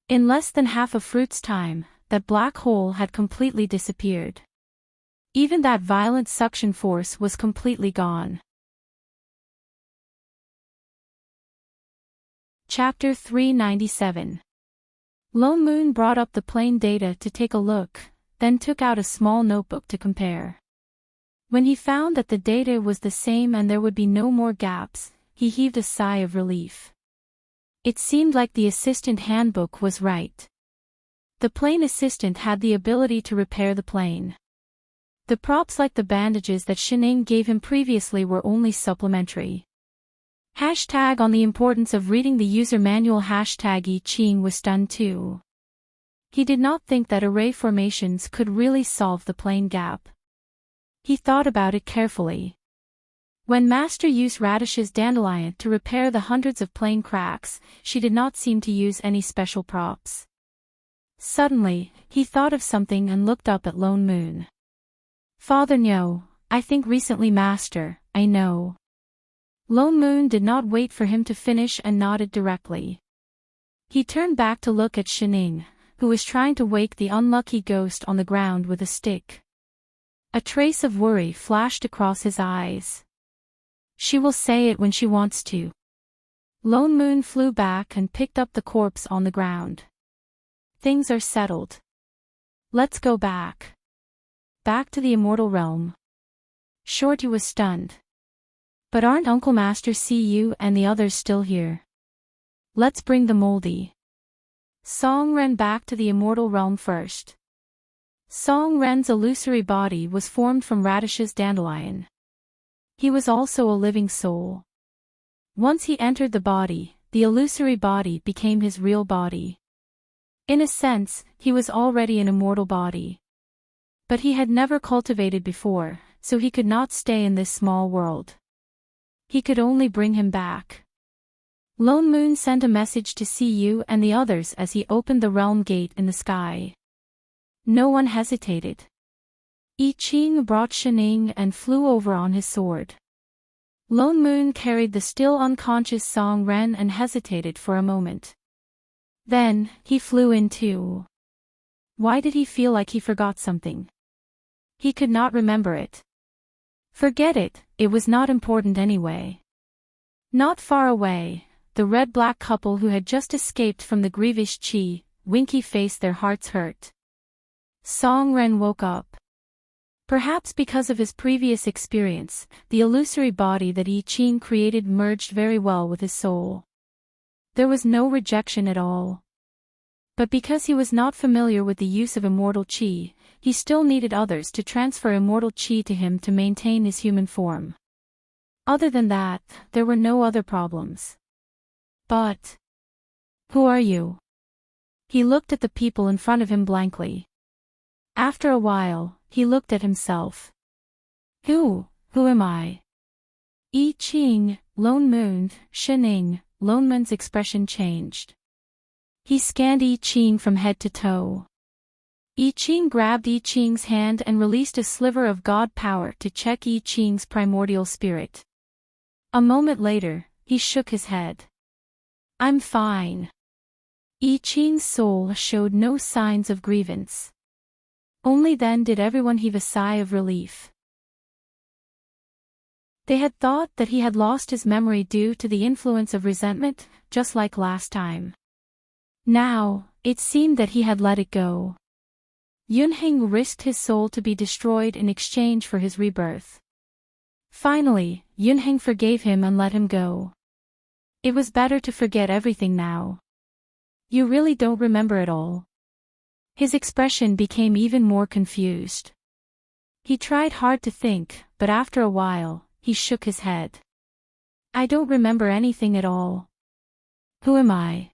S1: In less than half a fruit's time, that black hole had completely disappeared. Even that violent suction force was completely gone. Chapter 397. Lone Moon brought up the plane data to take a look, then took out a small notebook to compare. When he found that the data was the same and there would be no more gaps, he heaved a sigh of relief. It seemed like the assistant handbook was right. The plane assistant had the ability to repair the plane. The props like the bandages that Xining gave him previously were only supplementary. Hashtag on the importance of reading the user manual. Hashtag Yi Qing was stunned too. He did not think that array formations could really solve the plane gap. He thought about it carefully. When Master used Radish's dandelion to repair the hundreds of plane cracks, she did not seem to use any special props. Suddenly, he thought of something and looked up at Lone Moon. Father no, I think recently Master, I know. Lone Moon did not wait for him to finish and nodded directly. He turned back to look at Xining, who was trying to wake the unlucky ghost on the ground with a stick. A trace of worry flashed across his eyes. She will say it when she wants to. Lone Moon flew back and picked up the corpse on the ground. Things are settled. Let's go back. Back to the immortal realm. Shorty was stunned. But aren't Uncle Master CU and the others still here? Let's bring the moldy. Song ran back to the immortal realm first. Song Ren's illusory body was formed from Radish's dandelion. He was also a living soul. Once he entered the body, the illusory body became his real body. In a sense, he was already an immortal body. But he had never cultivated before, so he could not stay in this small world. He could only bring him back. Lone Moon sent a message to CU and the others as he opened the realm gate in the sky. No one hesitated. Yi Qing brought Xining and flew over on his sword. Lone Moon carried the still unconscious Song Ren and hesitated for a moment. Then, he flew in too. Why did he feel like he forgot something? He could not remember it. Forget it, it was not important anyway. Not far away, the red-black couple who had just escaped from the grievous Qi, Winky faced their hearts hurt. Song Ren woke up. Perhaps because of his previous experience, the illusory body that Yi Qing created merged very well with his soul. There was no rejection at all. But because he was not familiar with the use of immortal Qi, he still needed others to transfer immortal Qi to him to maintain his human form. Other than that, there were no other problems. But... who are you? He looked at the people in front of him blankly. After a while, he looked at himself. Who am I? Yi Qing, Lone Moon, Xining. Lone Moon's expression changed. He scanned Yi Qing from head to toe. Yi Qing grabbed Yi Qing's hand and released a sliver of God power to check Yi Qing's primordial spirit. A moment later, he shook his head. I'm fine. Yi Qing's soul showed no signs of grievance. Only then did everyone heave a sigh of relief. They had thought that he had lost his memory due to the influence of resentment, just like last time. Now, it seemed that he had let it go. Yunheng risked his soul to be destroyed in exchange for his rebirth. Finally, Yunheng forgave him and let him go. It was better to forget everything now. You really don't remember it all. His expression became even more confused. He tried hard to think, but after a while, he shook his head. I don't remember anything at all. Who am I?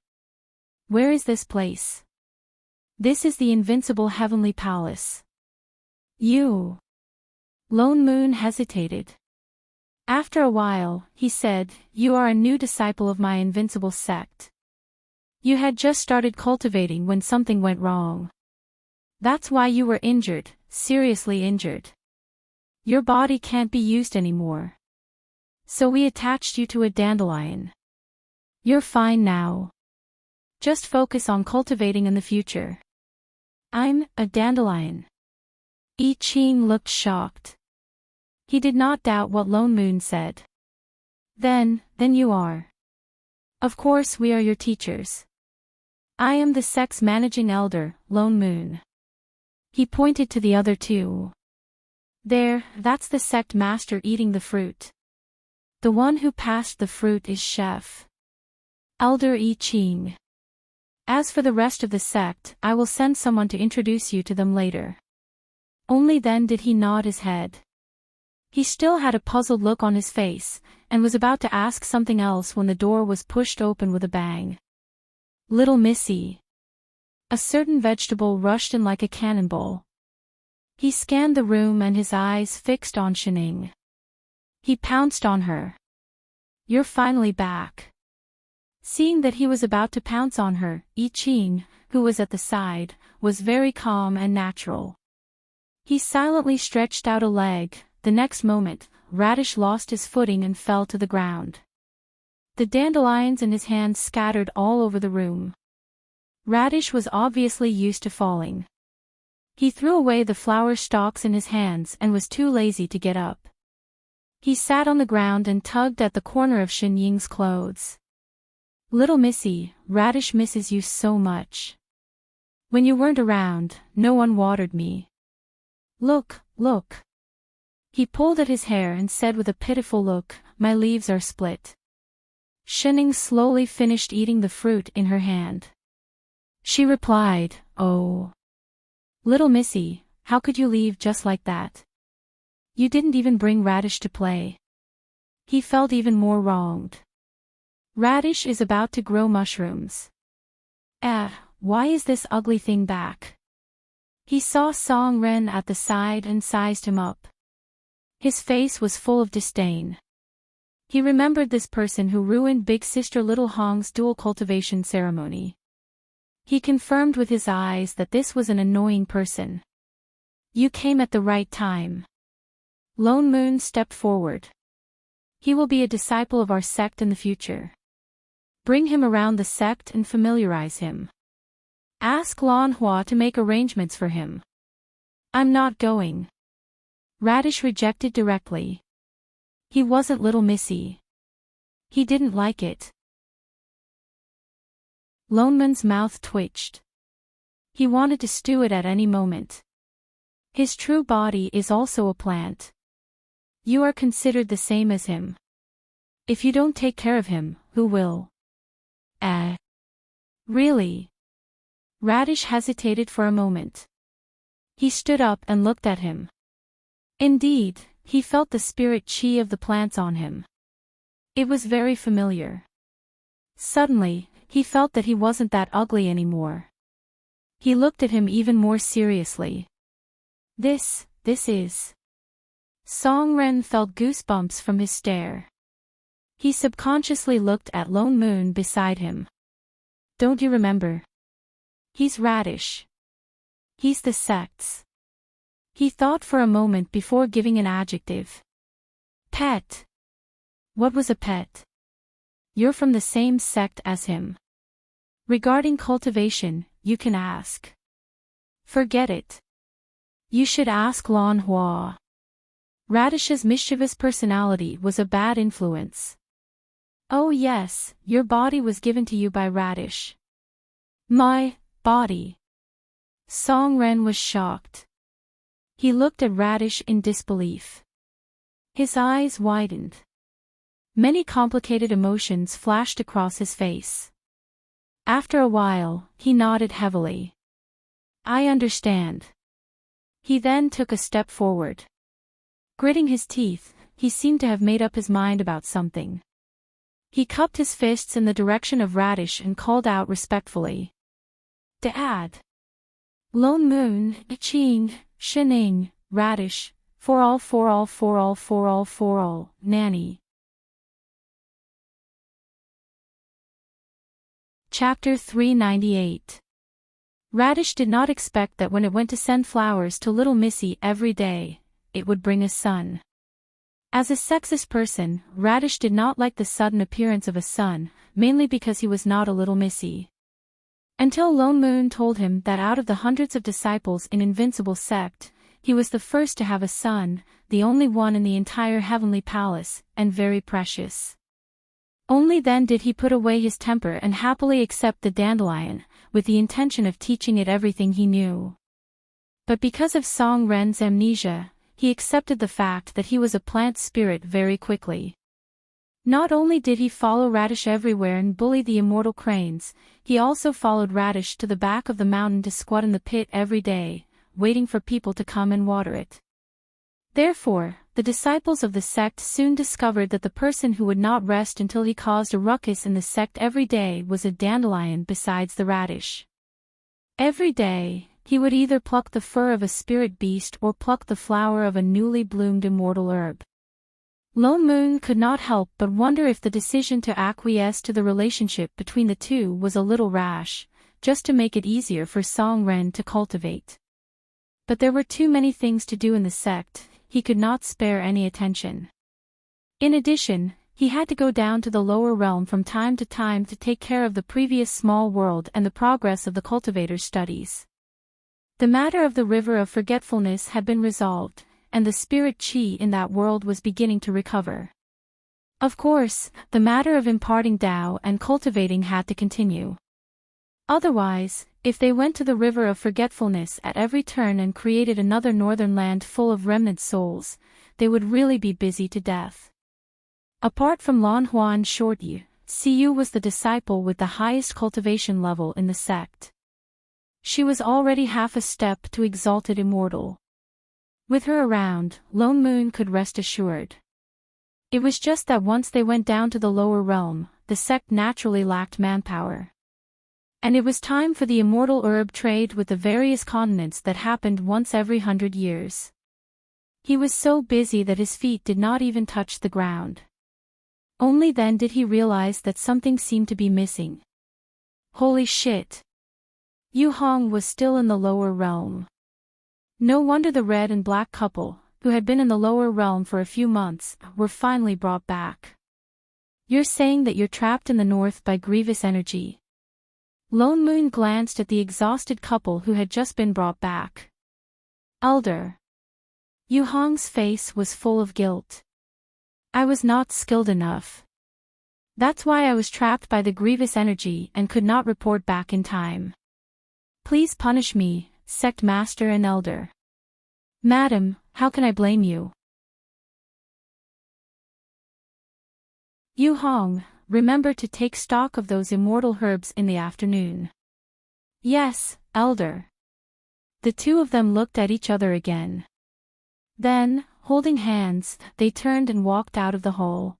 S1: Where is this place? This is the invincible heavenly palace. You. Lone Moon hesitated. After a while, he said, you are a new disciple of my invincible sect. You had just started cultivating when something went wrong. That's why you were injured, seriously injured. Your body can't be used anymore. So we attached you to a dandelion. You're fine now. Just focus on cultivating in the future. I'm a dandelion. I-Ching looked shocked. He did not doubt what Lone Moon said. Then you are. Of course we are your teachers. I am the sect's managing elder, Lone Moon. He pointed to the other two. There, that's the sect master eating the fruit. The one who passed the fruit is Chef Elder I-Ching. As for the rest of the sect, I will send someone to introduce you to them later. Only then did he nod his head. He still had a puzzled look on his face, and was about to ask something else when the door was pushed open with a bang. Little Missy. A certain vegetable rushed in like a cannonball. He scanned the room and his eyes fixed on Shining. He pounced on her. You're finally back. Seeing that he was about to pounce on her, I-Ching, who was at the side, was very calm and natural. He silently stretched out a leg. The next moment, Radish lost his footing and fell to the ground. The dandelions in his hands scattered all over the room. Radish was obviously used to falling. He threw away the flower stalks in his hands and was too lazy to get up. He sat on the ground and tugged at the corner of Shen Ying's clothes. Little Missy, Radish misses you so much. When you weren't around, no one watered me. Look. He pulled at his hair and said with a pitiful look, my leaves are split. Shining slowly finished eating the fruit in her hand. She replied, oh. Little Missy, how could you leave just like that? You didn't even bring Radish to play. He felt even more wronged. Radish is about to grow mushrooms. Why is this ugly thing back? He saw Song Ren at the side and sized him up. His face was full of disdain. He remembered this person who ruined Big Sister Little Hong's dual cultivation ceremony. He confirmed with his eyes that this was an annoying person. You came at the right time. Lone Moon stepped forward. He will be a disciple of our sect in the future. Bring him around the sect and familiarize him. Ask Lan Hua to make arrangements for him. I'm not going. Radish rejected directly. He wasn't Little Missy. He didn't like it. Lone Moon's mouth twitched. He wanted to stew it at any moment. His true body is also a plant. You are considered the same as him. If you don't take care of him, who will? Really? Radish hesitated for a moment. He stood up and looked at him. Indeed, he felt the spirit chi of the plants on him. It was very familiar. Suddenly, he felt that he wasn't that ugly anymore. He looked at him even more seriously. This is... Song Ren felt goosebumps from his stare. He subconsciously looked at Lone Moon beside him. Don't you remember? He's Radish. He's the sect's. He thought for a moment before giving an adjective. Pet. What was a pet? You're from the same sect as him. Regarding cultivation, you can ask. Forget it. You should ask Lan Hua. Radish's mischievous personality was a bad influence. Oh yes, your body was given to you by Radish. My body. Song Ren was shocked. He looked at Radish in disbelief. His eyes widened. Many complicated emotions flashed across his face. After a while, he nodded heavily. I understand. He then took a step forward. Gritting his teeth, he seemed to have made up his mind about something. He cupped his fists in the direction of Radish and called out respectfully. Dad. Lone Moon, I-Ching, Shining, Radish, for all, Nanny. Chapter 398. Radish did not expect that when it went to send flowers to Little Missy every day, it would bring a son. As a sexist person, Radish did not like the sudden appearance of a son, mainly because he was not a little missy. Until Lone Moon told him that out of the hundreds of disciples in Invincible Sect, he was the first to have a son, the only one in the entire heavenly palace, and very precious. Only then did he put away his temper and happily accept the dandelion, with the intention of teaching it everything he knew. But because of Song Ren's amnesia, he accepted the fact that he was a plant spirit very quickly. Not only did he follow Radish everywhere and bully the immortal cranes, he also followed Radish to the back of the mountain to squat in the pit every day, waiting for people to come and water it. Therefore, the disciples of the sect soon discovered that the person who would not rest until he caused a ruckus in the sect every day was a dandelion besides the radish. Every day, he would either pluck the fur of a spirit beast or pluck the flower of a newly bloomed immortal herb. Lone Moon could not help but wonder if the decision to acquiesce to the relationship between the two was a little rash, just to make it easier for Song Ren to cultivate. But there were too many things to do in the sect, he could not spare any attention. In addition, he had to go down to the lower realm from time to time to take care of the previous small world and the progress of the cultivator's studies. The matter of the River of Forgetfulness had been resolved, and the spirit chi in that world was beginning to recover. Of course, the matter of imparting Tao and cultivating had to continue. Otherwise, if they went to the River of Forgetfulness at every turn and created another northern land full of remnant souls, they would really be busy to death. Apart from Lan Huan Shortyu, Siyu was the disciple with the highest cultivation level in the sect. She was already half a step to exalted immortal. With her around, Lone Moon could rest assured. It was just that once they went down to the lower realm, the sect naturally lacked manpower. And it was time for the immortal herb trade with the various continents that happened once every 100 years. He was so busy that his feet did not even touch the ground. Only then did he realize that something seemed to be missing. Holy shit! Yu Hong was still in the lower realm. No wonder the red and black couple, who had been in the lower realm for a few months, were finally brought back. You're saying that you're trapped in the north by grievous energy. Lone Moon glanced at the exhausted couple who had just been brought back. Elder. Yu Hong's face was full of guilt. I was not skilled enough. That's why I was trapped by the grievous energy and could not report back in time. Please punish me, Sect Master and Elder. Madam, how can I blame you? Yu Hong, remember to take stock of those immortal herbs in the afternoon. Yes, Elder. The two of them looked at each other again. Then, holding hands, they turned and walked out of the hall.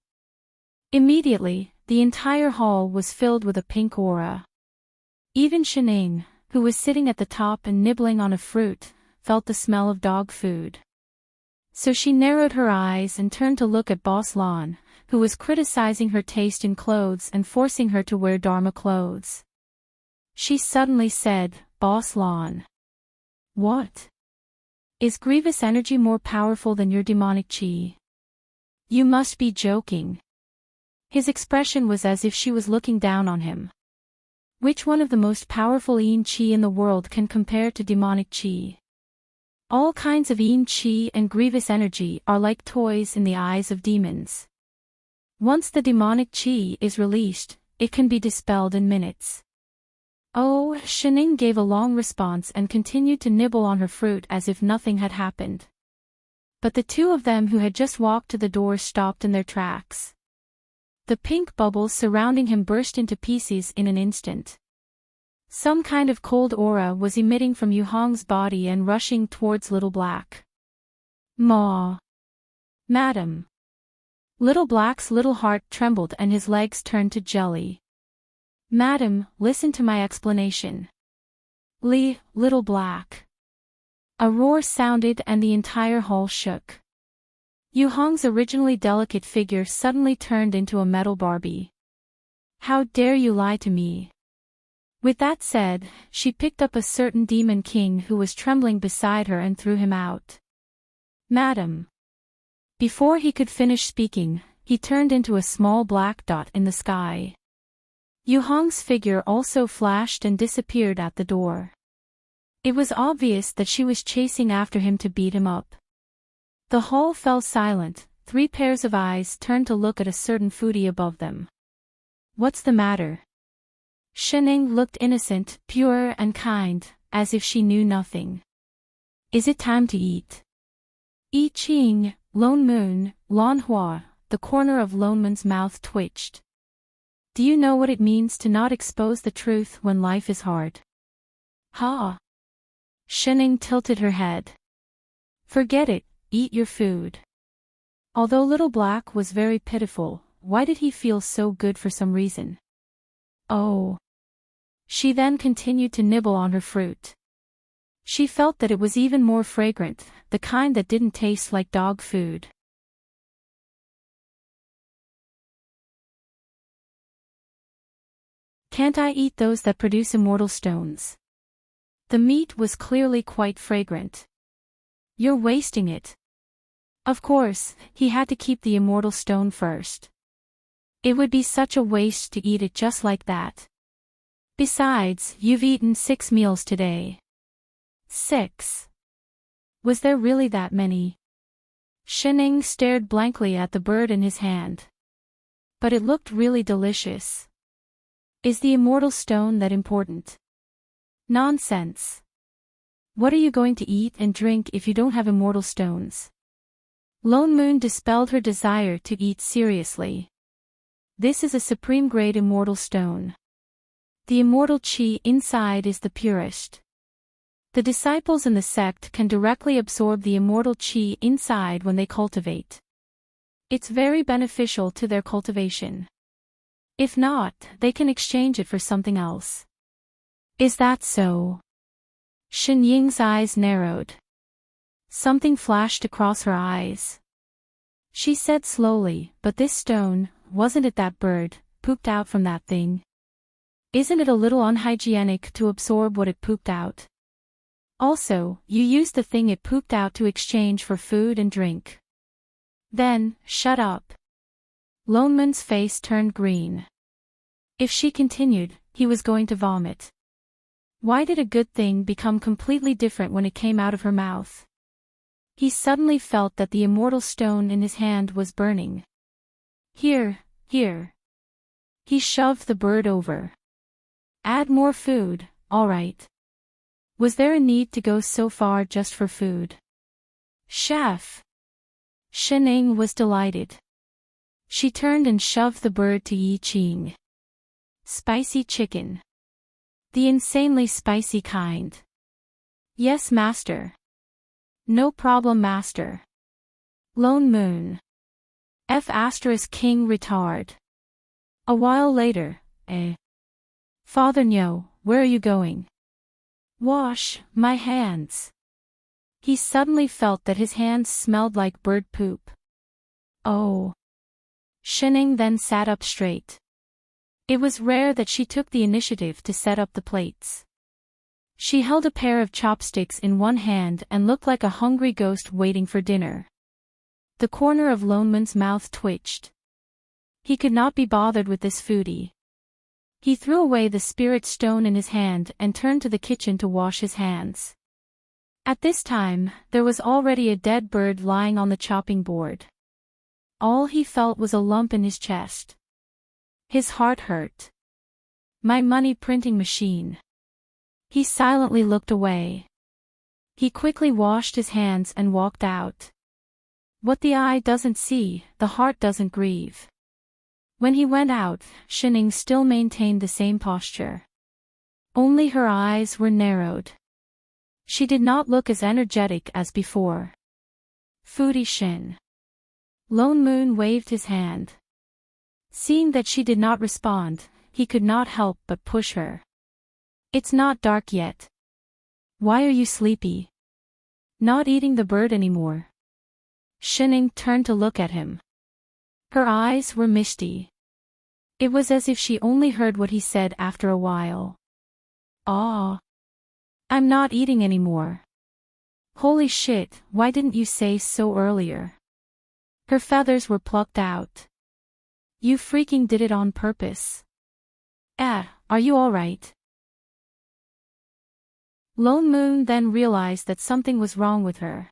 S1: Immediately, the entire hall was filled with a pink aura. Even Shining, who was sitting at the top and nibbling on a fruit, felt the smell of dog food. So she narrowed her eyes and turned to look at Boss Lan, who was criticizing her taste in clothes and forcing her to wear Dharma clothes. She suddenly said, Boss Lan. What? Is grievous energy more powerful than your demonic chi? You must be joking. His expression was as if she was looking down on him. Which one of the most powerful yin chi in the world can compare to demonic chi? All kinds of yin chi and grievous energy are like toys in the eyes of demons. Once the demonic chi is released, it can be dispelled in minutes. Oh, Shining gave a long response and continued to nibble on her fruit as if nothing had happened. But the two of them who had just walked to the door stopped in their tracks. The pink bubbles surrounding him burst into pieces in an instant. Some kind of cold aura was emitting from Yu Hong's body and rushing towards Little Black. Maw. Madam. Little Black's little heart trembled and his legs turned to jelly. Madam, listen to my explanation. Little Black. A roar sounded and the entire hall shook. Yu Hong's originally delicate figure suddenly turned into a metal Barbie. How dare you lie to me? With that said, she picked up a certain demon king who was trembling beside her and threw him out. Madam. Before he could finish speaking, he turned into a small black dot in the sky. Yu Hong's figure also flashed and disappeared at the door. It was obvious that she was chasing after him to beat him up. The hall fell silent, 3 pairs of eyes turned to look at a certain foodie above them. What's the matter? Shening looked innocent, pure and kind, as if she knew nothing. Is it time to eat? I Ching, Lone Moon, Lon Hua, the corner of Lone Moon's mouth twitched. Do you know what it means to not expose the truth when life is hard? Ha! Shening tilted her head. Forget it, eat your food. Although Little Black was very pitiful, why did he feel so good for some reason? Oh! She then continued to nibble on her fruit. She felt that it was even more fragrant, the kind that didn't taste like dog food. Can't I eat those that produce immortal stones? The meat was clearly quite fragrant. You're wasting it. Of course, he had to keep the immortal stone first. It would be such a waste to eat it just like that. Besides, you've eaten 6 meals today. 6. Was there really that many? Shening stared blankly at the bird in his hand. But it looked really delicious. Is the immortal stone that important? Nonsense. What are you going to eat and drink if you don't have immortal stones? Lone Moon dispelled her desire to eat seriously. This is a supreme grade immortal stone. The immortal chi inside is the purest. The disciples in the sect can directly absorb the immortal chi inside when they cultivate. It's very beneficial to their cultivation. If not, they can exchange it for something else. Is that so? Shen Ying's eyes narrowed. Something flashed across her eyes. She said slowly, but this stone, wasn't it that bird, pooped out from that thing? Isn't it a little unhygienic to absorb what it pooped out? Also, you used the thing it pooped out to exchange for food and drink. Then, shut up. Lone Moon's face turned green. If she continued, he was going to vomit. Why did a good thing become completely different when it came out of her mouth? He suddenly felt that the immortal stone in his hand was burning. Here. He shoved the bird over. Add more food, all right. Was there a need to go so far just for food? Chef! Shening was delighted. She turned and shoved the bird to Yi Qing. Spicy chicken. The insanely spicy kind. Yes, master. No problem, master. Lone Moon. F** King retard. A while later, Father Nyo, where are you going? Wash my hands. He suddenly felt that his hands smelled like bird poop. Oh. Shening then sat up straight. It was rare that she took the initiative to set up the plates. She held a pair of chopsticks in one hand and looked like a hungry ghost waiting for dinner. The corner of Lone Moon's mouth twitched. He could not be bothered with this foodie. He threw away the spirit stone in his hand and turned to the kitchen to wash his hands. At this time, there was already a dead bird lying on the chopping board. All he felt was a lump in his chest. His heart hurt. My money printing machine. He silently looked away. He quickly washed his hands and walked out. What the eye doesn't see, the heart doesn't grieve. When he went out, Shening still maintained the same posture. Only her eyes were narrowed. She did not look as energetic as before. Foodie Shin. Lone Moon waved his hand. Seeing that she did not respond, he could not help but push her. It's not dark yet. Why are you sleepy? Not eating the bird anymore. Shening turned to look at him. Her eyes were misty. It was as if she only heard what he said after a while. Ah. I'm not eating anymore. Holy shit, why didn't you say so earlier? Her feathers were plucked out. You freaking did it on purpose. Are you alright? Lone Moon then realized that something was wrong with her.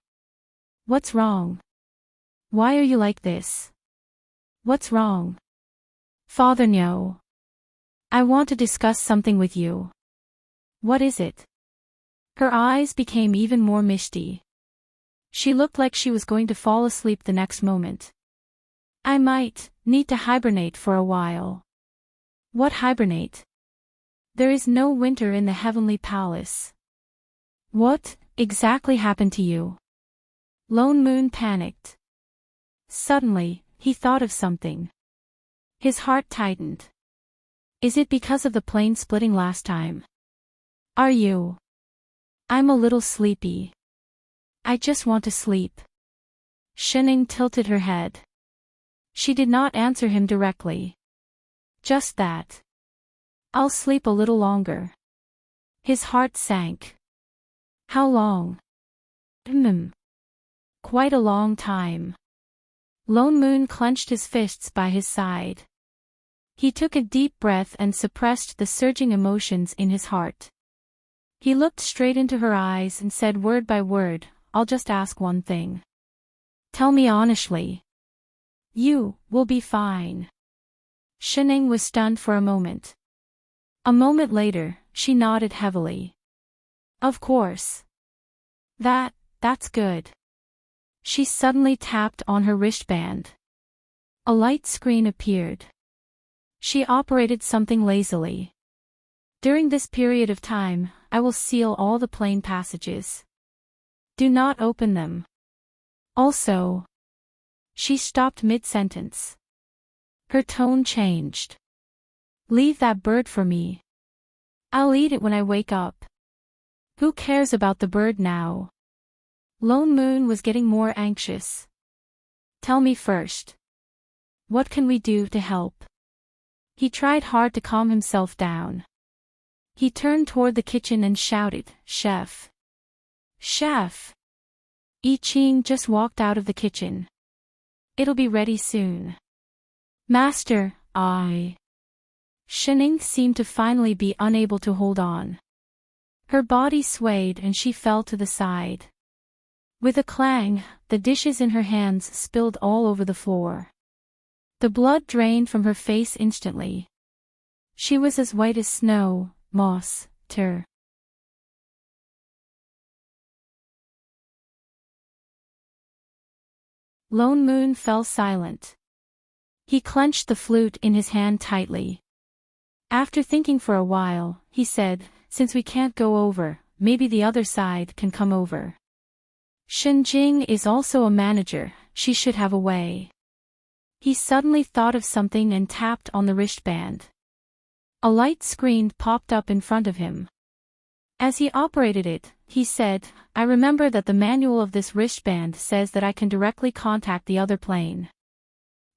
S1: What's wrong? Why are you like this? What's wrong? Father, no. I want to discuss something with you. What is it? Her eyes became even more misty. She looked like she was going to fall asleep the next moment. I might need to hibernate for a while. What hibernate? There is no winter in the heavenly palace. What exactly happened to you? Lone Moon panicked. Suddenly, he thought of something. His heart tightened. Is it because of the plane splitting last time? Are you? I'm a little sleepy. I just want to sleep. Shining tilted her head. She did not answer him directly. Just that. I'll sleep a little longer. His heart sank. How long? Quite a long time. Lone Moon clenched his fists by his side. He took a deep breath and suppressed the surging emotions in his heart. He looked straight into her eyes and said word by word, I'll just ask one thing. Tell me honestly. You will be fine. Shining was stunned for a moment. A moment later, she nodded heavily. Of course. That's good. She suddenly tapped on her wristband. A light screen appeared. She operated something lazily. During this period of time, I will seal all the plane passages. Do not open them. Also. She stopped mid-sentence. Her tone changed. Leave that bird for me. I'll eat it when I wake up. Who cares about the bird now? Lone Moon was getting more anxious. Tell me first. What can we do to help? He tried hard to calm himself down. He turned toward the kitchen and shouted, Chef! Chef! I Ching just walked out of the kitchen. It'll be ready soon. Master, Shining seemed to finally be unable to hold on. Her body swayed and she fell to the side. With a clang, the dishes in her hands spilled all over the floor. The blood drained from her face instantly. She was as white as snow, moss, ter. Lone Moon fell silent. He clenched the flute in his hand tightly. After thinking for a while, he said, Since we can't go over, maybe the other side can come over. Shenjing is also a manager, she should have a way. He suddenly thought of something and tapped on the wristband. A light screen popped up in front of him. As he operated it, he said, I remember that the manual of this wristband says that I can directly contact the other plane.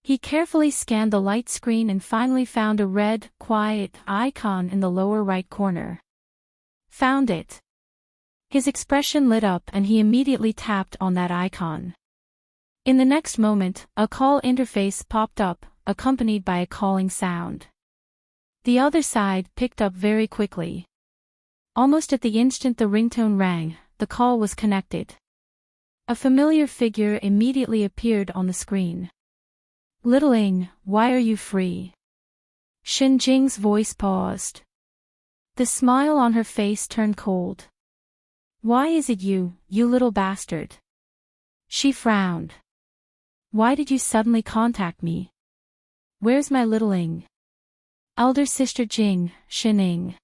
S1: He carefully scanned the light screen and finally found a red, quiet icon in the lower right corner. Found it. His expression lit up and he immediately tapped on that icon. In the next moment, a call interface popped up, accompanied by a calling sound. The other side picked up very quickly. Almost at the instant the ringtone rang, the call was connected. A familiar figure immediately appeared on the screen. Littling, why are you free? Shenjing's voice paused. The smile on her face turned cold. Why is it you little bastard? She frowned. Why did you suddenly contact me? Where's my littling? Elder sister Jing, Shining.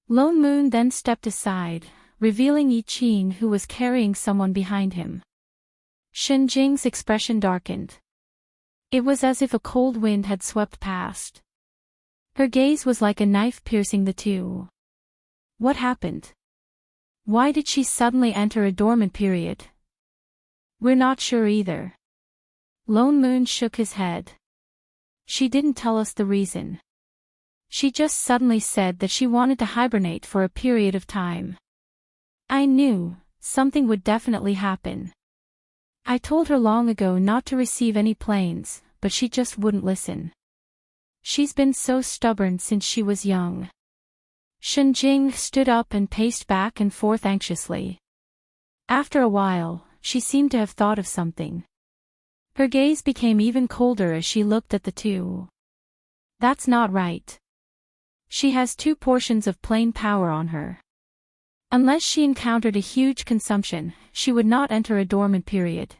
S1: Lone Moon then stepped aside, revealing Yi Qing who was carrying someone behind him. Shenjing's expression darkened. It was as if a cold wind had swept past. Her gaze was like a knife piercing the two. What happened? Why did she suddenly enter a dormant period? We're not sure either. Lone Moon shook his head. She didn't tell us the reason. She just suddenly said that she wanted to hibernate for a period of time. I knew something would definitely happen. I told her long ago not to receive any planes, but she just wouldn't listen. She's been so stubborn since she was young. Shenjing stood up and paced back and forth anxiously. After a while, she seemed to have thought of something. Her gaze became even colder as she looked at the two. That's not right. She has 2 portions of plane power on her. Unless she encountered a huge consumption, she would not enter a dormant period.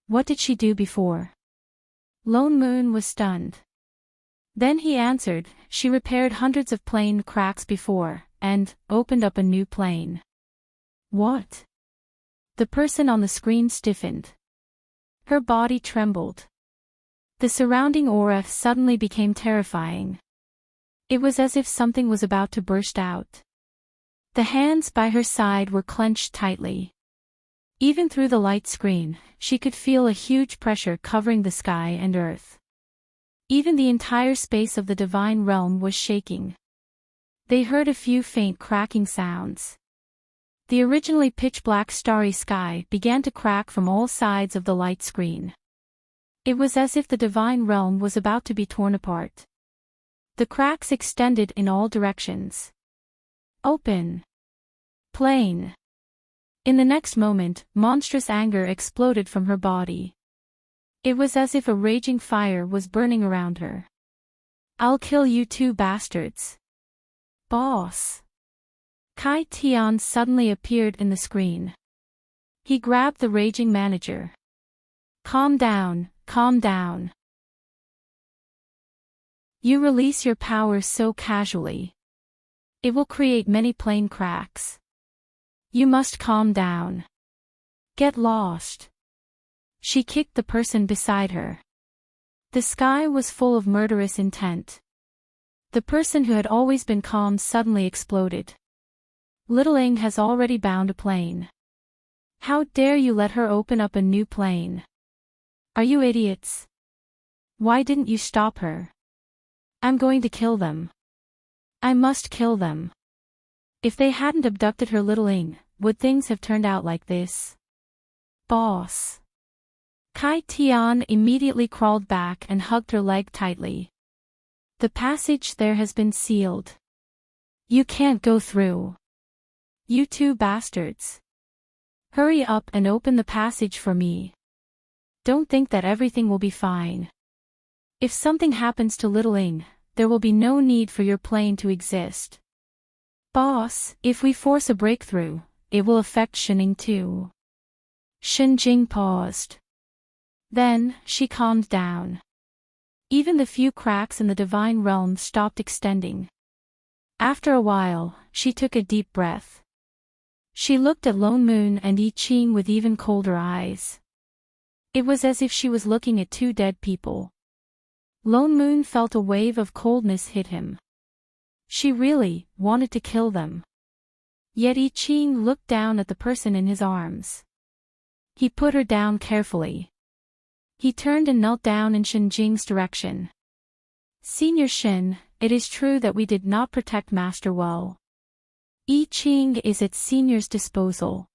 S1: What did she do before? Lone Moon was stunned. Then he answered, she repaired hundreds of plane cracks before, and opened up a new plane. What? The person on the screen stiffened. Her body trembled. The surrounding aura suddenly became terrifying. It was as if something was about to burst out. The hands by her side were clenched tightly. Even through the light screen, she could feel a huge pressure covering the sky and earth. Even the entire space of the divine realm was shaking. They heard a few faint cracking sounds. The originally pitch-black starry sky began to crack from all sides of the light screen. It was as if the divine realm was about to be torn apart. The cracks extended in all directions. Open. Plane. In the next moment, monstrous anger exploded from her body. It was as if a raging fire was burning around her. I'll kill you 2 bastards. Boss. Kai Tian suddenly appeared in the screen. He grabbed the raging manager. Calm down, calm down. You release your power so casually. It will create many plane cracks. You must calm down. Get lost. She kicked the person beside her. The sky was full of murderous intent. The person who had always been calm suddenly exploded. Little Ing has already bound a plane. How dare you let her open up a new plane? Are you idiots? Why didn't you stop her? I'm going to kill them. I must kill them. If they hadn't abducted her Little Ing, would things have turned out like this? Boss. Kai Tian immediately crawled back and hugged her leg tightly. The passage there has been sealed. You can't go through. You 2 bastards. Hurry up and open the passage for me. Don't think that everything will be fine. If something happens to Little Ing, there will be no need for your plane to exist. Boss, if we force a breakthrough, it will affect Shening too. Shenjing paused. Then, she calmed down. Even the few cracks in the divine realm stopped extending. After a while, she took a deep breath. She looked at Lone Moon and I Ching with even colder eyes. It was as if she was looking at 2 dead people. Lone Moon felt a wave of coldness hit him. She really wanted to kill them. Yet I Ching looked down at the person in his arms. He put her down carefully. He turned and knelt down in Shenjing's direction. Senior Shen, it is true that we did not protect Master well. I Ching is at Senior's disposal.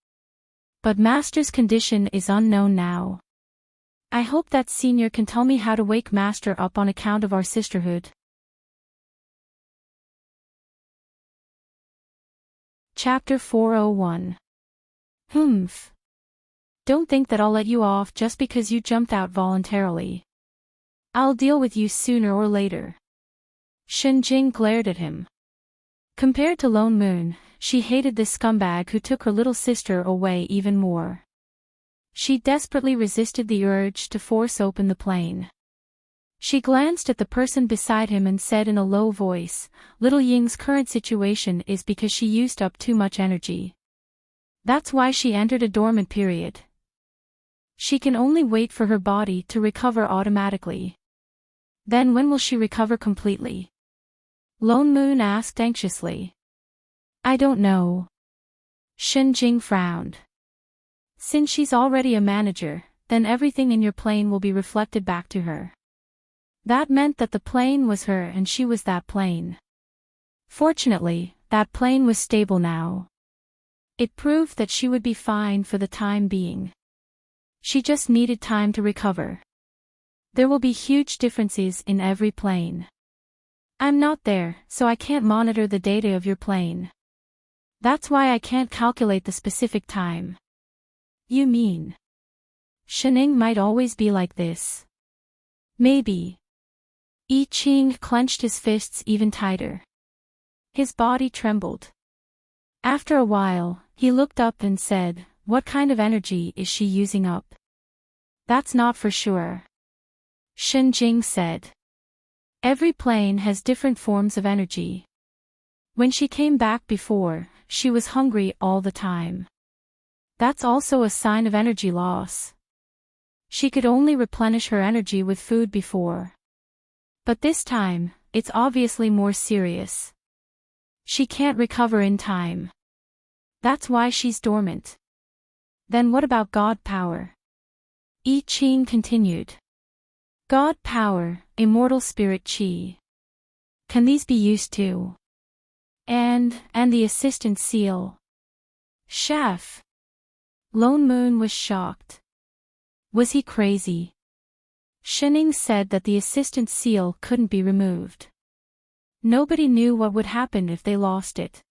S1: But Master's condition is unknown now. I hope that Senior can tell me how to wake Master up on account of our sisterhood. Chapter 401. Humph. Don't think that I'll let you off just because you jumped out voluntarily. I'll deal with you sooner or later. Shenjing glared at him. Compared to Lone Moon, she hated this scumbag who took her little sister away even more. She desperately resisted the urge to force open the plane. She glanced at the person beside him and said in a low voice, Little Ying's current situation is because she used up too much energy. That's why she entered a dormant period. She can only wait for her body to recover automatically. Then when will she recover completely? Lone Moon asked anxiously. I don't know. Shenjing frowned. Since she's already a manager, then everything in your plane will be reflected back to her. That meant that the plane was her and she was that plane. Fortunately, that plane was stable now. It proved that she would be fine for the time being. She just needed time to recover. There will be huge differences in every plane. I'm not there, so I can't monitor the data of your plane. That's why I can't calculate the specific time. You mean Shining might always be like this? Maybe. I Ching clenched his fists even tighter. His body trembled. After a while, he looked up and said, "What kind of energy is she using up?" "That's not for sure," Shen Jing said. "Every plane has different forms of energy. When she came back before, she was hungry all the time. That's also a sign of energy loss. She could only replenish her energy with food before. But this time, it's obviously more serious. She can't recover in time. That's why she's dormant." "Then what about God power?" I Ching continued. "God power, immortal spirit chi. Can these be used too? And the assistant seal?" "Chef." Lone Moon was shocked. Was he crazy? Shining said that the assistant seal couldn't be removed. Nobody knew what would happen if they lost it.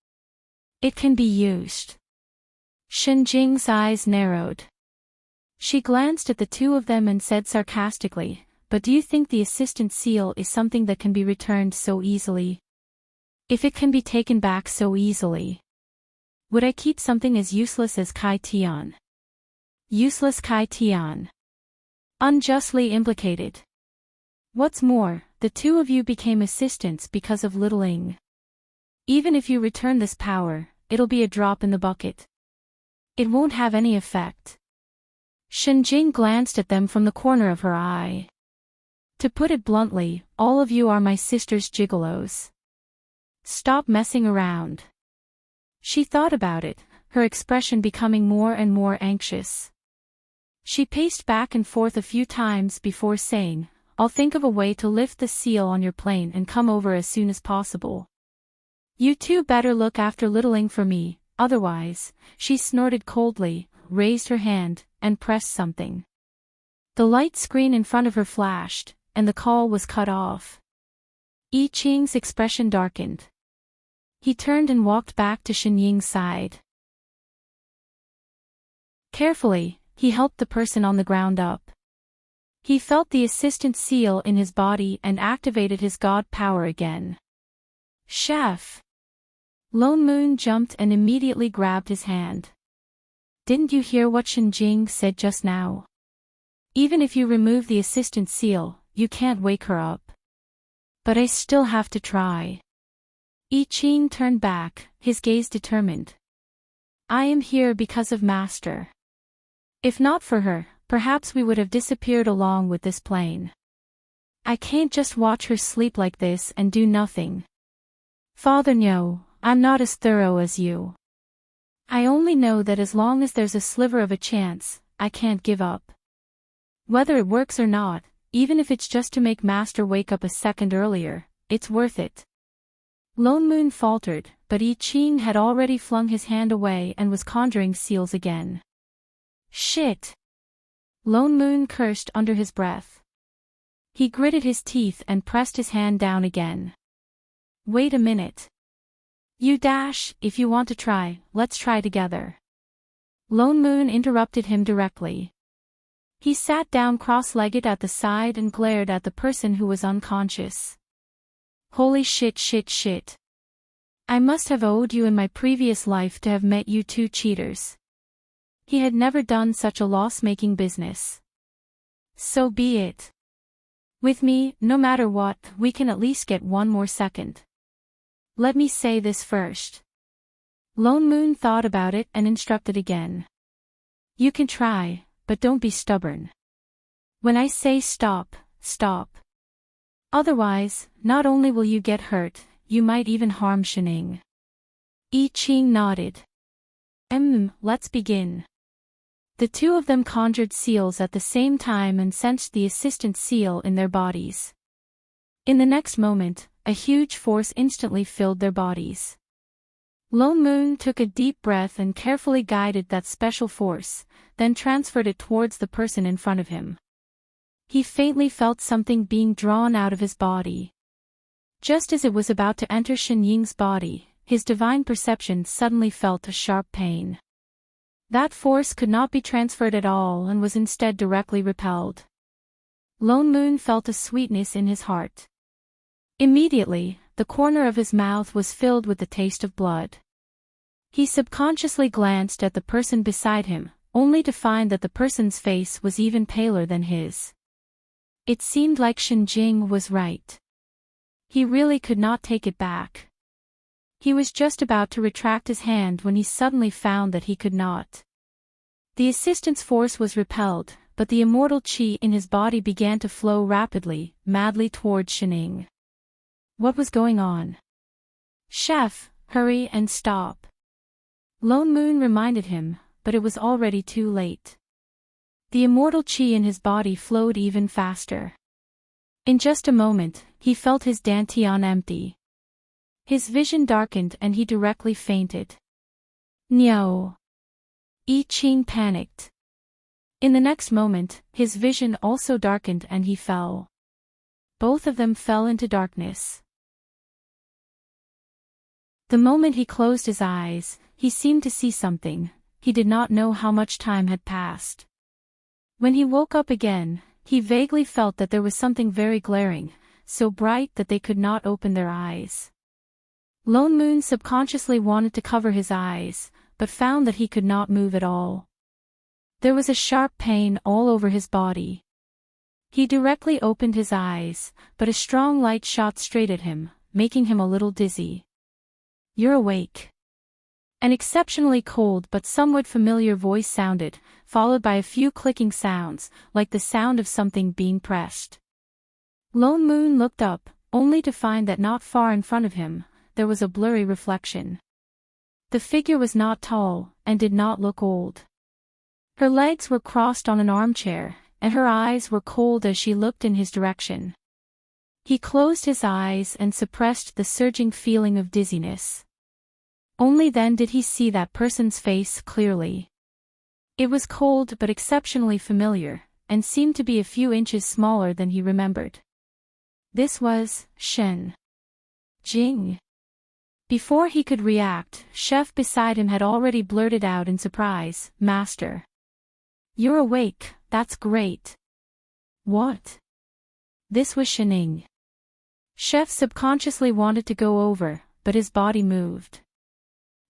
S1: "It can be used." Shen Jing's eyes narrowed. She glanced at the two of them and said sarcastically, "But do you think the assistant seal is something that can be returned so easily? If it can be taken back so easily, would I keep something as useless as Kai Tian?" Useless Kai Tian. Unjustly implicated. What's more, the two of you became assistants because of Little Ing. Even if you return this power, it'll be a drop in the bucket. It won't have any effect. Shen Jing glanced at them from the corner of her eye. "To put it bluntly, all of you are my sister's gigolos. Stop messing around." She thought about it, her expression becoming more and more anxious. She paced back and forth a few times before saying, "I'll think of a way to lift the seal on your plane and come over as soon as possible. You two better look after Little Ing for me, otherwise," she snorted coldly, raised her hand, and pressed something. The light screen in front of her flashed, and the call was cut off. I Ching's expression darkened. He turned and walked back to Shen Ying's side. Carefully, he helped the person on the ground up. He felt the assistant seal in his body and activated his god power again. "Chef!" Lone Moon jumped and immediately grabbed his hand. "Didn't you hear what Shen Jing said just now? Even if you remove the assistant seal, you can't wake her up." "But I still have to try." I Ching turned back, his gaze determined. "I am here because of Master. If not for her, perhaps we would have disappeared along with this plane. I can't just watch her sleep like this and do nothing. Father no, I'm not as thorough as you. I only know that as long as there's a sliver of a chance, I can't give up. Whether it works or not, even if it's just to make Master wake up a second earlier, it's worth it." Lone Moon faltered, but I Ching had already flung his hand away and was conjuring seals again. "Shit!" Lone Moon cursed under his breath. He gritted his teeth and pressed his hand down again. "Wait a minute. You dash, if you want to try, let's try together." Lone Moon interrupted him directly. He sat down cross-legged at the side and glared at the person who was unconscious. "Holy shit shit shit. I must have owed you in my previous life to have met you two cheaters." He had never done such a loss-making business. "So be it. With me, no matter what, we can at least get one more second. Let me say this first." Lone Moon thought about it and instructed again. "You can try, but don't be stubborn. When I say stop, stop. Otherwise, not only will you get hurt, you might even harm Shining." I Ching nodded. Let's begin." The two of them conjured seals at the same time and sensed the assistant seal in their bodies. In the next moment, a huge force instantly filled their bodies. Lone Moon took a deep breath and carefully guided that special force, then transferred it towards the person in front of him. He faintly felt something being drawn out of his body. Just as it was about to enter Shen Ying's body, his divine perception suddenly felt a sharp pain. That force could not be transferred at all and was instead directly repelled. Lone Moon felt a sweetness in his heart. Immediately, the corner of his mouth was filled with the taste of blood. He subconsciously glanced at the person beside him, only to find that the person's face was even paler than his. It seemed like Shen Jing was right. He really could not take it back. He was just about to retract his hand when he suddenly found that he could not. The assistant's force was repelled, but the immortal qi in his body began to flow rapidly, madly towards Shen Ying. What was going on? Chef, hurry and stop. Lone Moon reminded him, but it was already too late. The immortal qi in his body flowed even faster. In just a moment, he felt his dantian empty. His vision darkened and he directly fainted. No. I Ching panicked. In the next moment, his vision also darkened and he fell. Both of them fell into darkness. The moment he closed his eyes, he seemed to see something. He did not know how much time had passed. When he woke up again, he vaguely felt that there was something very glaring, so bright that they could not open their eyes. Lone Moon subconsciously wanted to cover his eyes, but found that he could not move at all. There was a sharp pain all over his body. He directly opened his eyes, but a strong light shot straight at him, making him a little dizzy. You're awake. An exceptionally cold but somewhat familiar voice sounded, followed by a few clicking sounds, like the sound of something being pressed. Lone Moon looked up, only to find that not far in front of him, there was a blurry reflection. The figure was not tall, and did not look old. Her legs were crossed on an armchair, and her eyes were cold as she looked in his direction. He closed his eyes and suppressed the surging feeling of dizziness. Only then did he see that person's face clearly. It was cold but exceptionally familiar, and seemed to be a few inches smaller than he remembered. This was Shen Jing. Before he could react, Chef beside him had already blurted out in surprise, "Master. You're awake, that's great." What? This was Shen Ying. Chef subconsciously wanted to go over, but his body moved.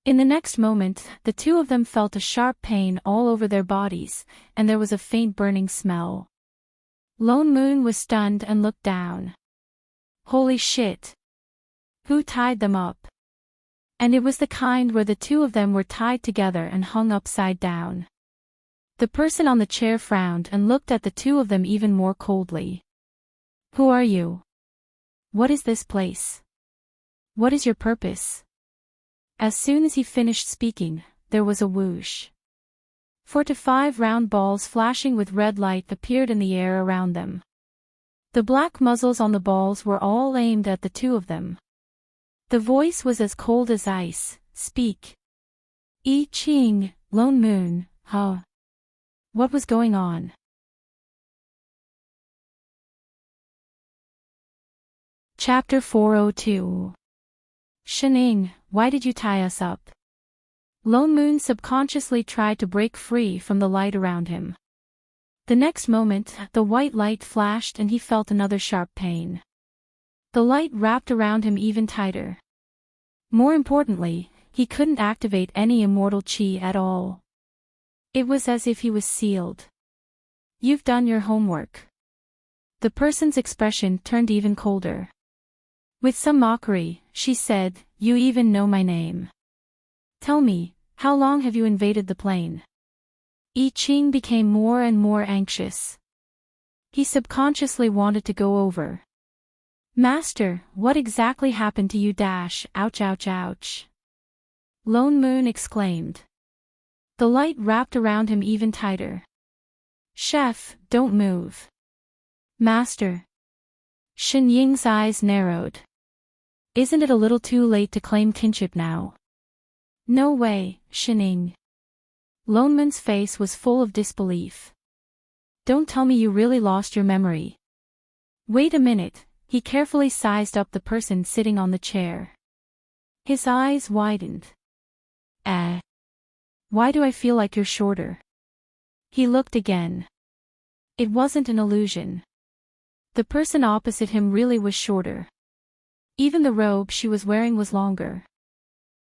S1: In the next moment, the two of them felt a sharp pain all over their bodies, and there was a faint burning smell. Lone Moon was stunned and looked down. Holy shit! Who tied them up? And it was the kind where the two of them were tied together and hung upside down. The person on the chair frowned and looked at the two of them even more coldly. Who are you? What is this place? What is your purpose? As soon as he finished speaking, there was a whoosh. 4 to 5 round balls flashing with red light appeared in the air around them. The black muzzles on the balls were all aimed at the two of them. The voice was as cold as ice. Speak. I Ching, Lone Moon, huh? What was going on? Chapter 402. Shen Ying, why did you tie us up? Lone Moon subconsciously tried to break free from the light around him. The next moment, the white light flashed and he felt another sharp pain. The light wrapped around him even tighter. More importantly, he couldn't activate any immortal qi at all. It was as if he was sealed. You've done your homework. The person's expression turned even colder. With some mockery, she said, You even know my name. Tell me, how long have you invaded the plane? I Ching became more and more anxious. He subconsciously wanted to go over. Master, what exactly happened to you? Ouch, ouch, ouch. Lone Moon exclaimed. The light wrapped around him even tighter. Chef, don't move. Master. Shen Ying's eyes narrowed. Isn't it a little too late to claim kinship now? No way, Shining. Lone Moon's face was full of disbelief. Don't tell me you really lost your memory. Wait a minute, he carefully sized up the person sitting on the chair. His eyes widened. Why do I feel like you're shorter? He looked again. It wasn't an illusion. The person opposite him really was shorter. Even the robe she was wearing was longer.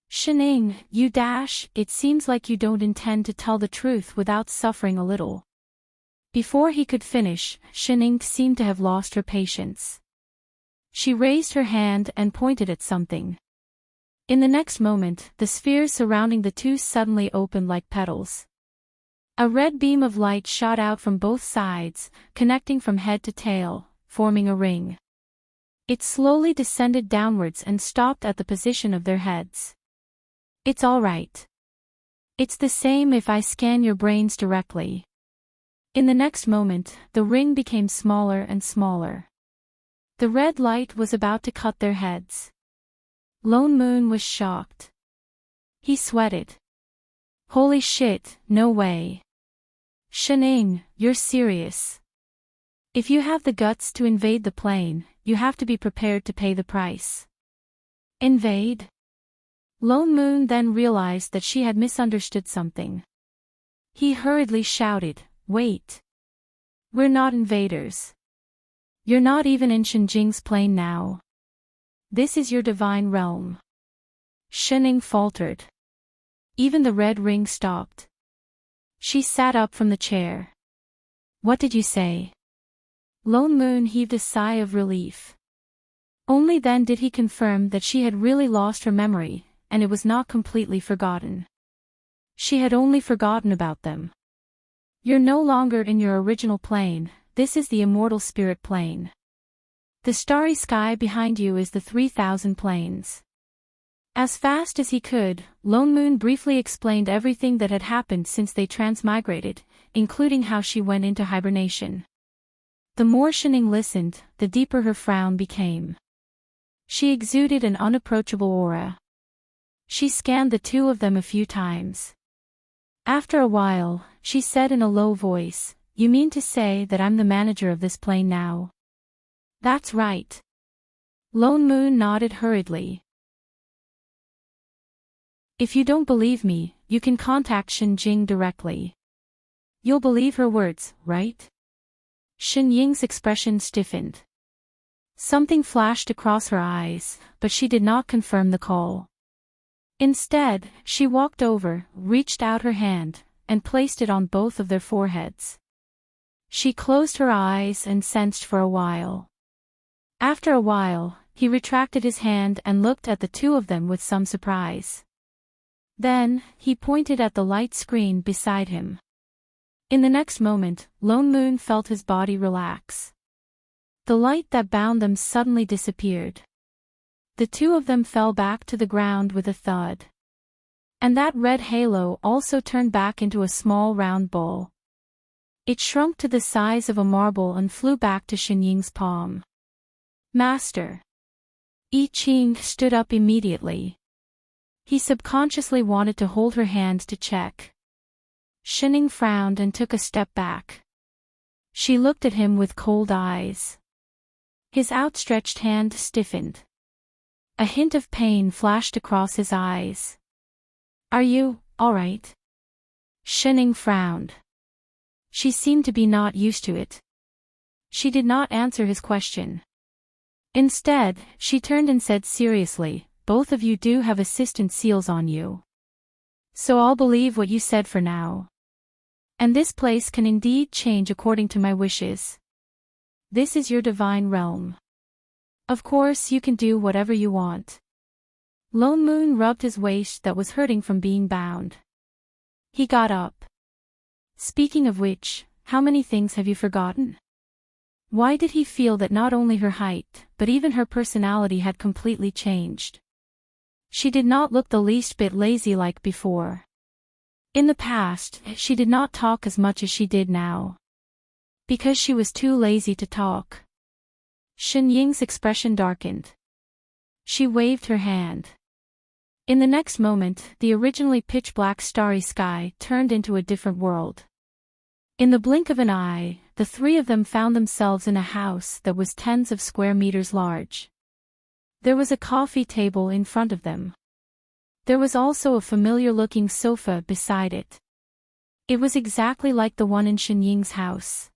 S1: Shining, it seems like you don't intend to tell the truth without suffering a little. Before he could finish, Shining seemed to have lost her patience. She raised her hand and pointed at something. In the next moment, the spheres surrounding the two suddenly opened like petals. A red beam of light shot out from both sides, connecting from head to tail, forming a ring. It slowly descended downwards and stopped at the position of their heads. It's all right. It's the same if I scan your brains directly. In the next moment, the ring became smaller and smaller. The red light was about to cut their heads. Lone Moon was shocked. He sweated. Holy shit, no way. Shining, you're serious. If you have the guts to invade the plane, you have to be prepared to pay the price. Invade? Lone Moon then realized that she had misunderstood something. He hurriedly shouted, wait. We're not invaders. You're not even in Shinjing's plane now. This is your divine realm. Shining faltered. Even the red ring stopped. She sat up from the chair. What did you say? Lone Moon heaved a sigh of relief. Only then did he confirm that she had really lost her memory, and it was not completely forgotten. She had only forgotten about them. You're no longer in your original plane, this is the immortal spirit plane. The starry sky behind you is the 3,000 planes. As fast as he could, Lone Moon briefly explained everything that had happened since they transmigrated, including how she went into hibernation. The more Shining listened, the deeper her frown became. She exuded an unapproachable aura. She scanned the two of them a few times. After a while, she said in a low voice, "You mean to say that I'm the manager of this plane now?" "That's right." Lone Moon nodded hurriedly. "If you don't believe me, you can contact Shinjing directly. You'll believe her words, right?" Shinying's expression stiffened. Something flashed across her eyes, but she did not confirm the call. Instead, she walked over, reached out her hand, and placed it on both of their foreheads. She closed her eyes and sensed for a while. After a while, he retracted his hand and looked at the two of them with some surprise. Then, he pointed at the light screen beside him. In the next moment, Lone Moon felt his body relax. The light that bound them suddenly disappeared. The two of them fell back to the ground with a thud. And that red halo also turned back into a small round ball. It shrunk to the size of a marble and flew back to Shinying's palm. "Master." I Ching stood up immediately. He subconsciously wanted to hold her hand to check. Shining frowned and took a step back. She looked at him with cold eyes. His outstretched hand stiffened. A hint of pain flashed across his eyes. "Are you, all right?" Shining frowned. She seemed to be not used to it. She did not answer his question. Instead, she turned and said seriously, "Both of you do have assistant seals on you. So I'll believe what you said for now. And this place can indeed change according to my wishes. This is your divine realm. Of course you can do whatever you want." Lone Moon rubbed his waist that was hurting from being bound. He got up. "Speaking of which, how many things have you forgotten?" Why did he feel that not only her height, but even her personality had completely changed? She did not look the least bit lazy like before. In the past, she did not talk as much as she did now. Because she was too lazy to talk. Shinying's expression darkened. She waved her hand. In the next moment, the originally pitch-black starry sky turned into a different world. In the blink of an eye, the three of them found themselves in a house that was tens of square meters large. There was a coffee table in front of them. There was also a familiar-looking sofa beside it. It was exactly like the one in Shenying's house.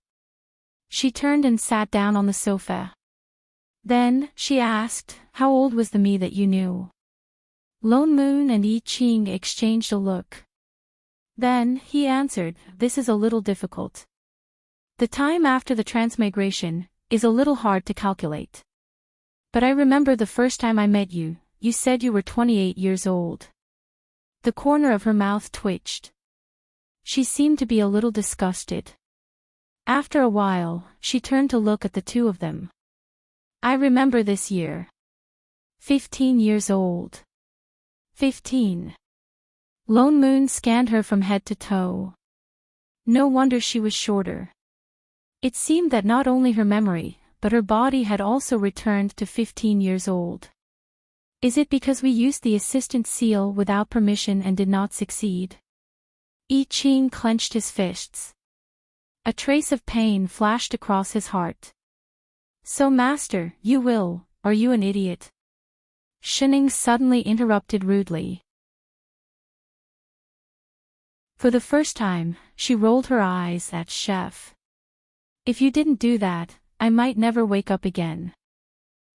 S1: She turned and sat down on the sofa. Then, she asked, "How old was the me that you knew?" Lone Moon and I Ching exchanged a look. Then, he answered, "This is a little difficult. The time after the transmigration is a little hard to calculate. But I remember the first time I met you, you said you were 28 years old." The corner of her mouth twitched. She seemed to be a little disgusted. After a while, she turned to look at the two of them. "I remember this year. 15 years old." 15. Lone Moon scanned her from head to toe. No wonder she was shorter. It seemed that not only her memory, but her body had also returned to 15 years old. "Is it because we used the assistant seal without permission and did not succeed?" I Ching clenched his fists. A trace of pain flashed across his heart. "So master, you will, are you an idiot?" Shenying suddenly interrupted rudely. For the first time, she rolled her eyes at Chef. "If you didn't do that, I might never wake up again."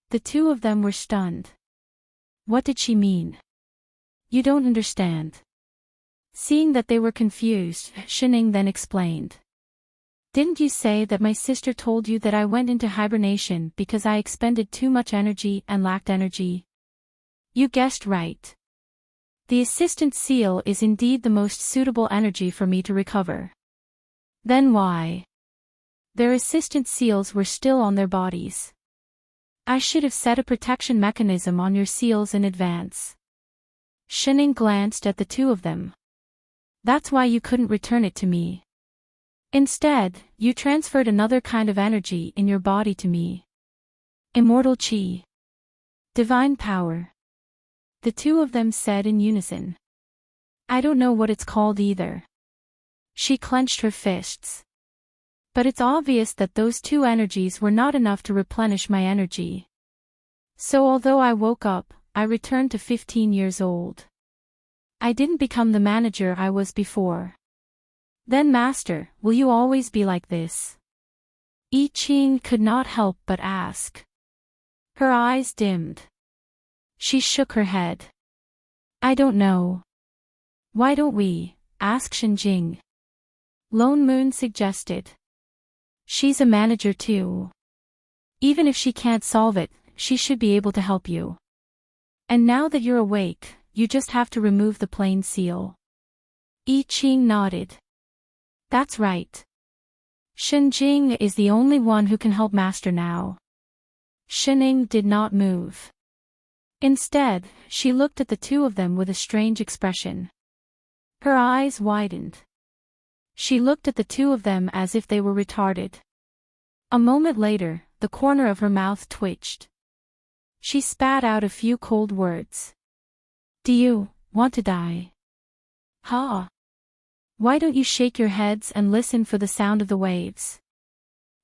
S1: The two of them were stunned. What did she mean? "You don't understand." Seeing that they were confused, Shenying then explained. "Didn't you say that my sister told you that I went into hibernation because I expended too much energy and lacked energy?" You guessed right. The assistant seal is indeed the most suitable energy for me to recover. Then why? Their assistant seals were still on their bodies. I should have set a protection mechanism on your seals in advance. Shenying glanced at the two of them. That's why you couldn't return it to me. Instead, you transferred another kind of energy in your body to me. Immortal Qi. Divine power. The two of them said in unison. I don't know what it's called either. She clenched her fists. But it's obvious that those two energies were not enough to replenish my energy. So although I woke up, I returned to 15 years old. I didn't become the manager I was before. Then master, will you always be like this? I Ching could not help but ask. Her eyes dimmed. She shook her head. I don't know. Why don't we ask Shenjing? Lone Moon suggested. She's a manager too. Even if she can't solve it, she should be able to help you. And now that you're awake, you just have to remove the plain seal. I Ching nodded. That's right. Shenjing is the only one who can help master now. Shenying did not move. Instead, she looked at the two of them with a strange expression. Her eyes widened. She looked at the two of them as if they were retarded. A moment later, the corner of her mouth twitched. She spat out a few cold words. Do you want to die? Ha! Why don't you shake your heads and listen for the sound of the waves?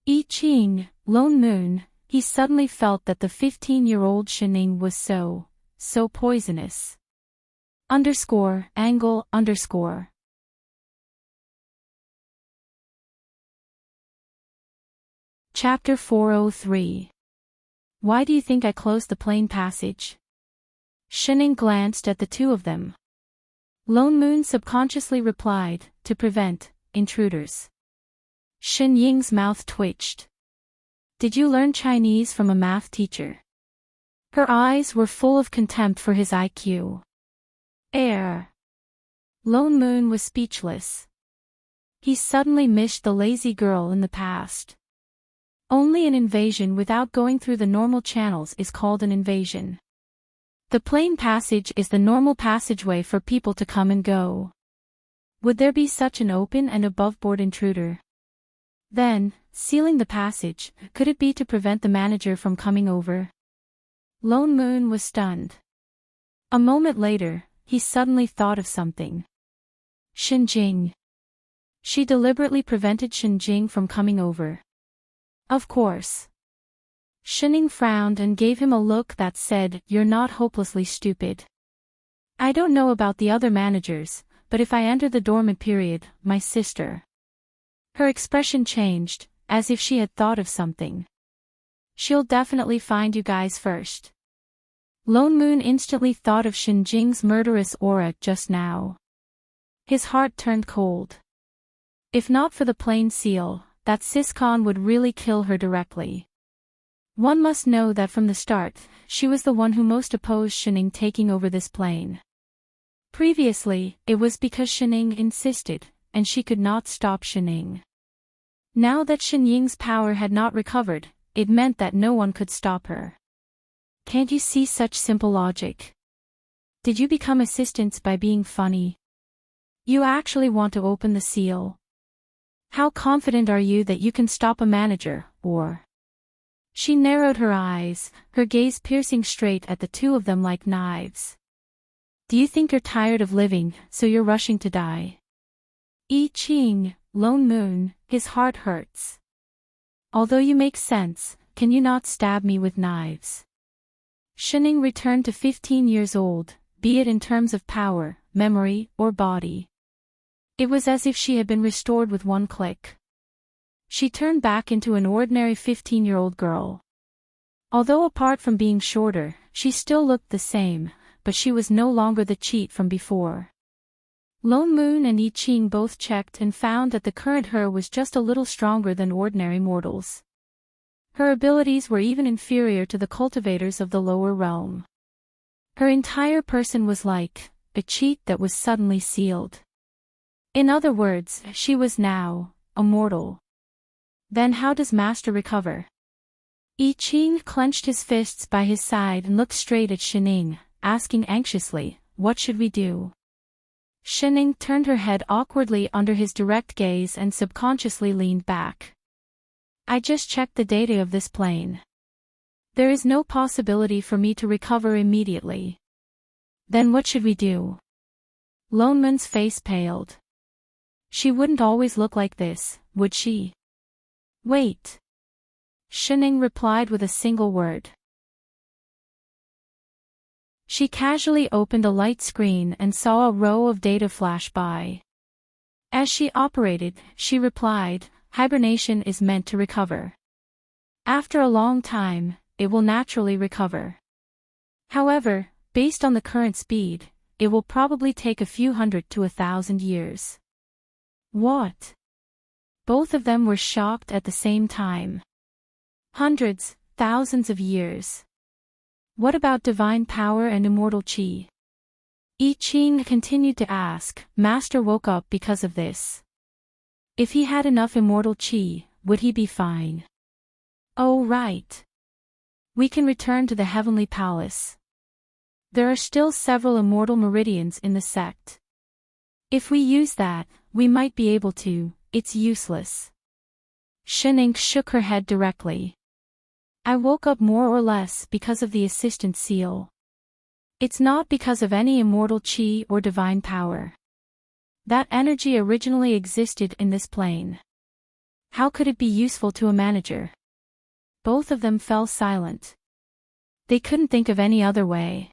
S1: I Ching, Lone Moon, he suddenly felt that the 15-year-old Shenying was so poisonous. _angle_. Chapter 403. Why do you think I closed the plane passage? Shenying glanced at the two of them. Lone Moon subconsciously replied, to prevent intruders. Shenying's mouth twitched. Did you learn Chinese from a math teacher? Her eyes were full of contempt for his IQ. Lone Moon was speechless. He suddenly missed the lazy girl in the past. Only an invasion without going through the normal channels is called an invasion. The plane passage is the normal passageway for people to come and go. Would there be such an open and above-board intruder? Then, sealing the passage, could it be to prevent the manager from coming over? Lone Moon was stunned. A moment later, he suddenly thought of something. Shinjing. She deliberately prevented Shinjing from coming over. Of course. Shining frowned and gave him a look that said, "You're not hopelessly stupid. I don't know about the other managers, but if I enter the dormant period, my sister." Her expression changed, as if she had thought of something. "She'll definitely find you guys first." Lone Moon instantly thought of Shinjing's murderous aura just now. His heart turned cold. If not for the plain seal, that Siscon would really kill her directly. One must know that from the start, she was the one who most opposed Shining taking over this plane. Previously, it was because Shining insisted, and she could not stop Shining. Now that Shinying's power had not recovered, it meant that no one could stop her. Can't you see such simple logic? Did you become assistants by being funny? You actually want to open the seal? How confident are you that you can stop a manager, or? She narrowed her eyes, her gaze piercing straight at the two of them like knives. Do you think you're tired of living, so you're rushing to die? I Ching, Lone Moon, his heart hurts. Although you make sense, can you not stab me with knives? Shining returned to 15 years old, be it in terms of power, memory, or body. It was as if she had been restored with one click. She turned back into an ordinary 15-year-old girl. Although apart from being shorter, she still looked the same, but she was no longer the cheat from before. Lone Moon and I Ching both checked and found that the current her was just a little stronger than ordinary mortals. Her abilities were even inferior to the cultivators of the lower realm. Her entire person was like a cheat that was suddenly sealed. In other words, she was now immortal. Then how does Master recover? I Ching clenched his fists by his side and looked straight at Shining, asking anxiously, "What should we do?" Shining turned her head awkwardly under his direct gaze and subconsciously leaned back. "I just checked the data of this plane. There is no possibility for me to recover immediately." "Then what should we do?" Lone Moon's face paled. "She wouldn't always look like this, would she?" "Wait." Shining replied with a single word. She casually opened a light screen and saw a row of data flash by. As she operated, she replied, "Hibernation is meant to recover. After a long time, it will naturally recover. However, based on the current speed, it will probably take a few hundred to 1,000 years." "What?" Both of them were shocked at the same time. Hundreds, thousands of years. What about divine power and immortal chi? I Ching continued to ask. Master woke up because of this. If he had enough immortal chi, would he be fine? Oh right. We can return to the heavenly palace. There are still several immortal meridians in the sect. If we use that, we might be able to. It's useless. Shining shook her head directly. I woke up more or less because of the assistant seal. It's not because of any immortal chi or divine power. That energy originally existed in this plane. How could it be useful to a manager? Both of them fell silent. They couldn't think of any other way.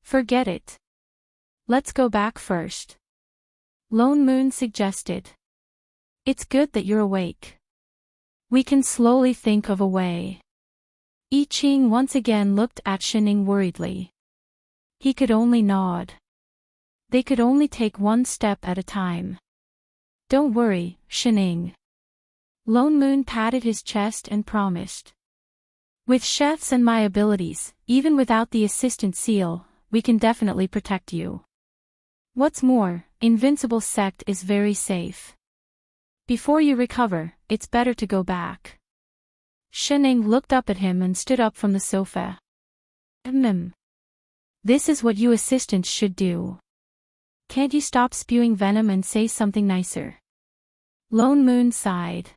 S1: Forget it. Let's go back first. Lone Moon suggested. It's good that you're awake. We can slowly think of a way. I Ching once again looked at Shining worriedly. He could only nod. They could only take one step at a time. Don't worry, Shining. Lone Moon patted his chest and promised. With chefs and my abilities, even without the assistant seal, we can definitely protect you. What's more, Invincible Sect is very safe. Before you recover, it's better to go back. Shining looked up at him and stood up from the sofa. This is what you assistants should do. Can't you stop spewing venom and say something nicer? Lone Moon sighed.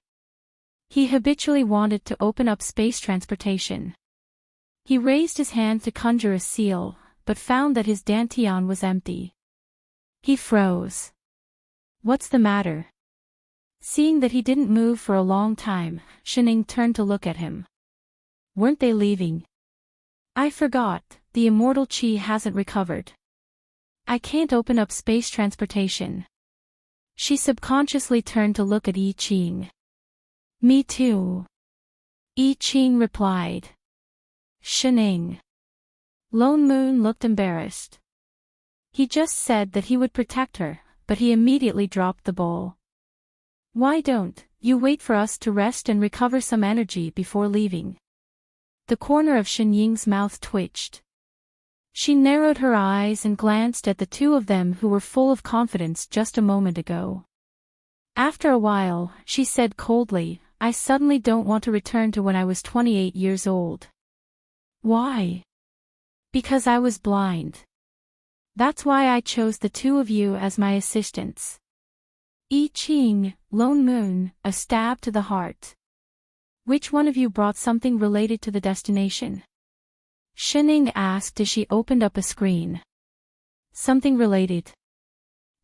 S1: He habitually wanted to open up space transportation. He raised his hand to conjure a seal, but found that his dantian was empty. He froze. What's the matter? Seeing that he didn't move for a long time, Shining turned to look at him. Weren't they leaving? I forgot, the immortal chi hasn't recovered. I can't open up space transportation. She subconsciously turned to look at I Ching. Me too. I Ching replied. Shining. Lone Moon looked embarrassed. He just said that he would protect her, but he immediately dropped the bowl. Why don't you wait for us to rest and recover some energy before leaving? The corner of Shinying's mouth twitched. She narrowed her eyes and glanced at the two of them who were full of confidence just a moment ago. After a while, she said coldly, I suddenly don't want to return to when I was 28 years old. Why? Because I was blind. That's why I chose the two of you as my assistants. I Ching, Lone Moon, a stab to the heart. Which one of you brought something related to the destination? Shining asked as she opened up a screen. Something related.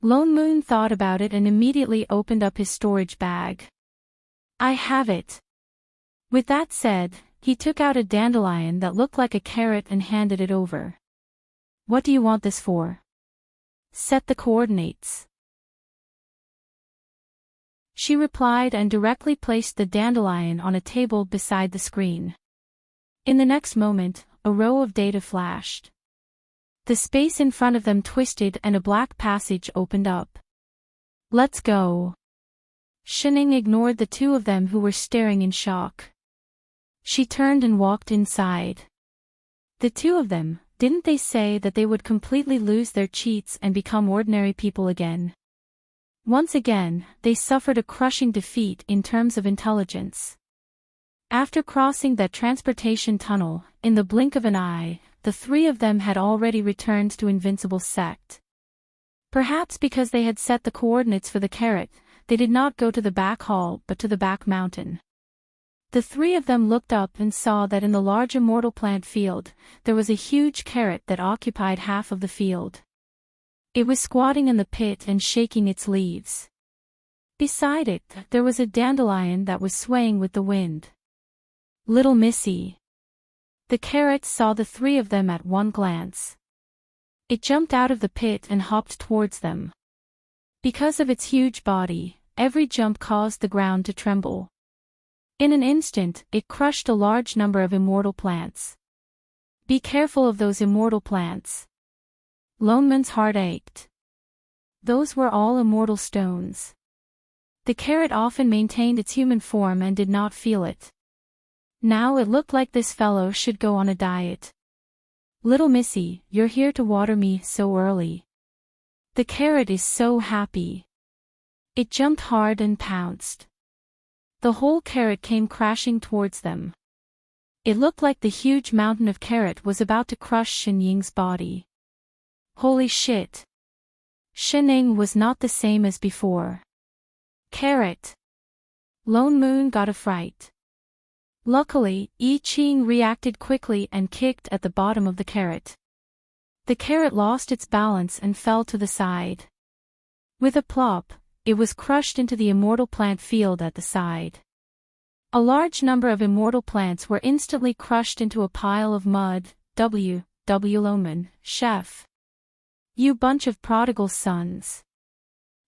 S1: Lone Moon thought about it and immediately opened up his storage bag. I have it. With that said, he took out a dandelion that looked like a carrot and handed it over. What do you want this for? Set the coordinates. She replied and directly placed the dandelion on a table beside the screen. In the next moment, a row of data flashed. The space in front of them twisted and a black passage opened up. Let's go. Shining ignored the two of them who were staring in shock. She turned and walked inside. The two of them, didn't they say that they would completely lose their cheats and become ordinary people again? Once again, they suffered a crushing defeat in terms of intelligence. After crossing that transportation tunnel, in the blink of an eye, the three of them had already returned to Invincible Sect. Perhaps because they had set the coordinates for the carrot, they did not go to the back hall but to the back mountain. The three of them looked up and saw that in the large immortal plant field, there was a huge carrot that occupied half of the field. It was squatting in the pit and shaking its leaves. Beside it, there was a dandelion that was swaying with the wind. Little Missy. The carrot saw the three of them at one glance. It jumped out of the pit and hopped towards them. Because of its huge body, every jump caused the ground to tremble. In an instant, it crushed a large number of immortal plants. Be careful of those immortal plants. Lone Moon's heart ached. Those were all immortal stones. The carrot often maintained its human form and did not feel it. Now it looked like this fellow should go on a diet. Little Missy, you're here to water me so early. The carrot is so happy. It jumped hard and pounced. The whole carrot came crashing towards them. It looked like the huge mountain of carrot was about to crush Shinying's body. Holy shit. Shining was not the same as before. Carrot. Lone Moon got a fright. Luckily, I Ching reacted quickly and kicked at the bottom of the carrot. The carrot lost its balance and fell to the side. With a plop, it was crushed into the immortal plant field at the side. A large number of immortal plants were instantly crushed into a pile of mud. W. Loman, chef. You bunch of prodigal sons.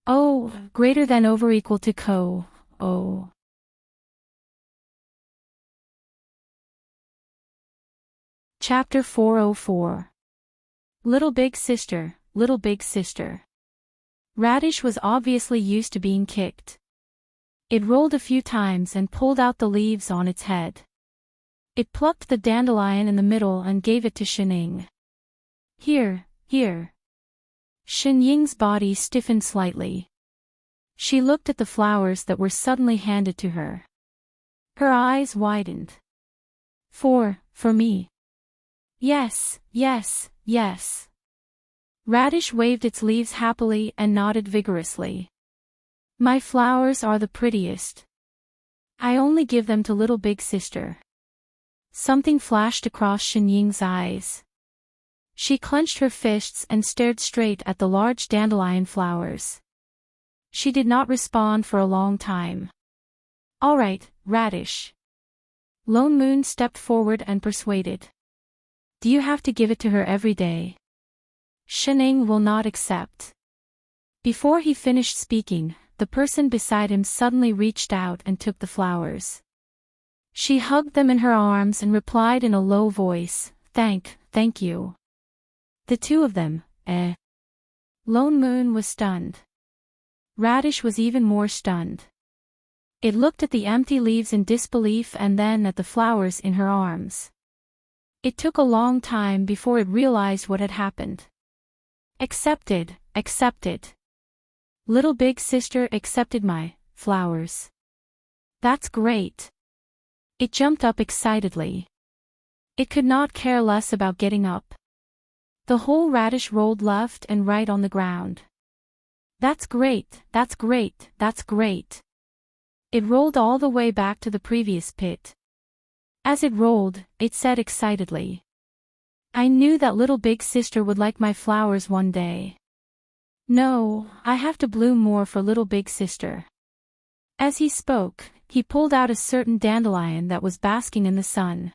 S1: Oh, greater than over equal to co. Oh. Chapter 404. Little Big Sister, Little Big Sister. Radish was obviously used to being kicked. It rolled a few times and pulled out the leaves on its head. It plucked the dandelion in the middle and gave it to Shining. Here, here. Shinying's body stiffened slightly. She looked at the flowers that were suddenly handed to her. Her eyes widened. For me. Yes, yes, yes. Radish waved its leaves happily and nodded vigorously. My flowers are the prettiest. I only give them to Little Big Sister. Something flashed across Shinying's eyes. She clenched her fists and stared straight at the large dandelion flowers. She did not respond for a long time. "All right, Radish." Lone Moon stepped forward and persuaded. "Do you have to give it to her every day?" "Shining will not accept." Before he finished speaking, the person beside him suddenly reached out and took the flowers. She hugged them in her arms and replied in a low voice, Thank you." The two of them, Lone Moon was stunned. Radish was even more stunned. It looked at the empty leaves in disbelief and then at the flowers in her arms. It took a long time before it realized what had happened. Accepted. Little big sister accepted my flowers. That's great. It jumped up excitedly. It could not care less about getting up. The whole radish rolled left and right on the ground. That's great. It rolled all the way back to the previous pit. As it rolled, it said excitedly, "I knew that little big sister would like my flowers one day. No, I have to bloom more for little big sister." As he spoke, he pulled out a certain dandelion that was basking in the sun.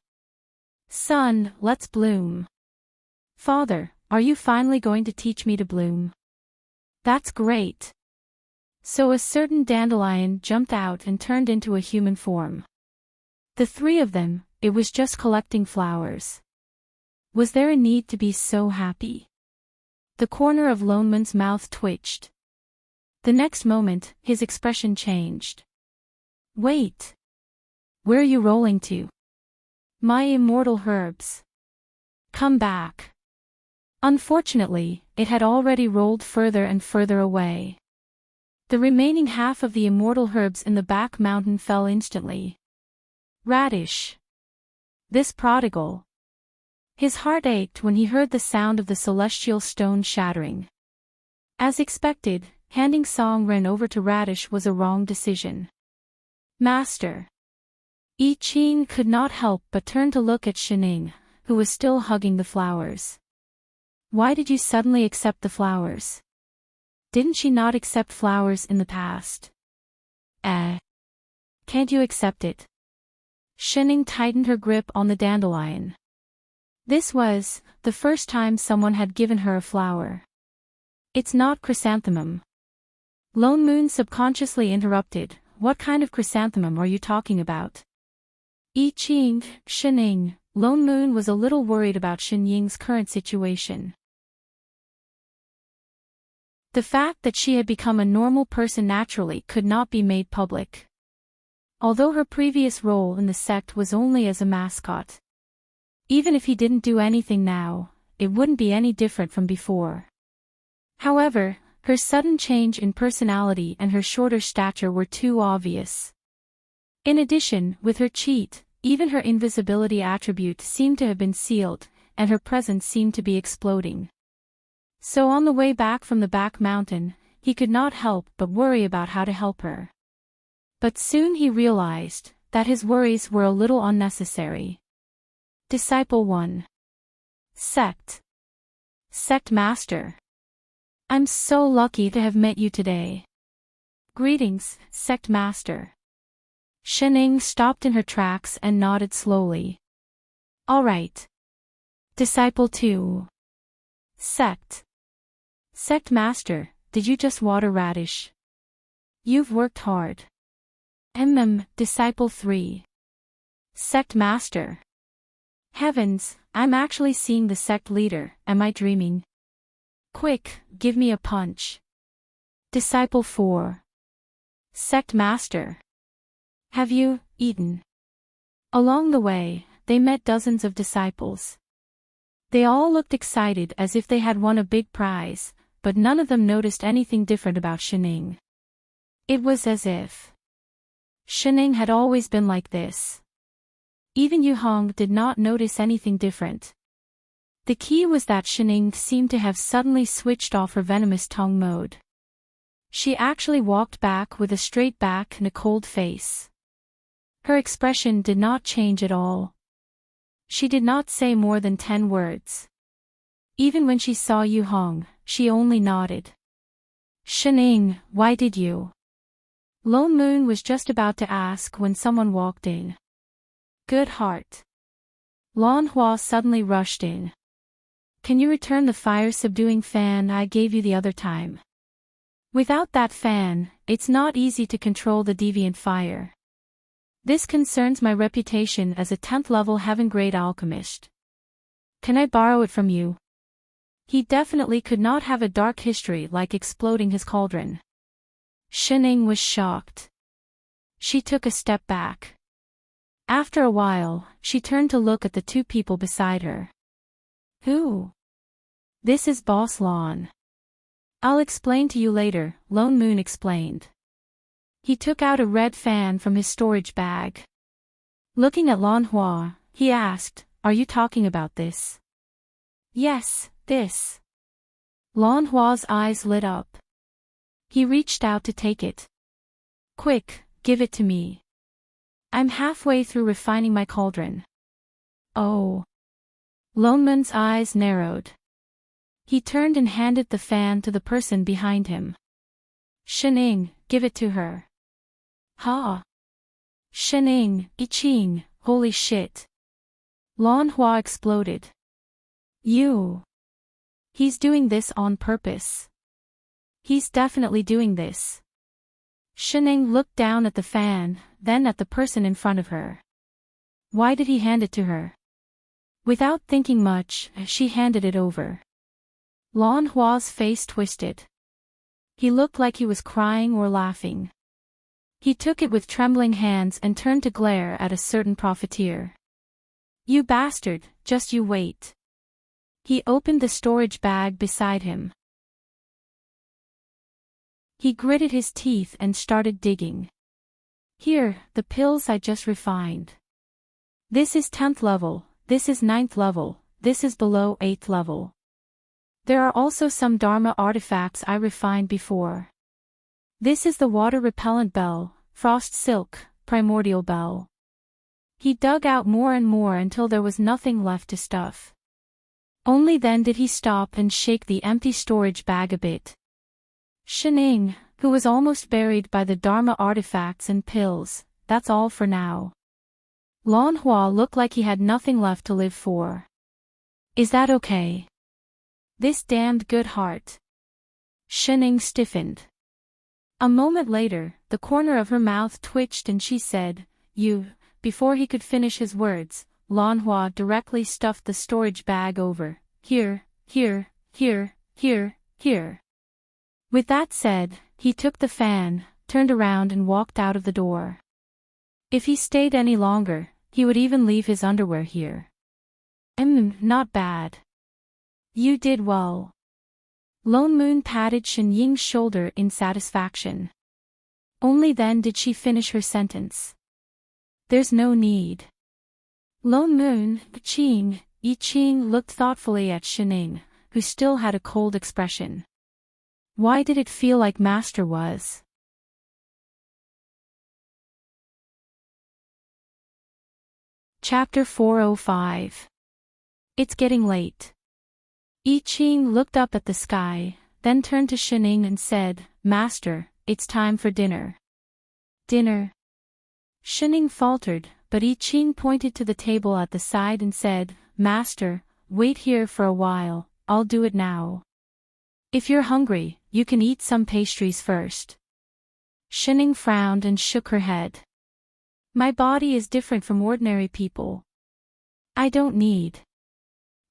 S1: "Son, let's bloom." "Father, are you finally going to teach me to bloom?" "That's great." So a certain dandelion jumped out and turned into a human form. The three of them, it was just collecting flowers. Was there a need to be so happy? The corner of Lone Moon's mouth twitched. The next moment, his expression changed. "Wait. Where are you rolling to?" "My immortal herbs. Come back." Unfortunately, it had already rolled further and further away. The remaining half of the immortal herbs in the back mountain fell instantly. Radish. This prodigal. His heart ached when he heard the sound of the celestial stone shattering. As expected, handing Songren over to Radish was a wrong decision. "Master." I Ching could not help but turn to look at Shining, who was still hugging the flowers. "Why did you suddenly accept the flowers? Didn't she not accept flowers in the past?" Can't you accept it?" Shining tightened her grip on the dandelion. This was the first time someone had given her a flower. "It's not chrysanthemum." Lone Moon subconsciously interrupted, "What kind of chrysanthemum are you talking about?" I Ching, Shining. Lone Moon was a little worried about Shin Ying's current situation. The fact that she had become a normal person naturally could not be made public. Although her previous role in the sect was only as a mascot. Even if he didn't do anything now, it wouldn't be any different from before. However, her sudden change in personality and her shorter stature were too obvious. In addition, with her cheat, even her invisibility attribute seemed to have been sealed, and her presence seemed to be exploding. So on the way back from the back mountain, he could not help but worry about how to help her. But soon he realized that his worries were a little unnecessary. Disciple 1. Sect. Sect Master. I'm so lucky to have met you today. Greetings, Sect Master. Shining stopped in her tracks and nodded slowly. All right. Disciple 2. Sect. Sect Master, did you just water Radish? You've worked hard. Disciple 3. Sect Master. Heavens, I'm actually seeing the sect leader, am I dreaming? Quick, give me a punch. Disciple 4. Sect Master. Have you eaten? Along the way, they met dozens of disciples. They all looked excited as if they had won a big prize, but none of them noticed anything different about Shining. It was as if Shining had always been like this. Even Yu Hong did not notice anything different. The key was that Shining seemed to have suddenly switched off her venomous tongue mode. She actually walked back with a straight back and a cold face. Her expression did not change at all. She did not say more than 10 words. Even when she saw Yu Hong, she only nodded. Shining, why did you? Lone Moon was just about to ask when someone walked in. Good heart. Lan Hua suddenly rushed in. Can you return the fire-subduing fan I gave you the other time? Without that fan, it's not easy to control the deviant fire. This concerns my reputation as a 10th level heaven-grade alchemist. Can I borrow it from you? He definitely could not have a dark history like exploding his cauldron. Shining was shocked. She took a step back. After a while, she turned to look at the two people beside her. Who? This is Boss Lan. I'll explain to you later, Lone Moon explained. He took out a red fan from his storage bag. Looking at Lan Hua, he asked, Are you talking about this? Yes, this. Lan Hua's eyes lit up. He reached out to take it. Quick, give it to me. I'm halfway through refining my cauldron. Oh. Lone Moon's eyes narrowed. He turned and handed the fan to the person behind him. Shining, give it to her. Ha! Shining, Iching, holy shit. Lan Hua exploded. You. He's doing this on purpose. He's definitely doing this. Shining looked down at the fan, then at the person in front of her. Why did he hand it to her? Without thinking much, she handed it over. Lan Hua's face twisted. He looked like he was crying or laughing. He took it with trembling hands and turned to glare at a certain profiteer. You bastard, just you wait. He opened the storage bag beside him. He gritted his teeth and started digging. Here, the pills I just refined. This is 10th level, this is 9th level, this is below 8th level. There are also some Dharma artifacts I refined before. This is the water-repellent bell, frost silk, primordial bell. He dug out more and more until there was nothing left to stuff. Only then did he stop and shake the empty storage bag a bit. Shining, who was almost buried by the Dharma artifacts and pills, that's all for now. Lan Hua looked like he had nothing left to live for. Is that okay? This damned good heart. Shining stiffened. A moment later, the corner of her mouth twitched and she said, You. Before he could finish his words, Lan Hua directly stuffed the storage bag over. Here, here, here, here, here. With that said, he took the fan, turned around and walked out of the door. If he stayed any longer, he would even leave his underwear here. Not bad. You did well. Lone Moon patted Shen Ying's shoulder in satisfaction. Only then did she finish her sentence. There's no need. Lone Moon, Yi Qing looked thoughtfully at Shining, who still had a cold expression. Why did it feel like Master was? Chapter 405. It's getting late. Yi Qing looked up at the sky, then turned to Shining and said, Master, it's time for dinner. Dinner? Shining faltered, but Yi Qing pointed to the table at the side and said, Master, wait here for a while, I'll do it now. If you're hungry, you can eat some pastries first. Shining frowned and shook her head. My body is different from ordinary people. I don't need.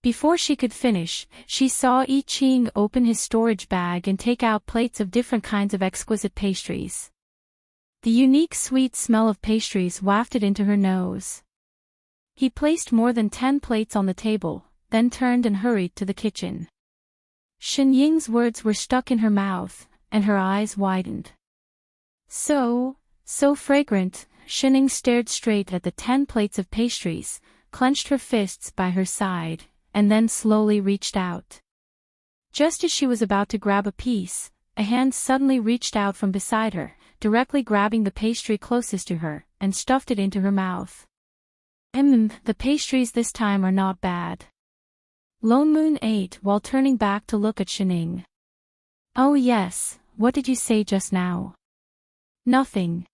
S1: Before she could finish, she saw Yi Qing open his storage bag and take out plates of different kinds of exquisite pastries. The unique sweet smell of pastries wafted into her nose. He placed more than 10 plates on the table, then turned and hurried to the kitchen. Shen Ying's words were stuck in her mouth, and her eyes widened. So fragrant. Shining stared straight at the 10 plates of pastries, clenched her fists by her side, and then slowly reached out. Just as she was about to grab a piece, a hand suddenly reached out from beside her, directly grabbing the pastry closest to her, and stuffed it into her mouth. The pastries this time are not bad. Lone Moon ate while turning back to look at Shining. Oh yes, what did you say just now? Nothing.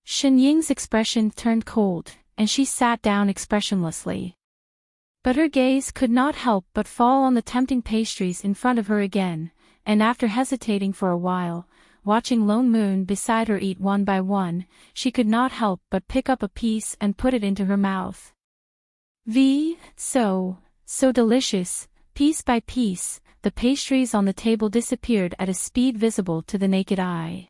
S1: Shinying's expression turned cold, and she sat down expressionlessly. But her gaze could not help but fall on the tempting pastries in front of her again, and after hesitating for a while, watching Lone Moon beside her eat one by one, she could not help but pick up a piece and put it into her mouth. So delicious. Piece by piece, the pastries on the table disappeared at a speed visible to the naked eye.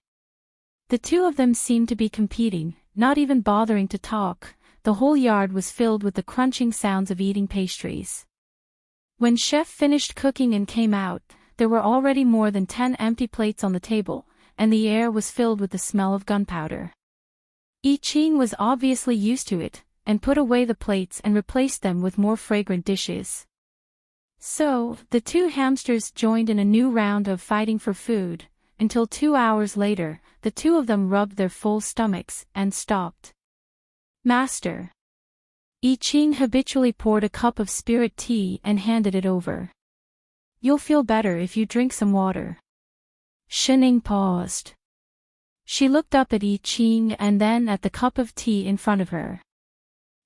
S1: The two of them seemed to be competing, not even bothering to talk. The whole yard was filled with the crunching sounds of eating pastries. When Chef finished cooking and came out, there were already more than 10 empty plates on the table, and the air was filled with the smell of gunpowder. I Ching was obviously used to it, and put away the plates and replaced them with more fragrant dishes. So, the two hamsters joined in a new round of fighting for food, until 2 hours later, the two of them rubbed their full stomachs and stopped. Master. I Ching habitually poured a cup of spirit tea and handed it over. You'll feel better if you drink some water. Shining paused. She looked up at I Ching and then at the cup of tea in front of her.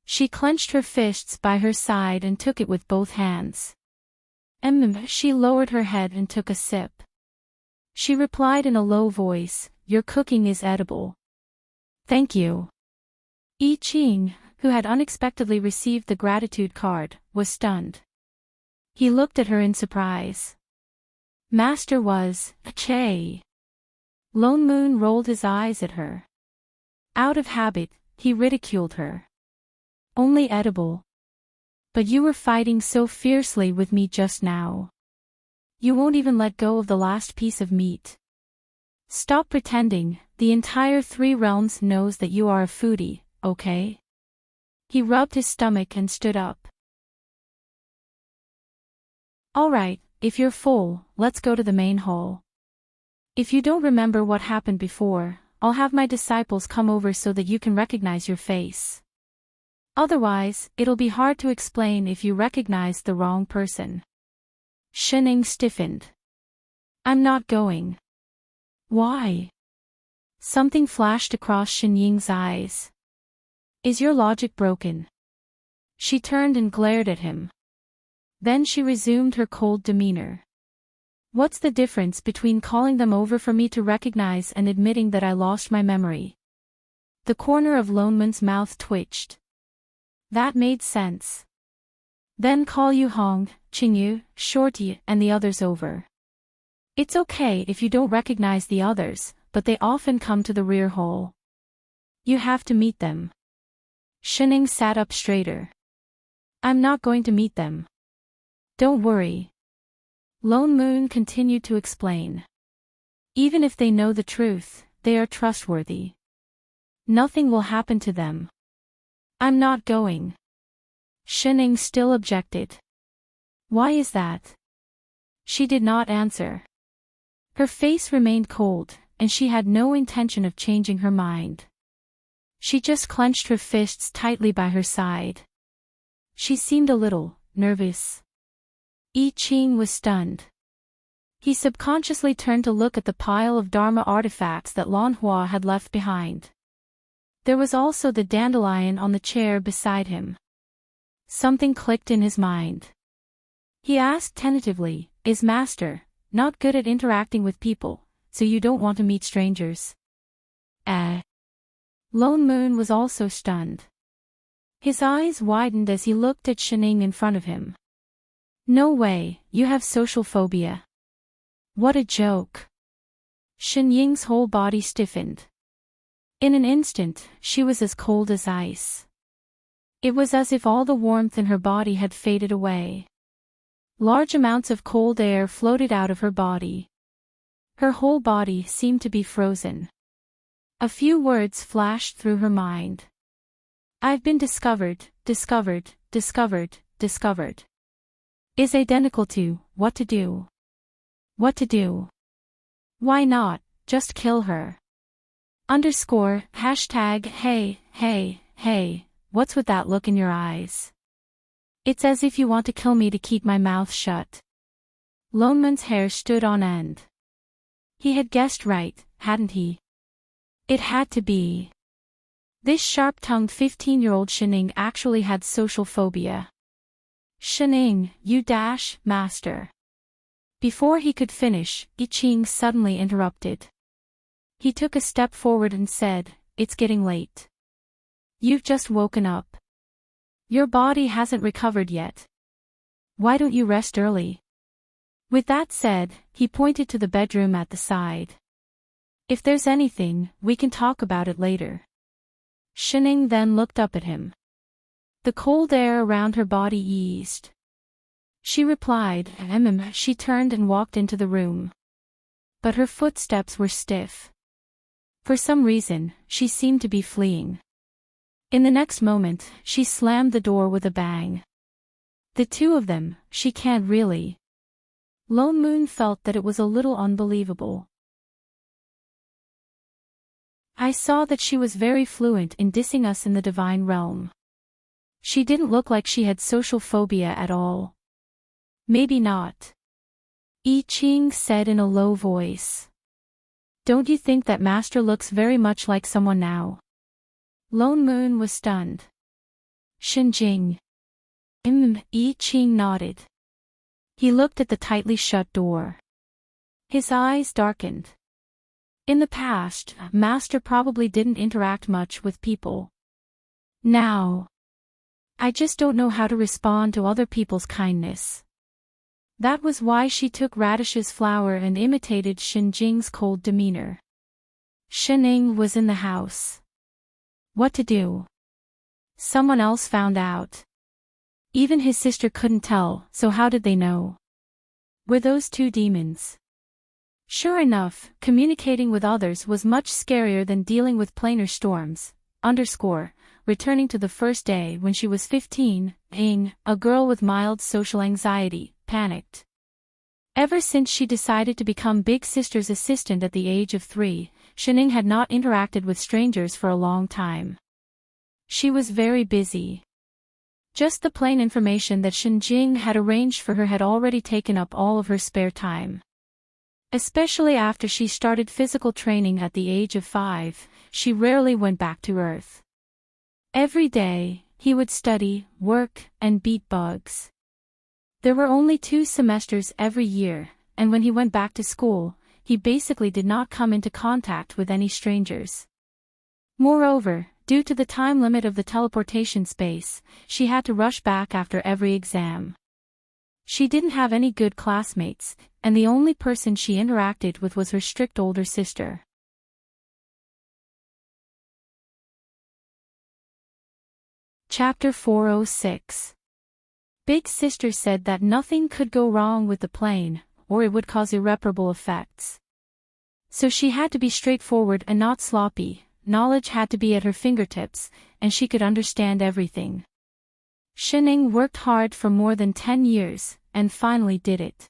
S1: She clenched her fists by her side and took it with both hands. She lowered her head and took a sip. She replied in a low voice, "Your cooking is edible." "Thank you." I Ching, who had unexpectedly received the gratitude card, was stunned. He looked at her in surprise. Master was, Che. Lone Moon rolled his eyes at her. Out of habit, he ridiculed her. Only edible. But you were fighting so fiercely with me just now. You won't even let go of the last piece of meat. Stop pretending, the entire Three Realms knows that you are a foodie, okay? He rubbed his stomach and stood up. Alright, if you're full, let's go to the main hall. If you don't remember what happened before, I'll have my disciples come over so that you can recognize your face. Otherwise, it'll be hard to explain if you recognize the wrong person. Shining stiffened. I'm not going. Why? Something flashed across Shinying's eyes. Is your logic broken? She turned and glared at him. Then she resumed her cold demeanor. What's the difference between calling them over for me to recognize and admitting that I lost my memory? The corner of Lone Moon's mouth twitched. That made sense. Then call Yu Hong, Qingyu, Shorty, and the others over. It's okay if you don't recognize the others, but they often come to the rear hall. You have to meet them. Shining sat up straighter. I'm not going to meet them. Don't worry. Lone Moon continued to explain. Even if they know the truth, they are trustworthy. Nothing will happen to them. I'm not going. Shining still objected. Why is that? She did not answer. Her face remained cold, and she had no intention of changing her mind. She just clenched her fists tightly by her side. She seemed a little nervous. I Ching was stunned. He subconsciously turned to look at the pile of Dharma artifacts that Lan Hua had left behind. There was also the dandelion on the chair beside him. Something clicked in his mind. He asked tentatively, Is Master not good at interacting with people, so you don't want to meet strangers? Lone Moon was also stunned. His eyes widened as he looked at Shining in front of him. No way, you have social phobia. What a joke. Shinying's whole body stiffened. In an instant, she was as cold as ice. It was as if all the warmth in her body had faded away. Large amounts of cold air floated out of her body. Her whole body seemed to be frozen. A few words flashed through her mind. I've been discovered. Is identical to, what to do. What to do? Why not, just kill her. _, hey, what's with that look in your eyes? It's as if you want to kill me to keep my mouth shut. Loneman's hair stood on end. He had guessed right, hadn't he? It had to be. This sharp-tongued 15-year-old Shining actually had social phobia. Shining, you dash, master. Before he could finish, I Ching suddenly interrupted. He took a step forward and said, "It's getting late. You've just woken up. Your body hasn't recovered yet. Why don't you rest early?" With that said, he pointed to the bedroom at the side. "If there's anything, we can talk about it later." Shining then looked up at him. The cold air around her body eased. She replied, She turned and walked into the room. But her footsteps were stiff. For some reason, she seemed to be fleeing. In the next moment, she slammed the door with a bang. The two of them, she can't really. Lone Moon felt that it was a little unbelievable. I saw that she was very fluent in dissing us in the divine realm. She didn't look like she had social phobia at all. Maybe not. I Ching said in a low voice. Don't you think that Master looks very much like someone now? Lone Moon was stunned. Shinjing. I Ching nodded. He looked at the tightly shut door. His eyes darkened. In the past, Master probably didn't interact much with people. Now, I just don't know how to respond to other people's kindness. That was why she took Radish's flower and imitated Shinjing's cold demeanor. Shining was in the house. What to do? Someone else found out. Even his sister couldn't tell, so how did they know? Were those two demons? Sure enough, communicating with others was much scarier than dealing with planar storms. Returning to the first day when she was 15, a girl with mild social anxiety, panicked. Ever since she decided to become Big Sister's assistant at the age of 3, Shining had not interacted with strangers for a long time. She was very busy. Just the plain information that Shinjing had arranged for her had already taken up all of her spare time. Especially after she started physical training at the age of 5, she rarely went back to Earth. Every day, he would study, work, and beat bugs. There were only 2 semesters every year, and when he went back to school, he basically did not come into contact with any strangers. Moreover, due to the time limit of the teleportation space, she had to rush back after every exam. She didn't have any good classmates, and the only person she interacted with was her strict older sister. Chapter 406. Big Sister said that nothing could go wrong with the plane, or it would cause irreparable effects. So she had to be straightforward and not sloppy, knowledge had to be at her fingertips, and she could understand everything. Shining worked hard for more than 10 years, and finally did it.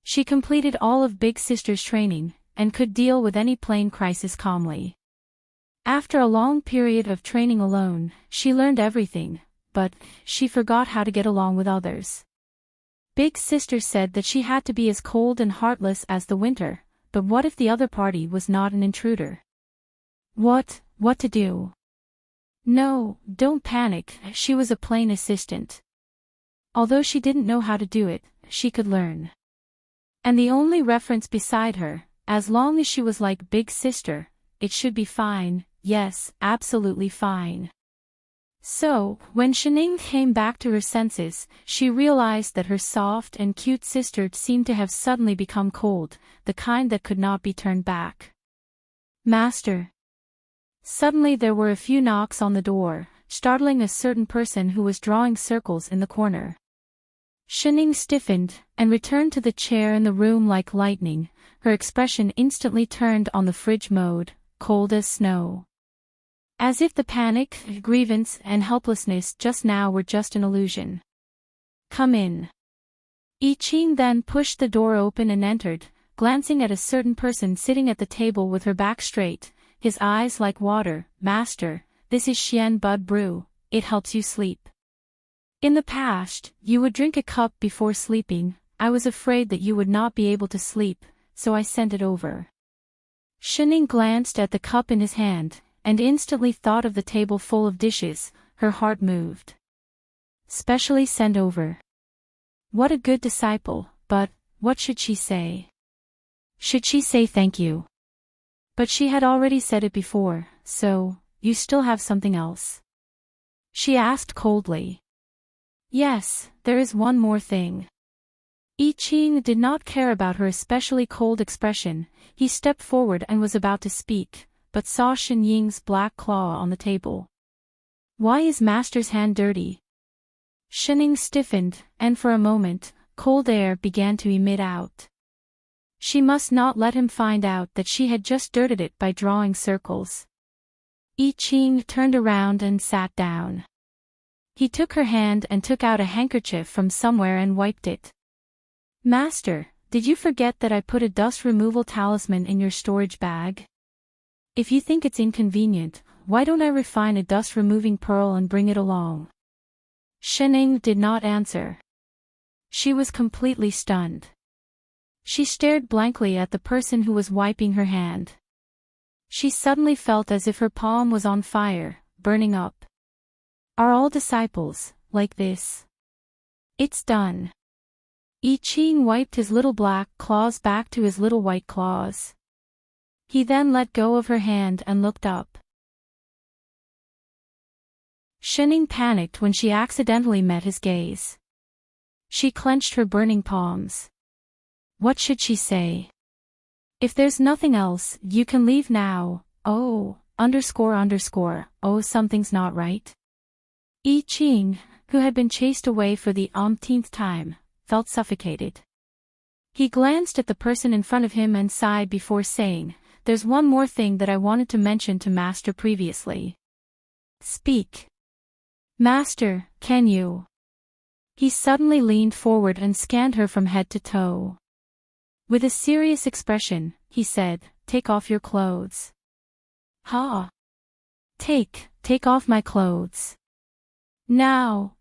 S1: She completed all of Big Sister's training, and could deal with any plane crisis calmly. After a long period of training alone, she learned everything, but she forgot how to get along with others. Big Sister said that she had to be as cold and heartless as the winter, but what if the other party was not an intruder? What to do? No, don't panic, she was a plane assistant. Although she didn't know how to do it, she could learn. And the only reference beside her, as long as she was like Big Sister, it should be fine, yes, absolutely fine. So, when Shining came back to her senses, she realized that her soft and cute sister seemed to have suddenly become cold, the kind that could not be turned back. Master. Suddenly there were a few knocks on the door, startling a certain person who was drawing circles in the corner. Shining stiffened, and returned to the chair in the room like lightning, her expression instantly turned on the fridge mode, cold as snow. As if the panic, grievance, and helplessness just now were just an illusion. Come in. I Ching then pushed the door open and entered, glancing at a certain person sitting at the table with her back straight, his eyes like water. Master, this is Xian Bud Brew, it helps you sleep. In the past, you would drink a cup before sleeping. I was afraid that you would not be able to sleep, so I sent it over. Shining glanced at the cup in his hand, and instantly thought of the table full of dishes. Her heart moved. Specially sent over. What a good disciple, but what should she say? Should she say thank you? But she had already said it before, so, you still have something else? She asked coldly. Yes, there is one more thing. I Ching did not care about her especially cold expression. He stepped forward and was about to speak, but saw Shen Ying's black claw on the table. Why is Master's hand dirty? Shen Ying stiffened, and for a moment, cold air began to emit out. She must not let him find out that she had just dirted it by drawing circles. I Ching turned around and sat down. He took her hand and took out a handkerchief from somewhere and wiped it. Master, did you forget that I put a dust removal talisman in your storage bag? If you think it's inconvenient, why don't I refine a dust removing pearl and bring it along? Shen Ying did not answer. She was completely stunned. She stared blankly at the person who was wiping her hand. She suddenly felt as if her palm was on fire, burning up. Are all disciples like this? It's done. I Ching wiped his little black claws back to his little white claws. He then let go of her hand and looked up. Shen Ying panicked when she accidentally met his gaze. She clenched her burning palms. What should she say? If there's nothing else, you can leave now. Oh, oh, something's not right. I Ching, who had been chased away for the umpteenth time, felt suffocated. He glanced at the person in front of him and sighed before saying, There's one more thing that I wanted to mention to Master previously. Speak. Master, can you? He suddenly leaned forward and scanned her from head to toe. With a serious expression, he said, Take off your clothes. Ha! Take off my clothes. Now.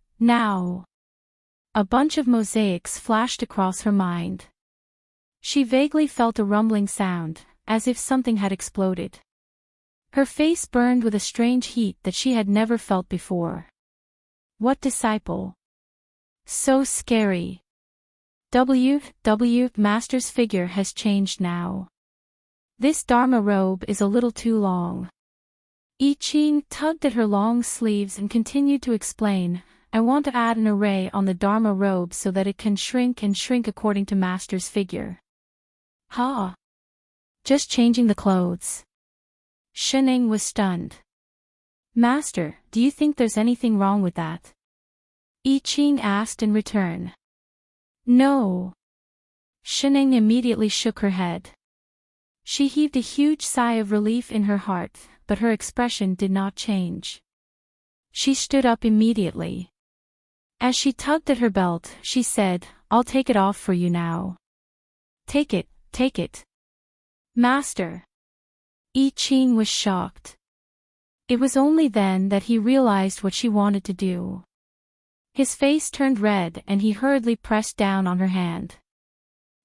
S1: A bunch of mosaics flashed across her mind. She vaguely felt a rumbling sound, as if something had exploded. Her face burned with a strange heat that she had never felt before. What disciple? So scary. Master's figure has changed now. This Dharma robe is a little too long. I Ching tugged at her long sleeves and continued to explain, I want to add an array on the Dharma robe so that it can shrink according to Master's figure. Ha! Just changing the clothes. Shen Ying was stunned. Master, do you think there's anything wrong with that? I Ching asked in return. No. Shen Ying immediately shook her head. She heaved a huge sigh of relief in her heart, but her expression did not change. She stood up immediately. As she tugged at her belt, she said, I'll take it off for you now. Take it. Master. I Ching was shocked. It was only then that he realized what she wanted to do. His face turned red and he hurriedly pressed down on her hand.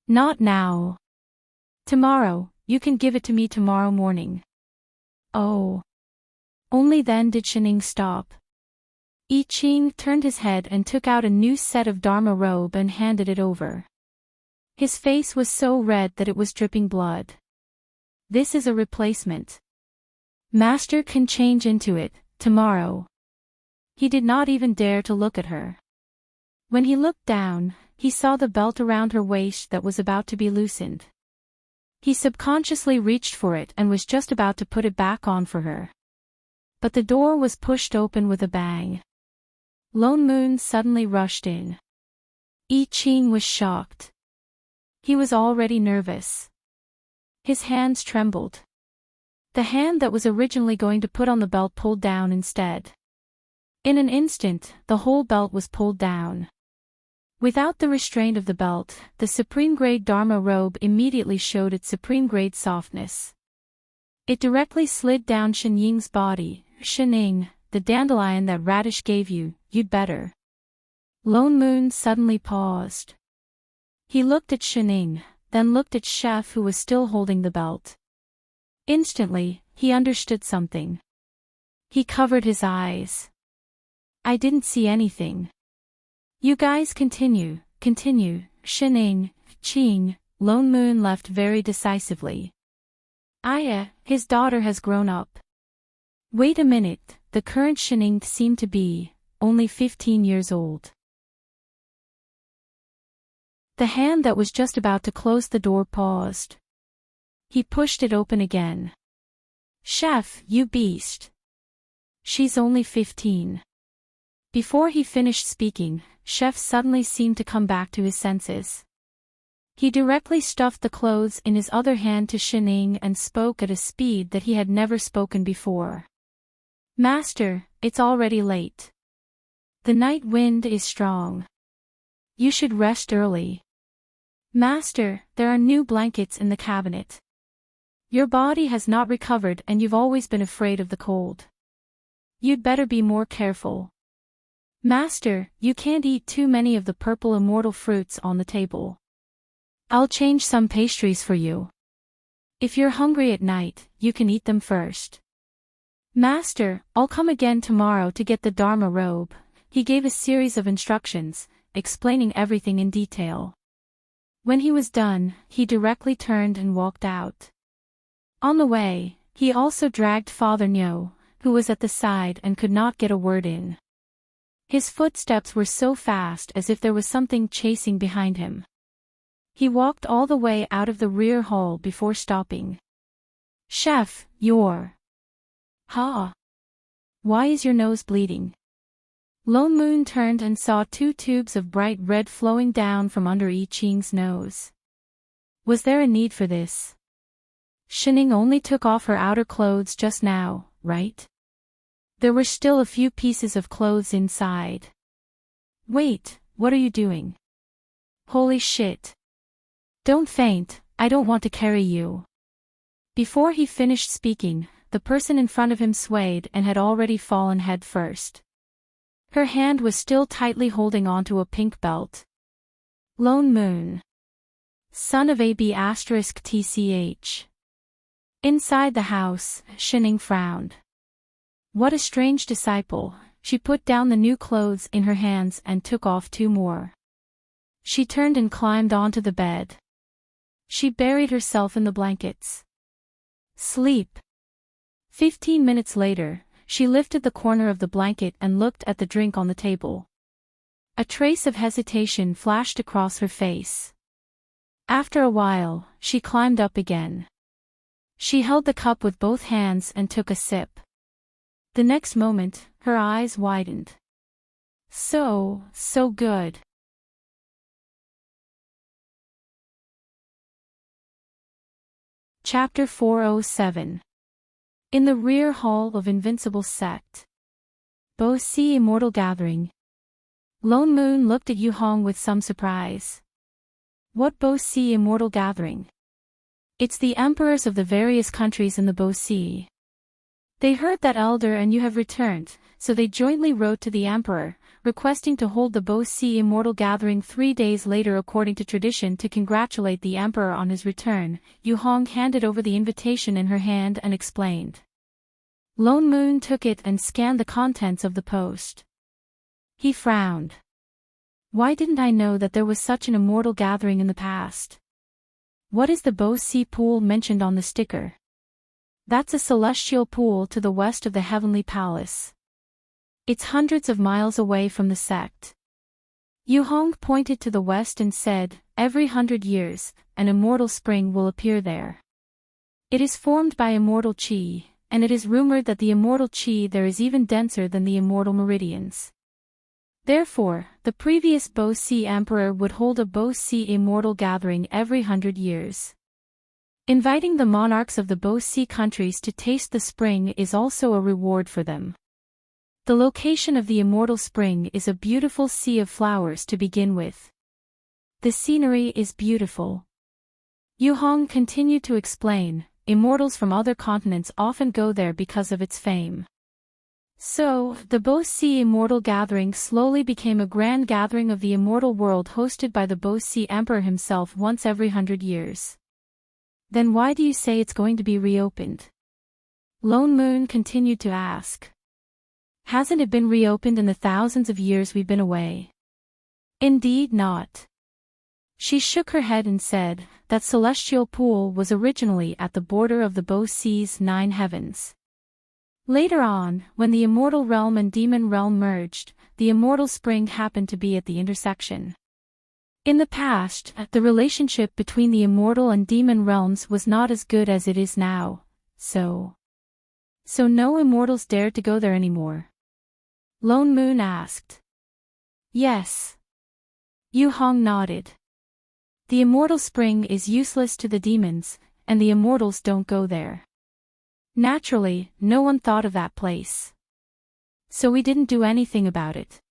S1: Not now. Tomorrow, you can give it to me tomorrow morning. Oh. Only then did Shen Ying stop. I Ching turned his head and took out a new set of Dharma robe and handed it over. His face was so red that it was dripping blood. This is a replacement. Master can change into it, tomorrow. He did not even dare to look at her. When he looked down, he saw the belt around her waist that was about to be loosened. He subconsciously reached for it and was just about to put it back on for her. But the door was pushed open with a bang. Lone Moon suddenly rushed in. I Ching was shocked. He was already nervous. His hands trembled. The hand that was originally going to put on the belt pulled down instead. In an instant, the whole belt was pulled down. Without the restraint of the belt, the supreme-grade Dharma robe immediately showed its supreme-grade softness. It directly slid down Shen Ying's body. Shen Ying, the dandelion that Radish gave you, you'd better. Lone Moon suddenly paused. He looked at Shining, then looked at Chef who was still holding the belt. Instantly, he understood something. He covered his eyes. I didn't see anything. You guys continue, Shining, Qing, Lone Moon left very decisively. His daughter has grown up. Wait a minute, the current Shining seemed to be only 15 years old. The hand that was just about to close the door paused. He pushed it open again. Chef, you beast. She's only 15. Before he finished speaking, Chef suddenly seemed to come back to his senses. He directly stuffed the clothes in his other hand to Shining and spoke at a speed that he had never spoken before. Master, it's already late. The night wind is strong. You should rest early. Master, there are new blankets in the cabinet. Your body has not recovered and you've always been afraid of the cold. You'd better be more careful. Master, you can't eat too many of the purple immortal fruits on the table. I'll change some pastries for you. If you're hungry at night, you can eat them first. Master, I'll come again tomorrow to get the Dharma robe. He gave a series of instructions, explaining everything in detail. When he was done, he directly turned and walked out. On the way, he also dragged Father Nyo, who was at the side and could not get a word in. His footsteps were so fast as if there was something chasing behind him. He walked all the way out of the rear hall before stopping. Chef, you're... Why is your nose bleeding? Lone Moon turned and saw 2 tubes of bright red flowing down from under I Ching's nose. Was there a need for this? Shining only took off her outer clothes just now, right? There were still a few pieces of clothes inside. Wait, what are you doing? Holy shit. Don't faint, I don't want to carry you. Before he finished speaking, the person in front of him swayed and had already fallen head first. Her hand was still tightly holding onto a pink belt. Lone Moon. Son of AB*TCH. Inside the house, Shining frowned. What a strange disciple. She put down the new clothes in her hands and took off 2 more. She turned and climbed onto the bed. She buried herself in the blankets. Sleep. 15 minutes later, she lifted the corner of the blanket and looked at the drink on the table. A trace of hesitation flashed across her face. After a while, she climbed up again. She held the cup with both hands and took a sip. The next moment, her eyes widened. So good. Chapter 407. In the rear hall of Invincible Sect. Bo-Si Immortal Gathering. Lone Moon looked at Yu Hong with some surprise. What Bo-Si Immortal Gathering? It's the emperors of the various countries in the Bo-Si. They heard that Elder and you have returned, so they jointly wrote to the emperor, requesting to hold the Bo-Si Immortal Gathering 3 days later according to tradition to congratulate the emperor on his return. Yu Hong handed over the invitation in her hand and explained. Lone Moon took it and scanned the contents of the post. He frowned. Why didn't I know that there was such an immortal gathering in the past? What is the Bo-Si pool mentioned on the sticker? That's a celestial pool to the west of the Heavenly Palace. It's hundreds of miles away from the sect. Yu Hong pointed to the west and said, every 100 years, an immortal spring will appear there. It is formed by immortal qi, and it is rumored that the immortal qi there is even denser than the immortal meridians. Therefore, the previous Bo-Si emperor would hold a Bo-Si immortal gathering every 100 years. Inviting the monarchs of the Bo-Si countries to taste the spring is also a reward for them. The location of the immortal spring is a beautiful sea of flowers to begin with. The scenery is beautiful. Yu Hong continued to explain, immortals from other continents often go there because of its fame. So, the Bo-Si Immortal Gathering slowly became a grand gathering of the immortal world hosted by the Bo-Si Emperor himself once every 100 years. Then why do you say it's going to be reopened? Lone Moon continued to ask. Hasn't it been reopened in the thousands of years we've been away? Indeed not. She shook her head and said, that celestial pool was originally at the border of the Bo-Si's 9 heavens. Later on, when the immortal realm and demon realm merged, the immortal spring happened to be at the intersection. In the past, the relationship between the immortal and demon realms was not as good as it is now, so no immortals dared to go there anymore. Lone Moon asked. Yes. Yu Hong nodded. The immortal spring is useless to the demons, and the immortals don't go there. Naturally, no one thought of that place. So we didn't do anything about it.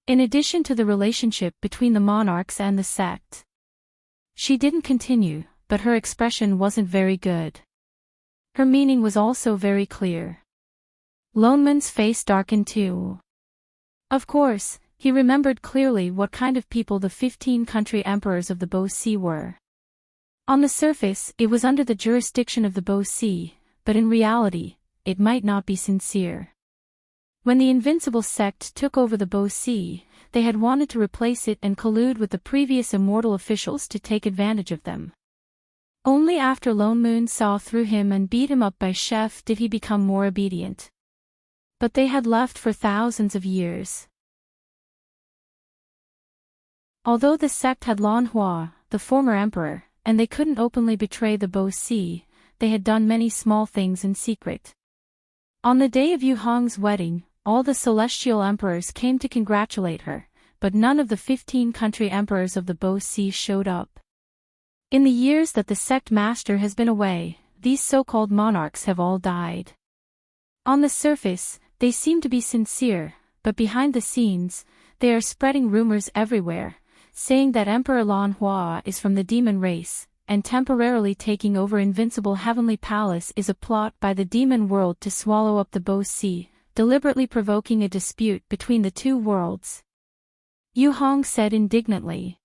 S1: In addition to the relationship between the monarchs and the sect. She didn't continue, but her expression wasn't very good. Her meaning was also very clear. Lone Moon's face darkened too. Of course, he remembered clearly what kind of people the 15 country emperors of the Bo-Si were. On the surface, it was under the jurisdiction of the Bo-Si, but in reality, it might not be sincere. When the Invincible sect took over the Bo-Si, they had wanted to replace it and collude with the previous immortal officials to take advantage of them. Only after Lone Moon saw through him and beat him up by Chef did he become more obedient. But they had left for thousands of years. Although the sect had Lan Hua, the former emperor, and they couldn't openly betray the Bo-Si, they had done many small things in secret. On the day of Yu Hong's wedding, all the celestial emperors came to congratulate her, but none of the 15 country emperors of the Bo-Si showed up. In the years that the sect master has been away, these so-called monarchs have all died. On the surface, they seem to be sincere, but behind the scenes, they are spreading rumors everywhere, saying that Emperor Lan Hua is from the demon race, and temporarily taking over Invincible Heavenly Palace is a plot by the demon world to swallow up the Bo-Si, deliberately provoking a dispute between the two worlds. Yu Hong said indignantly.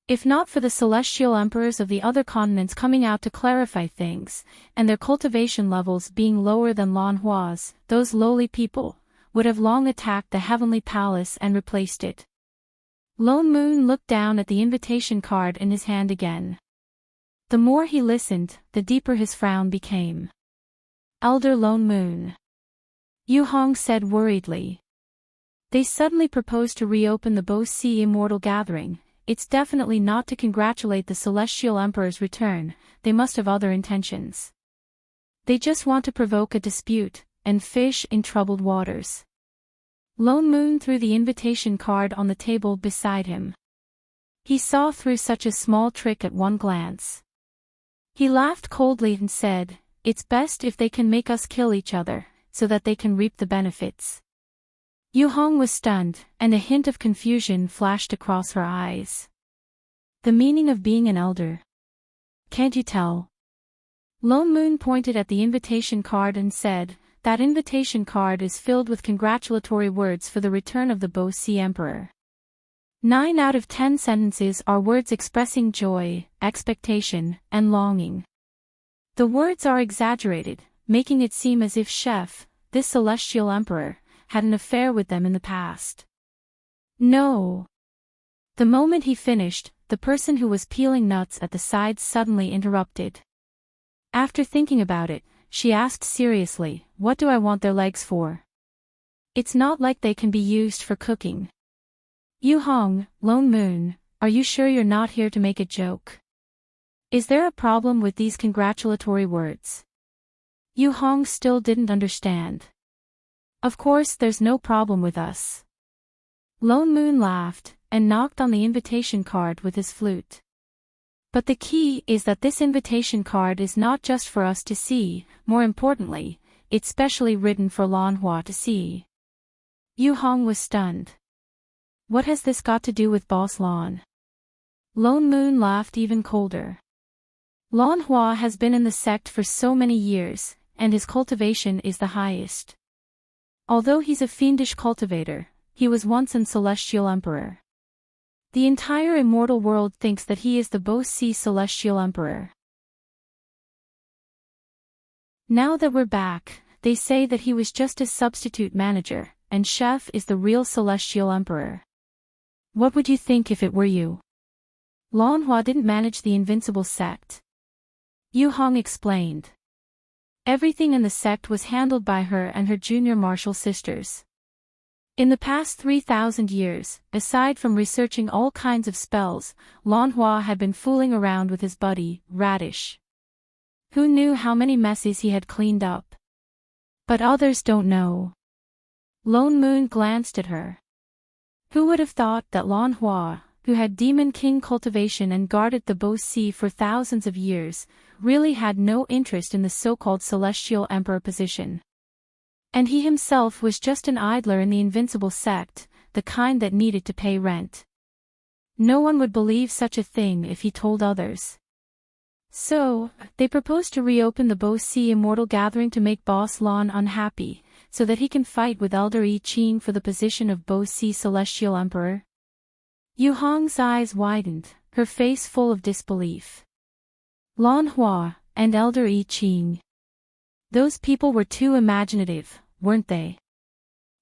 S1: If not for the celestial emperors of the other continents coming out to clarify things, and their cultivation levels being lower than Lan Hua's, those lowly people would have long attacked the Heavenly Palace and replaced it. Lone Moon looked down at the invitation card in his hand again. The more he listened, the deeper his frown became. Elder Lone Moon. Yu Hong said worriedly. They suddenly proposed to reopen the Bo-Si Immortal Gathering. It's definitely not to congratulate the Celestial Emperor's return, they must have other intentions. They just want to provoke a dispute, and fish in troubled waters. Lone Moon threw the invitation card on the table beside him. He saw through such a small trick at one glance. He laughed coldly and said, "It's best if they can make us kill each other, so that they can reap the benefits." Yu Hong was stunned, and a hint of confusion flashed across her eyes. The meaning of being an elder. Can't you tell? Lone Moon pointed at the invitation card and said, "That invitation card is filled with congratulatory words for the return of the Bo-Si Emperor. 9 out of 10 sentences are words expressing joy, expectation, and longing. The words are exaggerated, making it seem as if Chef, this celestial emperor, had an affair with them in the past." No. The moment he finished, the person who was peeling nuts at the side suddenly interrupted. After thinking about it, she asked seriously, "What do I want their legs for? It's not like they can be used for cooking." Yu Hong, Lone Moon, are you sure you're not here to make a joke? Is there a problem with these congratulatory words? Yu Hong still didn't understand. Of course there's no problem with us. Lone Moon laughed, and knocked on the invitation card with his flute. But the key is that this invitation card is not just for us to see, more importantly, it's specially written for Lan Hua to see. Yu Hong was stunned. What has this got to do with Boss Lan? Lone Moon laughed even colder. Lan Hua has been in the sect for so many years, and his cultivation is the highest. Although he's a fiendish cultivator, he was once an celestial emperor. The entire immortal world thinks that he is the Bo-Si celestial emperor. Now that we're back, they say that he was just a substitute manager, and Chef is the real celestial emperor. What would you think if it were you? Lan Hua didn't manage the invincible sect. Yu Hong explained. Everything in the sect was handled by her and her junior martial sisters. In the past 3,000 years, aside from researching all kinds of spells, Lan Hua had been fooling around with his buddy, Radish. Who knew how many messes he had cleaned up? But others don't know. Lone Moon glanced at her. Who would have thought that Lan Hua, who had Demon King cultivation and guarded the Bo-Si for thousands of years, really had no interest in the so-called Celestial Emperor position. And he himself was just an idler in the invincible sect, the kind that needed to pay rent. No one would believe such a thing if he told others. So, they proposed to reopen the Bo-Si Immortal Gathering to make Boss Lan unhappy, so that he can fight with Elder I Ching for the position of Bo-Si Celestial Emperor. Yu Hong's eyes widened, her face full of disbelief. Lan Hua, and Elder I Ching. Those people were too imaginative, weren't they?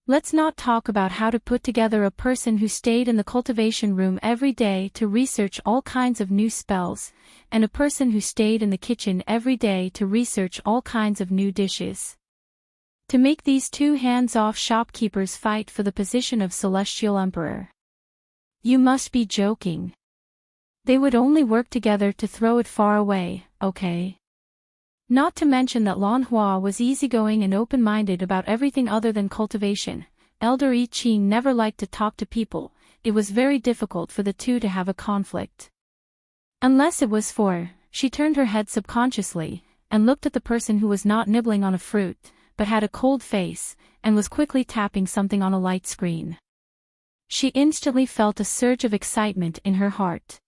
S1: Let's not talk about how to put together a person who stayed in the cultivation room every day to research all kinds of new spells, and a person who stayed in the kitchen every day to research all kinds of new dishes. To make these two hands-off shopkeepers fight for the position of Celestial Emperor. You must be joking. They would only work together to throw it far away, okay? Not to mention that Lan Hua was easygoing and open-minded about everything other than cultivation. Elder I Ching never liked to talk to people. It was very difficult for the two to have a conflict. Unless it was for, she turned her head subconsciously, and looked at the person who was not nibbling on a fruit, but had a cold face, and was quickly tapping something on a light screen. She instantly felt a surge of excitement in her heart.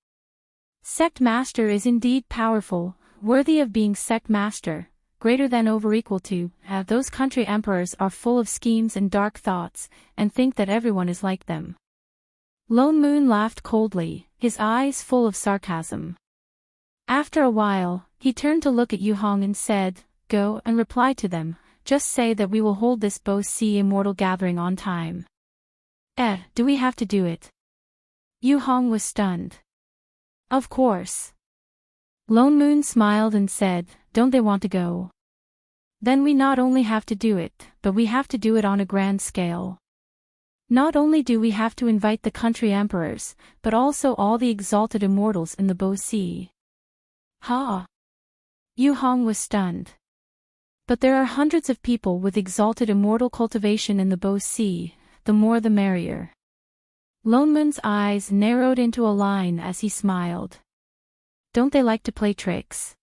S1: Sect Master is indeed powerful, worthy of being Sect Master, greater than over equal to. Those country emperors are full of schemes and dark thoughts, and think that everyone is like them. Lone Moon laughed coldly, his eyes full of sarcasm. After a while, he turned to look at Yu Hong and said, "Go and reply to them, just say that we will hold this Bo-Si Immortal Gathering on time." Do we have to do it? Yu Hong was stunned. Of course. Lone Moon smiled and said, "Don't they want to go? Then we not only have to do it, but we have to do it on a grand scale. Not only do we have to invite the country emperors, but also all the exalted immortals in the Bo-Si." Ha! Yu Hong was stunned. But there are hundreds of people with exalted immortal cultivation in the Bo-Si, the more the merrier. Lone Moon's eyes narrowed into a line as he smiled. Don't they like to play tricks?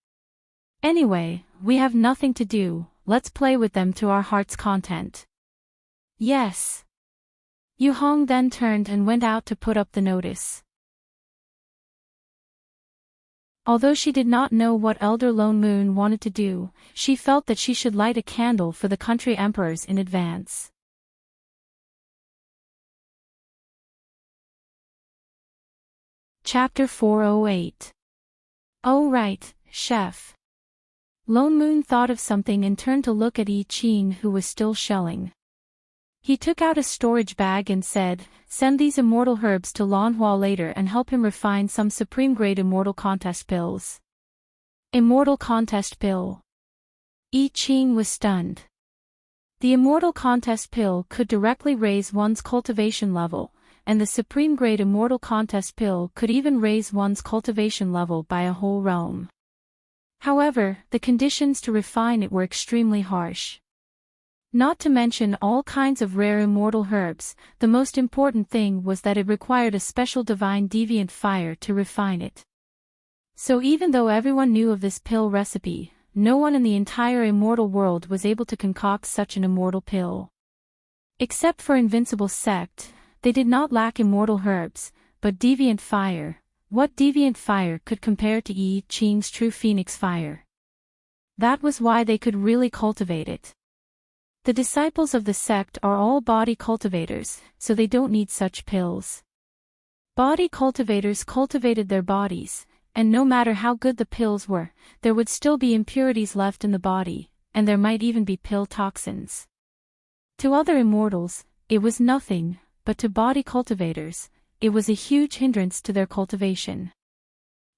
S1: Anyway, we have nothing to do, let's play with them to our heart's content. Yes. Yu Hong then turned and went out to put up the notice. Although she did not know what Elder Lone Moon wanted to do, she felt that she should light a candle for the country emperors in advance. Chapter 408. Oh right, Chef. Lone Moon thought of something and turned to look at I Ching, who was still shelling. He took out a storage bag and said, "Send these immortal herbs to Lan Hua later and help him refine some supreme-grade immortal contest pills." Immortal contest pill. I Ching was stunned. The immortal contest pill could directly raise one's cultivation level, and the supreme-grade immortal contest pill could even raise one's cultivation level by a whole realm. However, the conditions to refine it were extremely harsh. Not to mention all kinds of rare immortal herbs, the most important thing was that it required a special divine deviant fire to refine it. So even though everyone knew of this pill recipe, no one in the entire immortal world was able to concoct such an immortal pill. Except for Invincible Sect, they did not lack immortal herbs, but deviant fire. What deviant fire could compare to I Ching's true phoenix fire? That was why they could really cultivate it. The disciples of the sect are all body cultivators, so they don't need such pills. Body cultivators cultivated their bodies, and no matter how good the pills were, there would still be impurities left in the body, and there might even be pill toxins. To other immortals, it was nothing, but to body cultivators, it was a huge hindrance to their cultivation.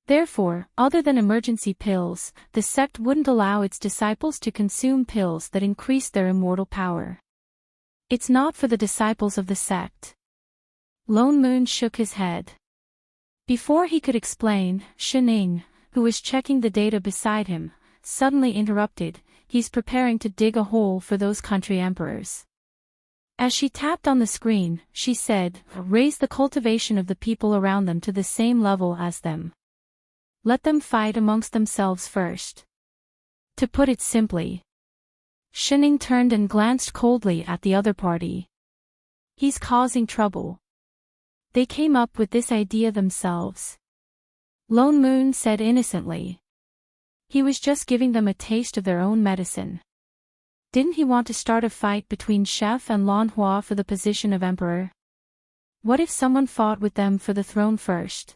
S1: Therefore, other than emergency pills, the sect wouldn't allow its disciples to consume pills that increased their immortal power. It's not for the disciples of the sect. Lone Moon shook his head. Before he could explain, Shining, who was checking the data beside him, suddenly interrupted. He's preparing to dig a hole for those country emperors. As she tapped on the screen, she said, raise the cultivation of the people around them to the same level as them. Let them fight amongst themselves first. To put it simply. Shining turned and glanced coldly at the other party. He's causing trouble. They came up with this idea themselves. Lone Moon said innocently. He was just giving them a taste of their own medicine. Didn't he want to start a fight between Chef and Lan Hua for the position of emperor? What if someone fought with them for the throne first?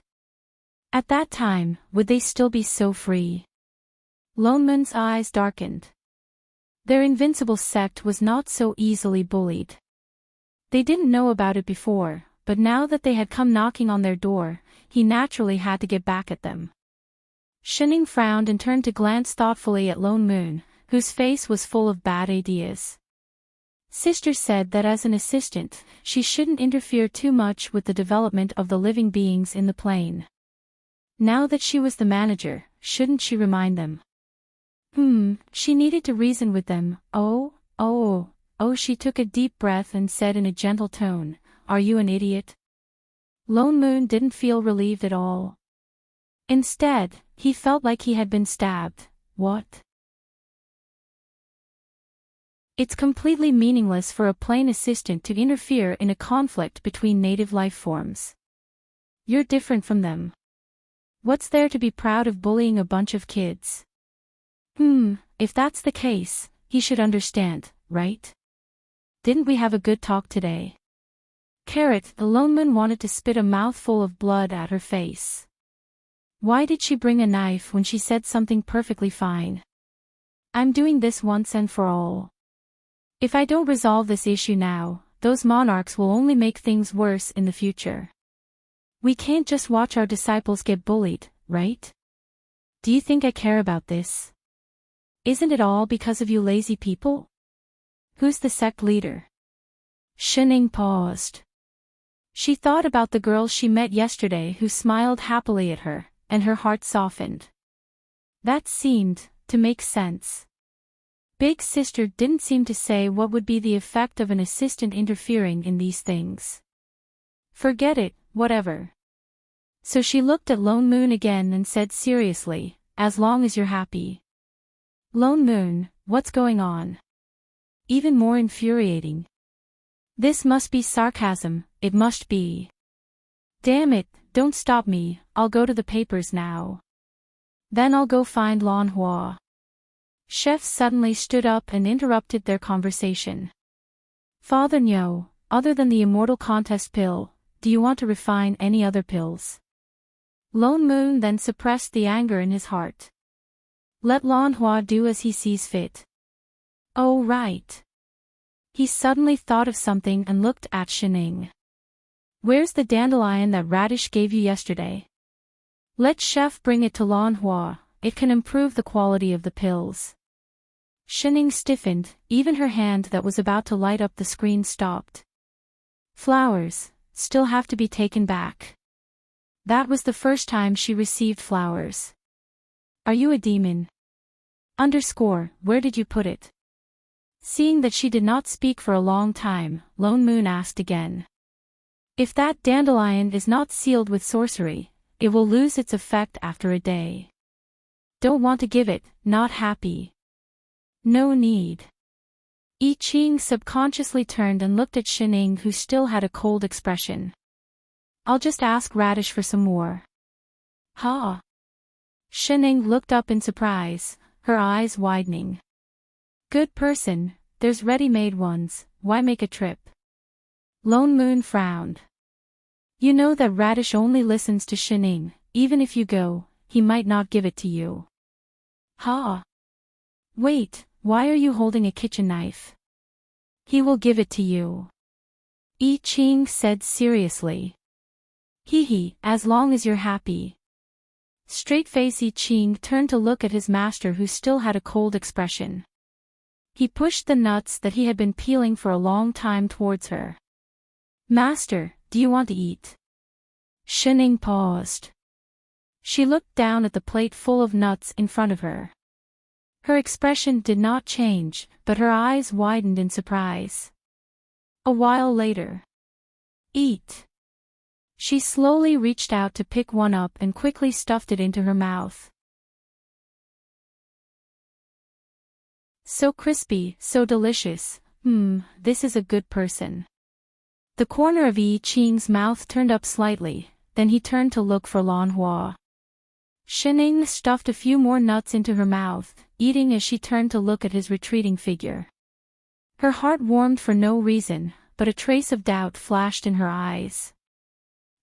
S1: At that time, would they still be so free? Lone Moon's eyes darkened. Their invincible sect was not so easily bullied. They didn't know about it before, but now that they had come knocking on their door, he naturally had to get back at them. Shining frowned and turned to glance thoughtfully at Lone Moon, whose face was full of bad ideas. Sister said that as an assistant, she shouldn't interfere too much with the development of the living beings in the plane. Now that she was the manager, shouldn't she remind them? She needed to reason with them. She took a deep breath and said in a gentle tone, "Are you an idiot?" Lone Moon didn't feel relieved at all. Instead, he felt like he had been stabbed. What? It's completely meaningless for a plane assistant to interfere in a conflict between native life forms. You're different from them. What's there to be proud of bullying a bunch of kids? If that's the case, he should understand, right? Didn't we have a good talk today? The Lone Moon wanted to spit a mouthful of blood at her face. Why did she bring a knife when she said something perfectly fine? I'm doing this once and for all. If I don't resolve this issue now, those monarchs will only make things worse in the future. We can't just watch our disciples get bullied, right? Do you think I care about this? Isn't it all because of you lazy people? Who's the sect leader? Shining paused. She thought about the girl she met yesterday who smiled happily at her, and her heart softened. That seemed to make sense. Big Sister didn't seem to say what would be the effect of an assistant interfering in these things. Forget it, whatever. So she looked at Lone Moon again and said seriously, as long as you're happy. Lone Moon, what's going on? Even more infuriating. This must be sarcasm, it must be. Damn it, don't stop me, I'll go to the papers now. Then I'll go find Lan Hua. Chef suddenly stood up and interrupted their conversation. Father Nyo, other than the immortal contest pill, do you want to refine any other pills? Lone Moon then suppressed the anger in his heart. Let Lan Hua do as he sees fit. Oh right. He suddenly thought of something and looked at Shining. Where's the dandelion that Radish gave you yesterday? Let Chef bring it to Lan Hua, it can improve the quality of the pills. Shining stiffened, even her hand that was about to light up the screen stopped. Flowers, still have to be taken back. That was the first time she received flowers. Are you a demon? Where did you put it? Seeing that she did not speak for a long time, Lone Moon asked again. If that dandelion is not sealed with sorcery, it will lose its effect after a day. Don't want to give it, not happy. No need. I Ching subconsciously turned and looked at Shining, who still had a cold expression. I'll just ask Radish for some more. Ha! Shining looked up in surprise, her eyes widening. Good person, there's ready-made ones, why make a trip? Lone Moon frowned. You know that Radish only listens to Shining, even if you go, he might not give it to you. Ha! Wait, why are you holding a kitchen knife? He will give it to you. I Ching said seriously. Hee, as long as you're happy. Straight-faced I Ching turned to look at his master, who still had a cold expression. He pushed the nuts that he had been peeling for a long time towards her. Master, do you want to eat? Shining paused. She looked down at the plate full of nuts in front of her. Her expression did not change, but her eyes widened in surprise. A while later. Eat. She slowly reached out to pick one up and quickly stuffed it into her mouth. So crispy, so delicious. This is a good person. The corner of I Ching's mouth turned up slightly, then he turned to look for Lan Hua. Shining stuffed a few more nuts into her mouth, eating as she turned to look at his retreating figure. Her heart warmed for no reason, but a trace of doubt flashed in her eyes.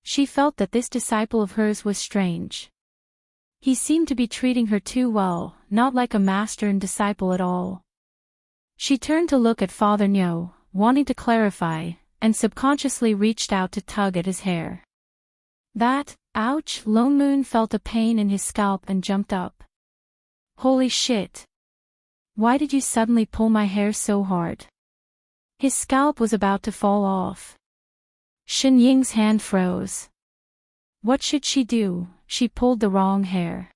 S1: She felt that this disciple of hers was strange. He seemed to be treating her too well, not like a master and disciple at all. She turned to look at Father Nyo, wanting to clarify, and subconsciously reached out to tug at his hair. Ouch! Lone Moon felt a pain in his scalp and jumped up. Holy shit! Why did you suddenly pull my hair so hard? His scalp was about to fall off. Shen Ying's hand froze. What should she do? She pulled the wrong hair.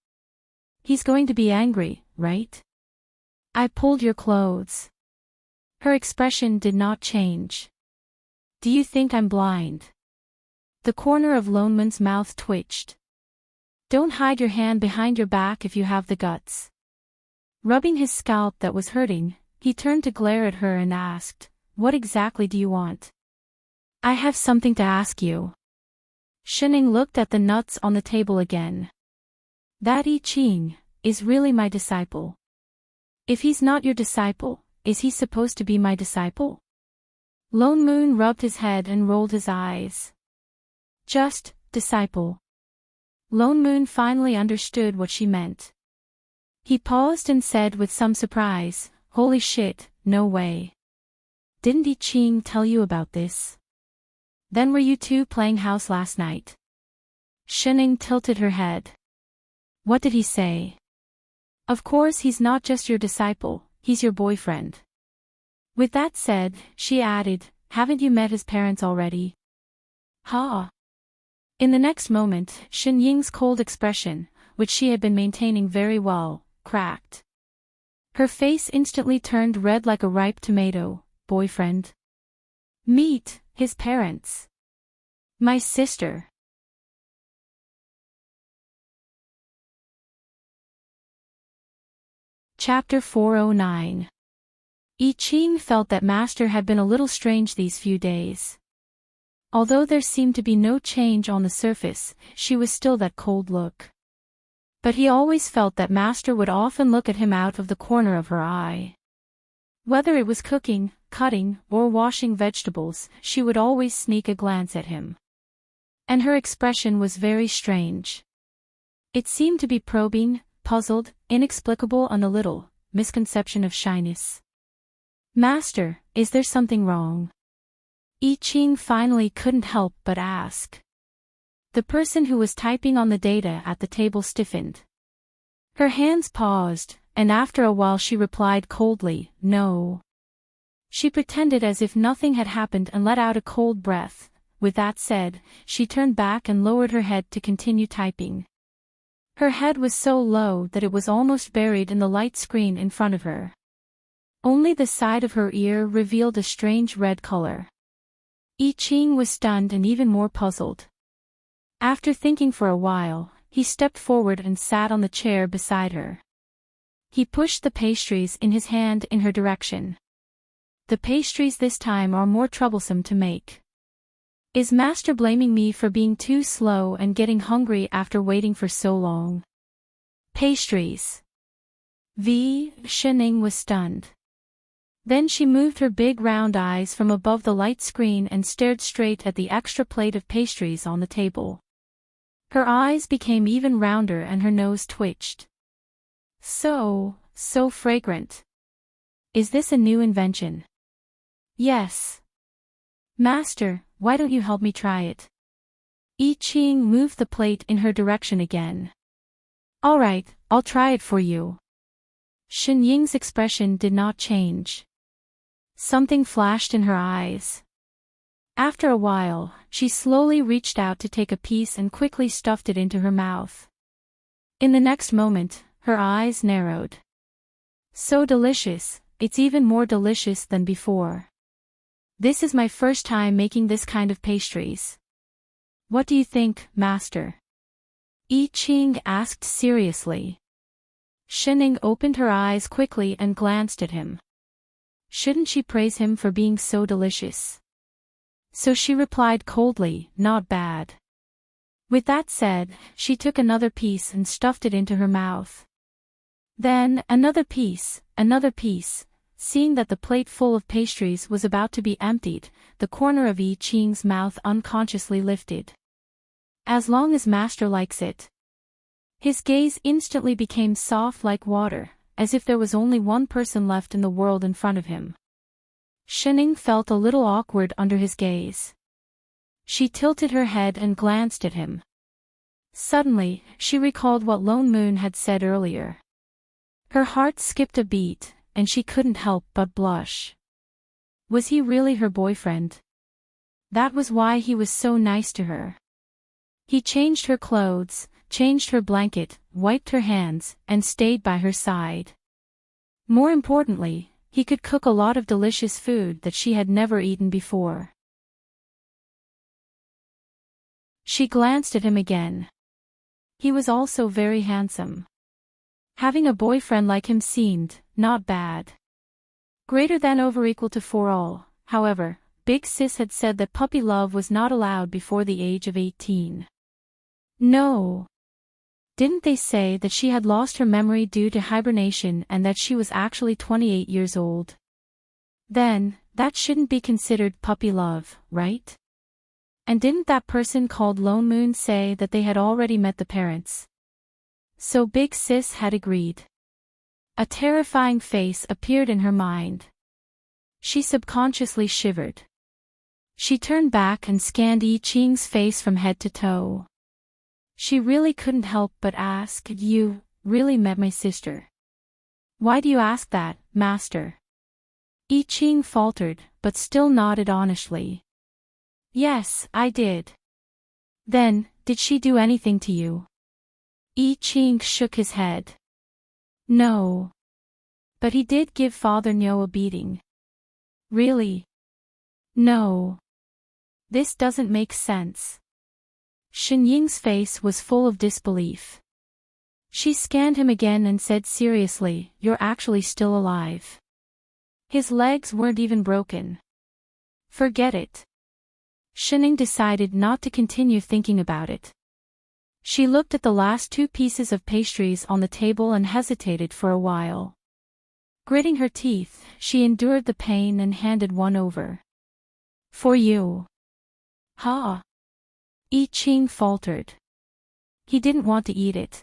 S1: He's going to be angry, right? I pulled your clothes. Her expression did not change. Do you think I'm blind? The corner of Lone Moon's mouth twitched. Don't hide your hand behind your back if you have the guts. Rubbing his scalp that was hurting, he turned to glare at her and asked, What exactly do you want? I have something to ask you. Shining looked at the nuts on the table again. That I Ching is really my disciple. If he's not your disciple, is he supposed to be my disciple? Lone Moon rubbed his head and rolled his eyes. Just, disciple. Lone Moon finally understood what she meant. He paused and said with some surprise, Holy shit, no way. Didn't I Ching tell you about this? Then were you two playing house last night? Shining tilted her head. What did he say? Of course he's not just your disciple, he's your boyfriend. With that said, she added, haven't you met his parents already? Ha! In the next moment, Shen Ying's cold expression, which she had been maintaining very well, cracked. Her face instantly turned red like a ripe tomato. Boyfriend? Meet his parents. My sister. Chapter 409. I Ching felt that Master had been a little strange these few days. Although there seemed to be no change on the surface, she was still that cold look. But he always felt that Master would often look at him out of the corner of her eye. Whether it was cooking, cutting, or washing vegetables, she would always sneak a glance at him. And her expression was very strange. It seemed to be probing, puzzled, inexplicable, and a little misconception of shyness. Master, is there something wrong? I Ching finally couldn't help but ask. The person who was typing on the data at the table stiffened. Her hands paused, and after a while she replied coldly, No. She pretended as if nothing had happened and let out a cold breath. With that said, she turned back and lowered her head to continue typing. Her head was so low that it was almost buried in the light screen in front of her. Only the side of her ear revealed a strange red color. I Ching was stunned and even more puzzled. After thinking for a while, he stepped forward and sat on the chair beside her. He pushed the pastries in his hand in her direction. The pastries this time are more troublesome to make. Is Master blaming me for being too slow and getting hungry after waiting for so long? Pastries. Shining was stunned. Then she moved her big round eyes from above the light screen and stared straight at the extra plate of pastries on the table. Her eyes became even rounder and her nose twitched. So fragrant. Is this a new invention? Yes. Master, why don't you help me try it? I Ching moved the plate in her direction again. All right, I'll try it for you. Shen Ying's expression did not change. Something flashed in her eyes. After a while, she slowly reached out to take a piece and quickly stuffed it into her mouth. In the next moment, her eyes narrowed. So delicious, it's even more delicious than before. This is my first time making this kind of pastries. What do you think, Master? I Ching asked seriously. Shening opened her eyes quickly and glanced at him. Shouldn't she praise him for being so delicious? So she replied coldly, not bad. With that said, she took another piece and stuffed it into her mouth. Then, another piece. Seeing that the plate full of pastries was about to be emptied, the corner of I Ching's mouth unconsciously lifted. As long as Master likes it. His gaze instantly became soft like water, as if there was only one person left in the world in front of him. Shening felt a little awkward under his gaze. She tilted her head and glanced at him. Suddenly, she recalled what Lone Moon had said earlier. Her heart skipped a beat, and she couldn't help but blush. Was he really her boyfriend? That was why he was so nice to her. He changed her clothes, changed her blanket, wiped her hands, and stayed by her side. More importantly, he could cook a lot of delicious food that she had never eaten before. She glanced at him again. He was also very handsome. Having a boyfriend like him seemed not bad. Greater than over equal to for all, however, Big Sis had said that puppy love was not allowed before the age of 18. No. Didn't they say that she had lost her memory due to hibernation and that she was actually 28 years old? Then, that shouldn't be considered puppy love, right? And didn't that person called Lone Moon say that they had already met the parents? So Big Sis had agreed. A terrifying face appeared in her mind. She subconsciously shivered. She turned back and scanned I Ching's face from head to toe. She really couldn't help but ask, "You really met my sister? Why do you ask that, Master?" I Ching faltered, but still nodded honestly. "Yes, I did." "Then, did she do anything to you?" I Ching shook his head. "No. But he did give Father Nyo a beating." "Really?" "No. This doesn't make sense." Shen Ying's face was full of disbelief. She scanned him again and said seriously, "You're actually still alive. His legs weren't even broken." "Forget it." Shening decided not to continue thinking about it. She looked at the last two pieces of pastries on the table and hesitated for a while. Gritting her teeth, she endured the pain and handed one over. "For you." "Ha." I Ching faltered. He didn't want to eat it.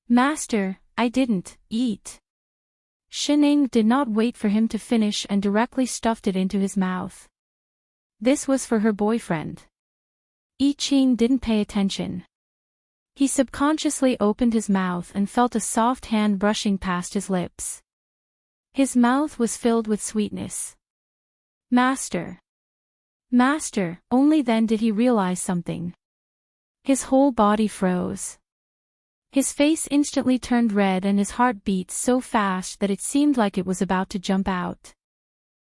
S1: "Master, I didn't eat." Shening did not wait for him to finish and directly stuffed it into his mouth. This was for her boyfriend. I Ching didn't pay attention. He subconsciously opened his mouth and felt a soft hand brushing past his lips. His mouth was filled with sweetness. "Master. Master," only then did he realize something. His whole body froze. His face instantly turned red and his heart beat so fast that it seemed like it was about to jump out.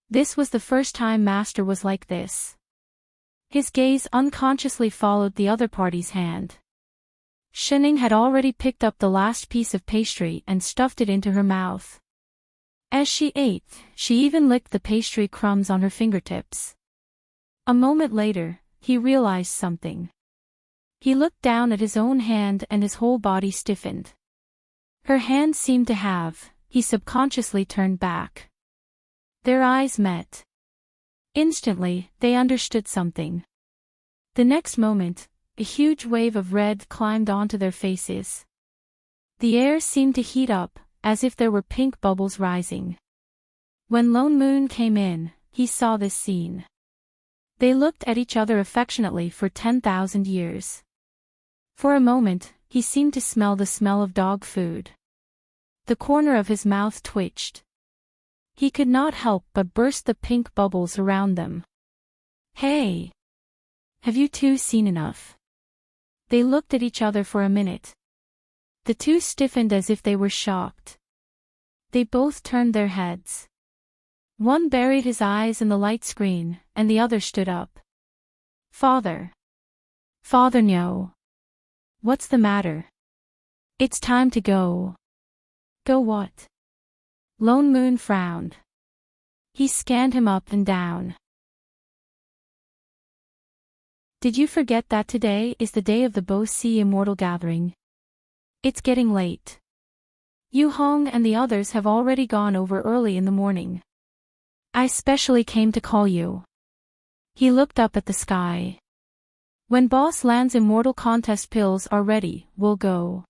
S1: This was the first time Master was like this. His gaze unconsciously followed the other party's hand. Shening had already picked up the last piece of pastry and stuffed it into her mouth. As she ate, she even licked the pastry crumbs on her fingertips. A moment later, he realized something. He looked down at his own hand and his whole body stiffened. Her hand seemed to have, he subconsciously turned back. Their eyes met. Instantly, they understood something. The next moment, a huge wave of red climbed onto their faces. The air seemed to heat up, as if there were pink bubbles rising. When Lone Moon came in, he saw this scene. They looked at each other affectionately for 10,000 years. For a moment, he seemed to smell the smell of dog food. The corner of his mouth twitched. He could not help but burst the pink bubbles around them. Hey! Have you two seen enough? They looked at each other for a minute. The two stiffened as if they were shocked. They both turned their heads. One buried his eyes in the light screen, and the other stood up. Father. Father no. What's the matter? It's time to go. Go what? Lone Moon frowned. He scanned him up and down. Did you forget that today is the day of the Bo Si Immortal Gathering? It's getting late. Yu Hong and the others have already gone over early in the morning. I specially came to call you. He looked up at the sky. When Boss Lan's immortal contest pills are ready, we'll go.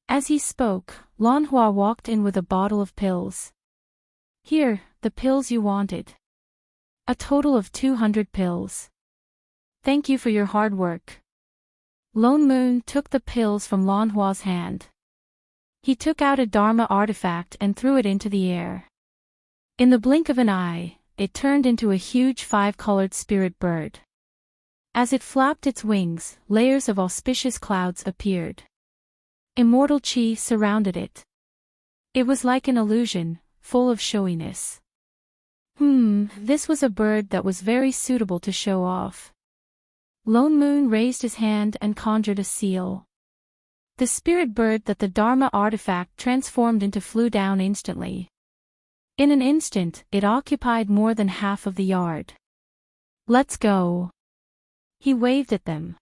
S1: As he spoke, Lan Hua walked in with a bottle of pills. Here, the pills you wanted. A total of 200 pills. Thank you for your hard work. Lone Moon took the pills from Lan Hua's hand. He took out a Dharma artifact and threw it into the air. In the blink of an eye, it turned into a huge 5-colored spirit bird. As it flapped its wings, layers of auspicious clouds appeared. Immortal chi surrounded it. It was like an illusion, full of showiness. This was a bird that was very suitable to show off. Lone Moon raised his hand and conjured a seal. The spirit bird that the Dharma artifact transformed into flew down instantly. In an instant, it occupied more than half of the yard. Let's go. He waved at them.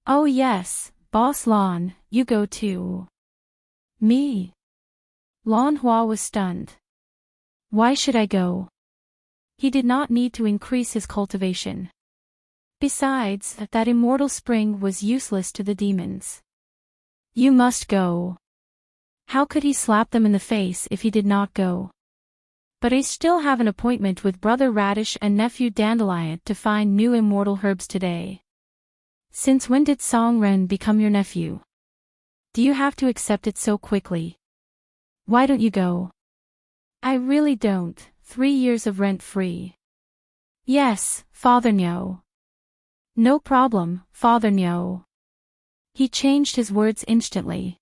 S1: Oh yes, Boss Lan, you go too. Me? Lan Hua was stunned. Why should I go? He did not need to increase his cultivation. Besides, that immortal spring was useless to the demons. You must go. How could he slap them in the face if he did not go? But I still have an appointment with Brother Radish and Nephew Dandelion to find new immortal herbs today. Since when did Song Ren become your nephew? Do you have to accept it so quickly? Why don't you go? I really don't. 3 years of rent-free. Yes, Father no. No problem, Father no. He changed his words instantly.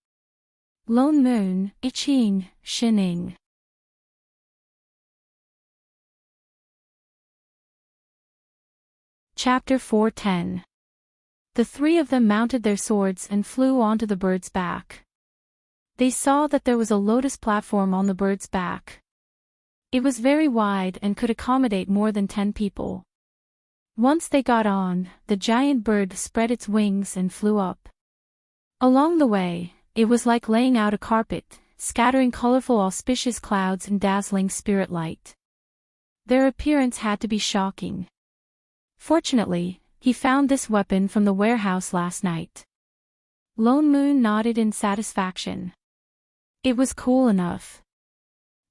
S1: Lone Moon, Iching, Shining. Chapter 410. The three of them mounted their swords and flew onto the bird's back. They saw that there was a lotus platform on the bird's back. It was very wide and could accommodate more than 10 people. Once they got on, the giant bird spread its wings and flew up. Along the way, it was like laying out a carpet, scattering colorful auspicious clouds and dazzling spirit light. Their appearance had to be shocking. Fortunately, he found this weapon from the warehouse last night. Lone Moon nodded in satisfaction. It was cool enough.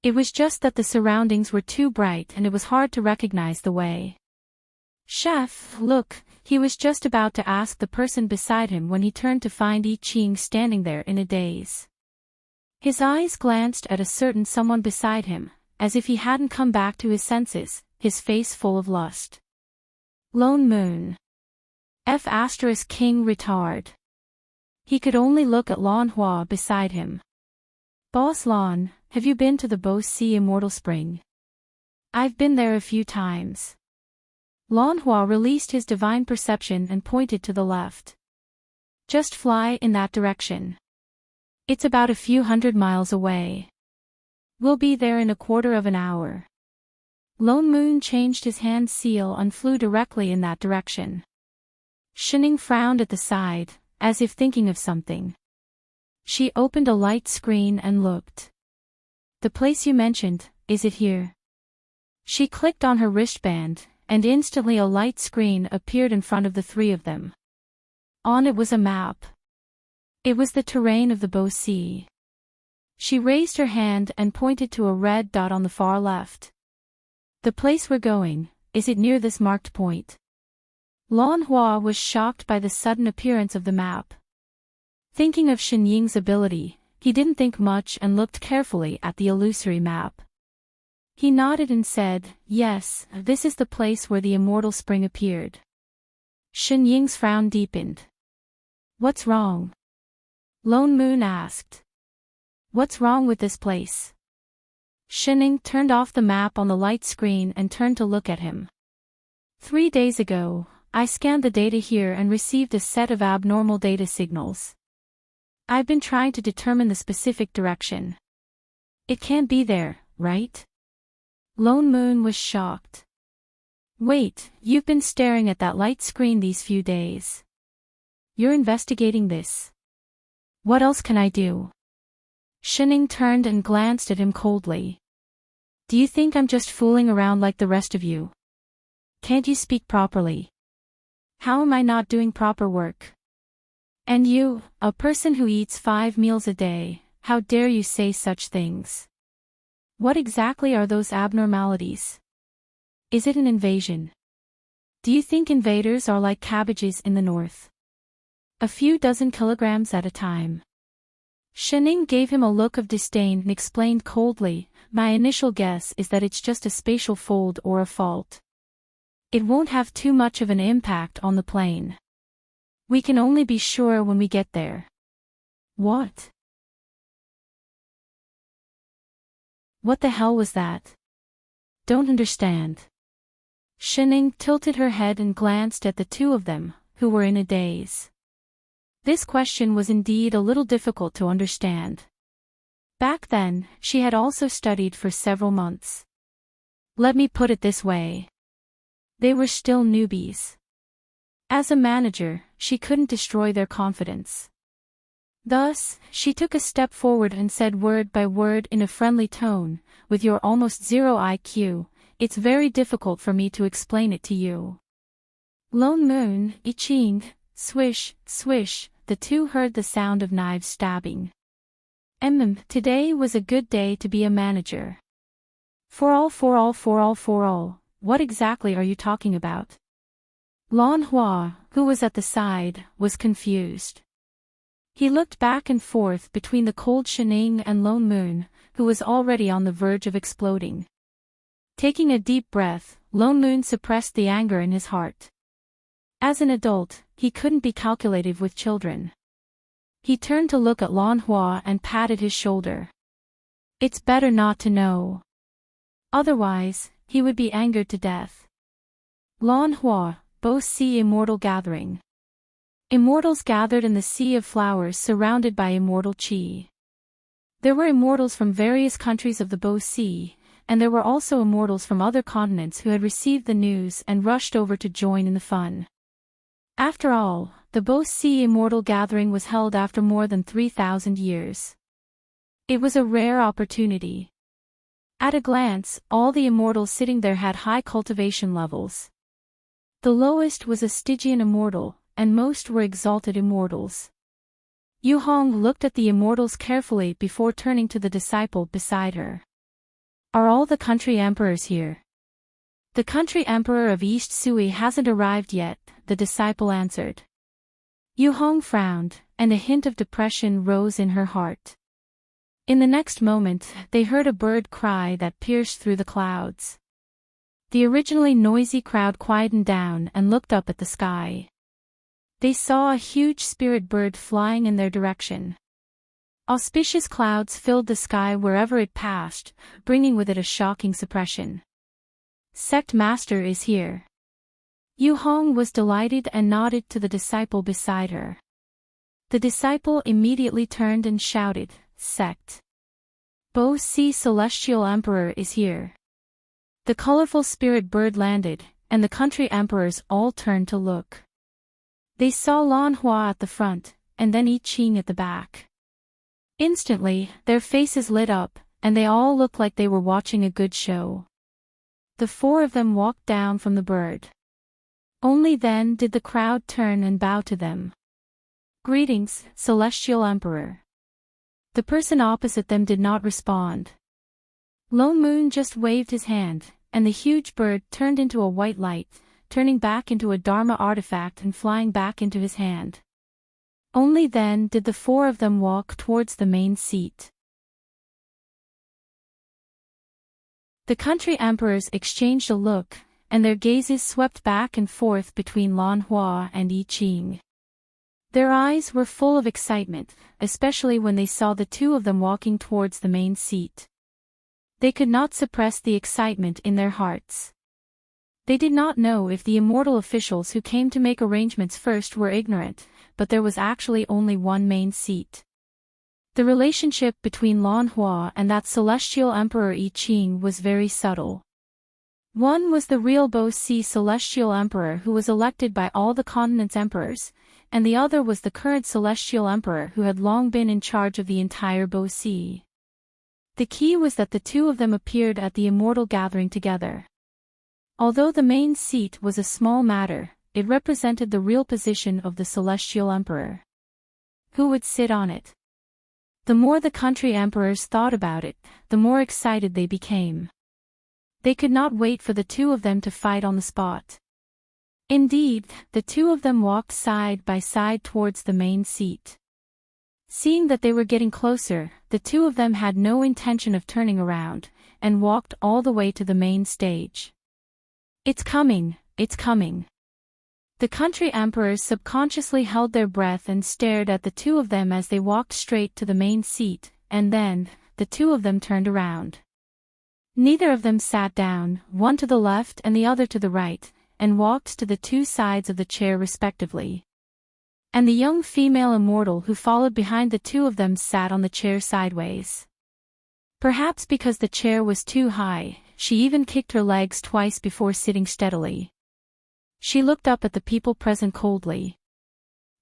S1: It was just that the surroundings were too bright and it was hard to recognize the way. Chef, look, he was just about to ask the person beside him when he turned to find I Ching standing there in a daze. His eyes glanced at a certain someone beside him, as if he hadn't come back to his senses, his face full of lust. Lone Moon. F** King retard. He could only look at Lan Hua beside him. Boss Lan, have you been to the Bo Si Immortal Spring? I've been there a few times. Lan Hua released his divine perception and pointed to the left. Just fly in that direction. It's about a few 100 miles away. We'll be there in a quarter of an hour. Lone Moon changed his hand seal and flew directly in that direction. Shining frowned at the side, as if thinking of something. She opened a light screen and looked. The place you mentioned, is it here? She clicked on her wristband, and instantly a light screen appeared in front of the three of them. On it was a map. It was the terrain of the Bow Sea. She raised her hand and pointed to a red dot on the far left. The place we're going, is it near this marked point? Lan Hua was shocked by the sudden appearance of the map. Thinking of Shen Ying's ability, he didn't think much and looked carefully at the illusory map. He nodded and said, "Yes, this is the place where the immortal spring appeared." Shen Ying's frown deepened. "What's wrong?" Lone Moon asked. "What's wrong with this place?" Shen Ying turned off the map on the light screen and turned to look at him. 3 days ago, I scanned the data here and received a set of abnormal data signals. I've been trying to determine the specific direction. It can't be there, right? Lone Moon was shocked. "Wait, you've been staring at that light screen these few days. You're investigating this. What else can I do?" Shen Ying turned and glanced at him coldly. "Do you think I'm just fooling around like the rest of you? Can't you speak properly? How am I not doing proper work? And you, a person who eats 5 meals a day, how dare you say such things? What exactly are those abnormalities? Is it an invasion? Do you think invaders are like cabbages in the north? A few dozen kilograms at a time?" Shen Ying gave him a look of disdain and explained coldly, "My initial guess is that it's just a spatial fold or a fault. It won't have too much of an impact on the plane. We can only be sure when we get there." "What? What the hell was that? Don't understand." Shen Ying tilted her head and glanced at the two of them, who were in a daze. This question was indeed a little difficult to understand. Back then, she had also studied for several months. Let me put it this way. They were still newbies. As a manager, she couldn't destroy their confidence. Thus, she took a step forward and said word by word in a friendly tone, "With your almost 0 IQ, it's very difficult for me to explain it to you." Lone Moon, I-ching, swish, swish, the two heard the sound of knives stabbing. Today was a good day to be a manager. For all, what exactly are you talking about? Lan Hua, who was at the side, was confused. He looked back and forth between the cold Shen Ying and Lone Moon, who was already on the verge of exploding. Taking a deep breath, Lone Moon suppressed the anger in his heart. As an adult, he couldn't be calculative with children. He turned to look at Lan Hua and patted his shoulder. "It's better not to know. Otherwise, he would be angered to death." Lan Hua, Bow Sea Immortal Gathering. Immortals gathered in the sea of flowers surrounded by immortal chi. There were immortals from various countries of the Bow Sea, and there were also immortals from other continents who had received the news and rushed over to join in the fun. After all, the Bow Sea Immortal Gathering was held after more than 3,000 years. It was a rare opportunity. At a glance, all the immortals sitting there had high cultivation levels. The lowest was a Stygian immortal, and most were exalted immortals. Yu Hong looked at the immortals carefully before turning to the disciple beside her. "Are all the country emperors here?" "The country emperor of East Sui hasn't arrived yet," the disciple answered. Yu Hong frowned, and a hint of depression rose in her heart. In the next moment, they heard a bird cry that pierced through the clouds. The originally noisy crowd quietened down and looked up at the sky. They saw a huge spirit bird flying in their direction. Auspicious clouds filled the sky wherever it passed, bringing with it a shocking suppression. "Sect Master is here." Yu Hong was delighted and nodded to the disciple beside her. The disciple immediately turned and shouted, "Sect Bow Sea Celestial Emperor is here." The colorful spirit bird landed, and the country emperors all turned to look. They saw Lan Hua at the front, and then I-ching at the back. Instantly, their faces lit up, and they all looked like they were watching a good show. the four of them walked down from the bird. Only then did the crowd turn and bow to them. "Greetings, Celestial Emperor." The person opposite them did not respond. Lone Moon just waved his hand, and the huge bird turned into a white light, turning back into a Dharma artifact and flying back into his hand. Only then did the four of them walk towards the main seat. The country emperors exchanged a look, and their gazes swept back and forth between Lan Hua and Yi Qing. Their eyes were full of excitement, especially when they saw the two of them walking towards the main seat. They could not suppress the excitement in their hearts. They did not know if the immortal officials who came to make arrangements first were ignorant, but there was actually only one main seat. The relationship between Lan Hua and that celestial emperor Yi Qing was very subtle. One was the real Bo-Si celestial emperor who was elected by all the continent's emperors, and the other was the current celestial emperor who had long been in charge of the entire Bo-Si. The key was that the two of them appeared at the immortal gathering together. Although the main seat was a small matter, it represented the real position of the celestial emperor. Who would sit on it? The more the country emperors thought about it, the more excited they became. They could not wait for the two of them to fight on the spot. Indeed, the two of them walked side by side towards the main seat. Seeing that they were getting closer, the two of them had no intention of turning around, and walked all the way to the main stage. "It's coming, it's coming." The country emperors subconsciously held their breath and stared at the two of them as they walked straight to the main seat, and then, the two of them turned around. Neither of them sat down, one to the left and the other to the right, and walked to the two sides of the chair respectively. And the young female immortal who followed behind the two of them sat on the chair sideways. Perhaps because the chair was too high, she even kicked her legs twice before sitting steadily. She looked up at the people present coldly.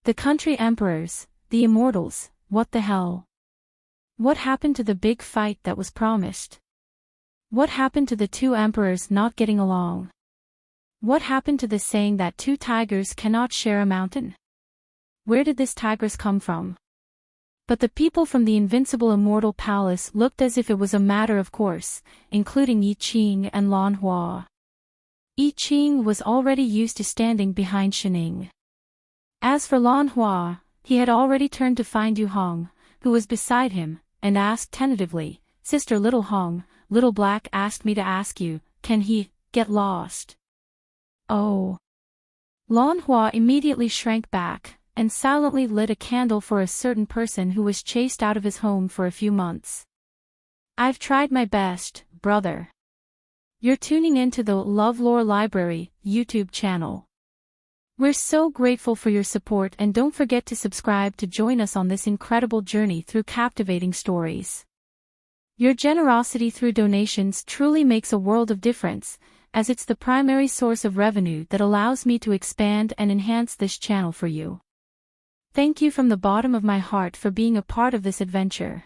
S1: The country emperors, the immortals, what the hell? What happened to the big fight that was promised? What happened to the two emperors not getting along? What happened to the saying that two tigers cannot share a mountain? Where did this tigress come from? But the people from the invincible immortal palace looked as if it was a matter of course, including Yi Qing and Lan Hua. Yi Qing was already used to standing behind Shining. As for Lan Hua, he had already turned to find Yu Hong, who was beside him, and asked tentatively, "Sister Little Hong, Little Black asked me to ask you, can he get lost?" "Oh." Lan Hua immediately shrank back, and silently lit a candle for a certain person who was chased out of his home for a few months. "I've tried my best, brother." You're tuning into the LoveLore Library YouTube channel. We're so grateful for your support, and don't forget to subscribe to join us on this incredible journey through captivating stories. Your generosity through donations truly makes a world of difference, as it's the primary source of revenue that allows me to expand and enhance this channel for you. Thank you from the bottom of my heart for being a part of this adventure.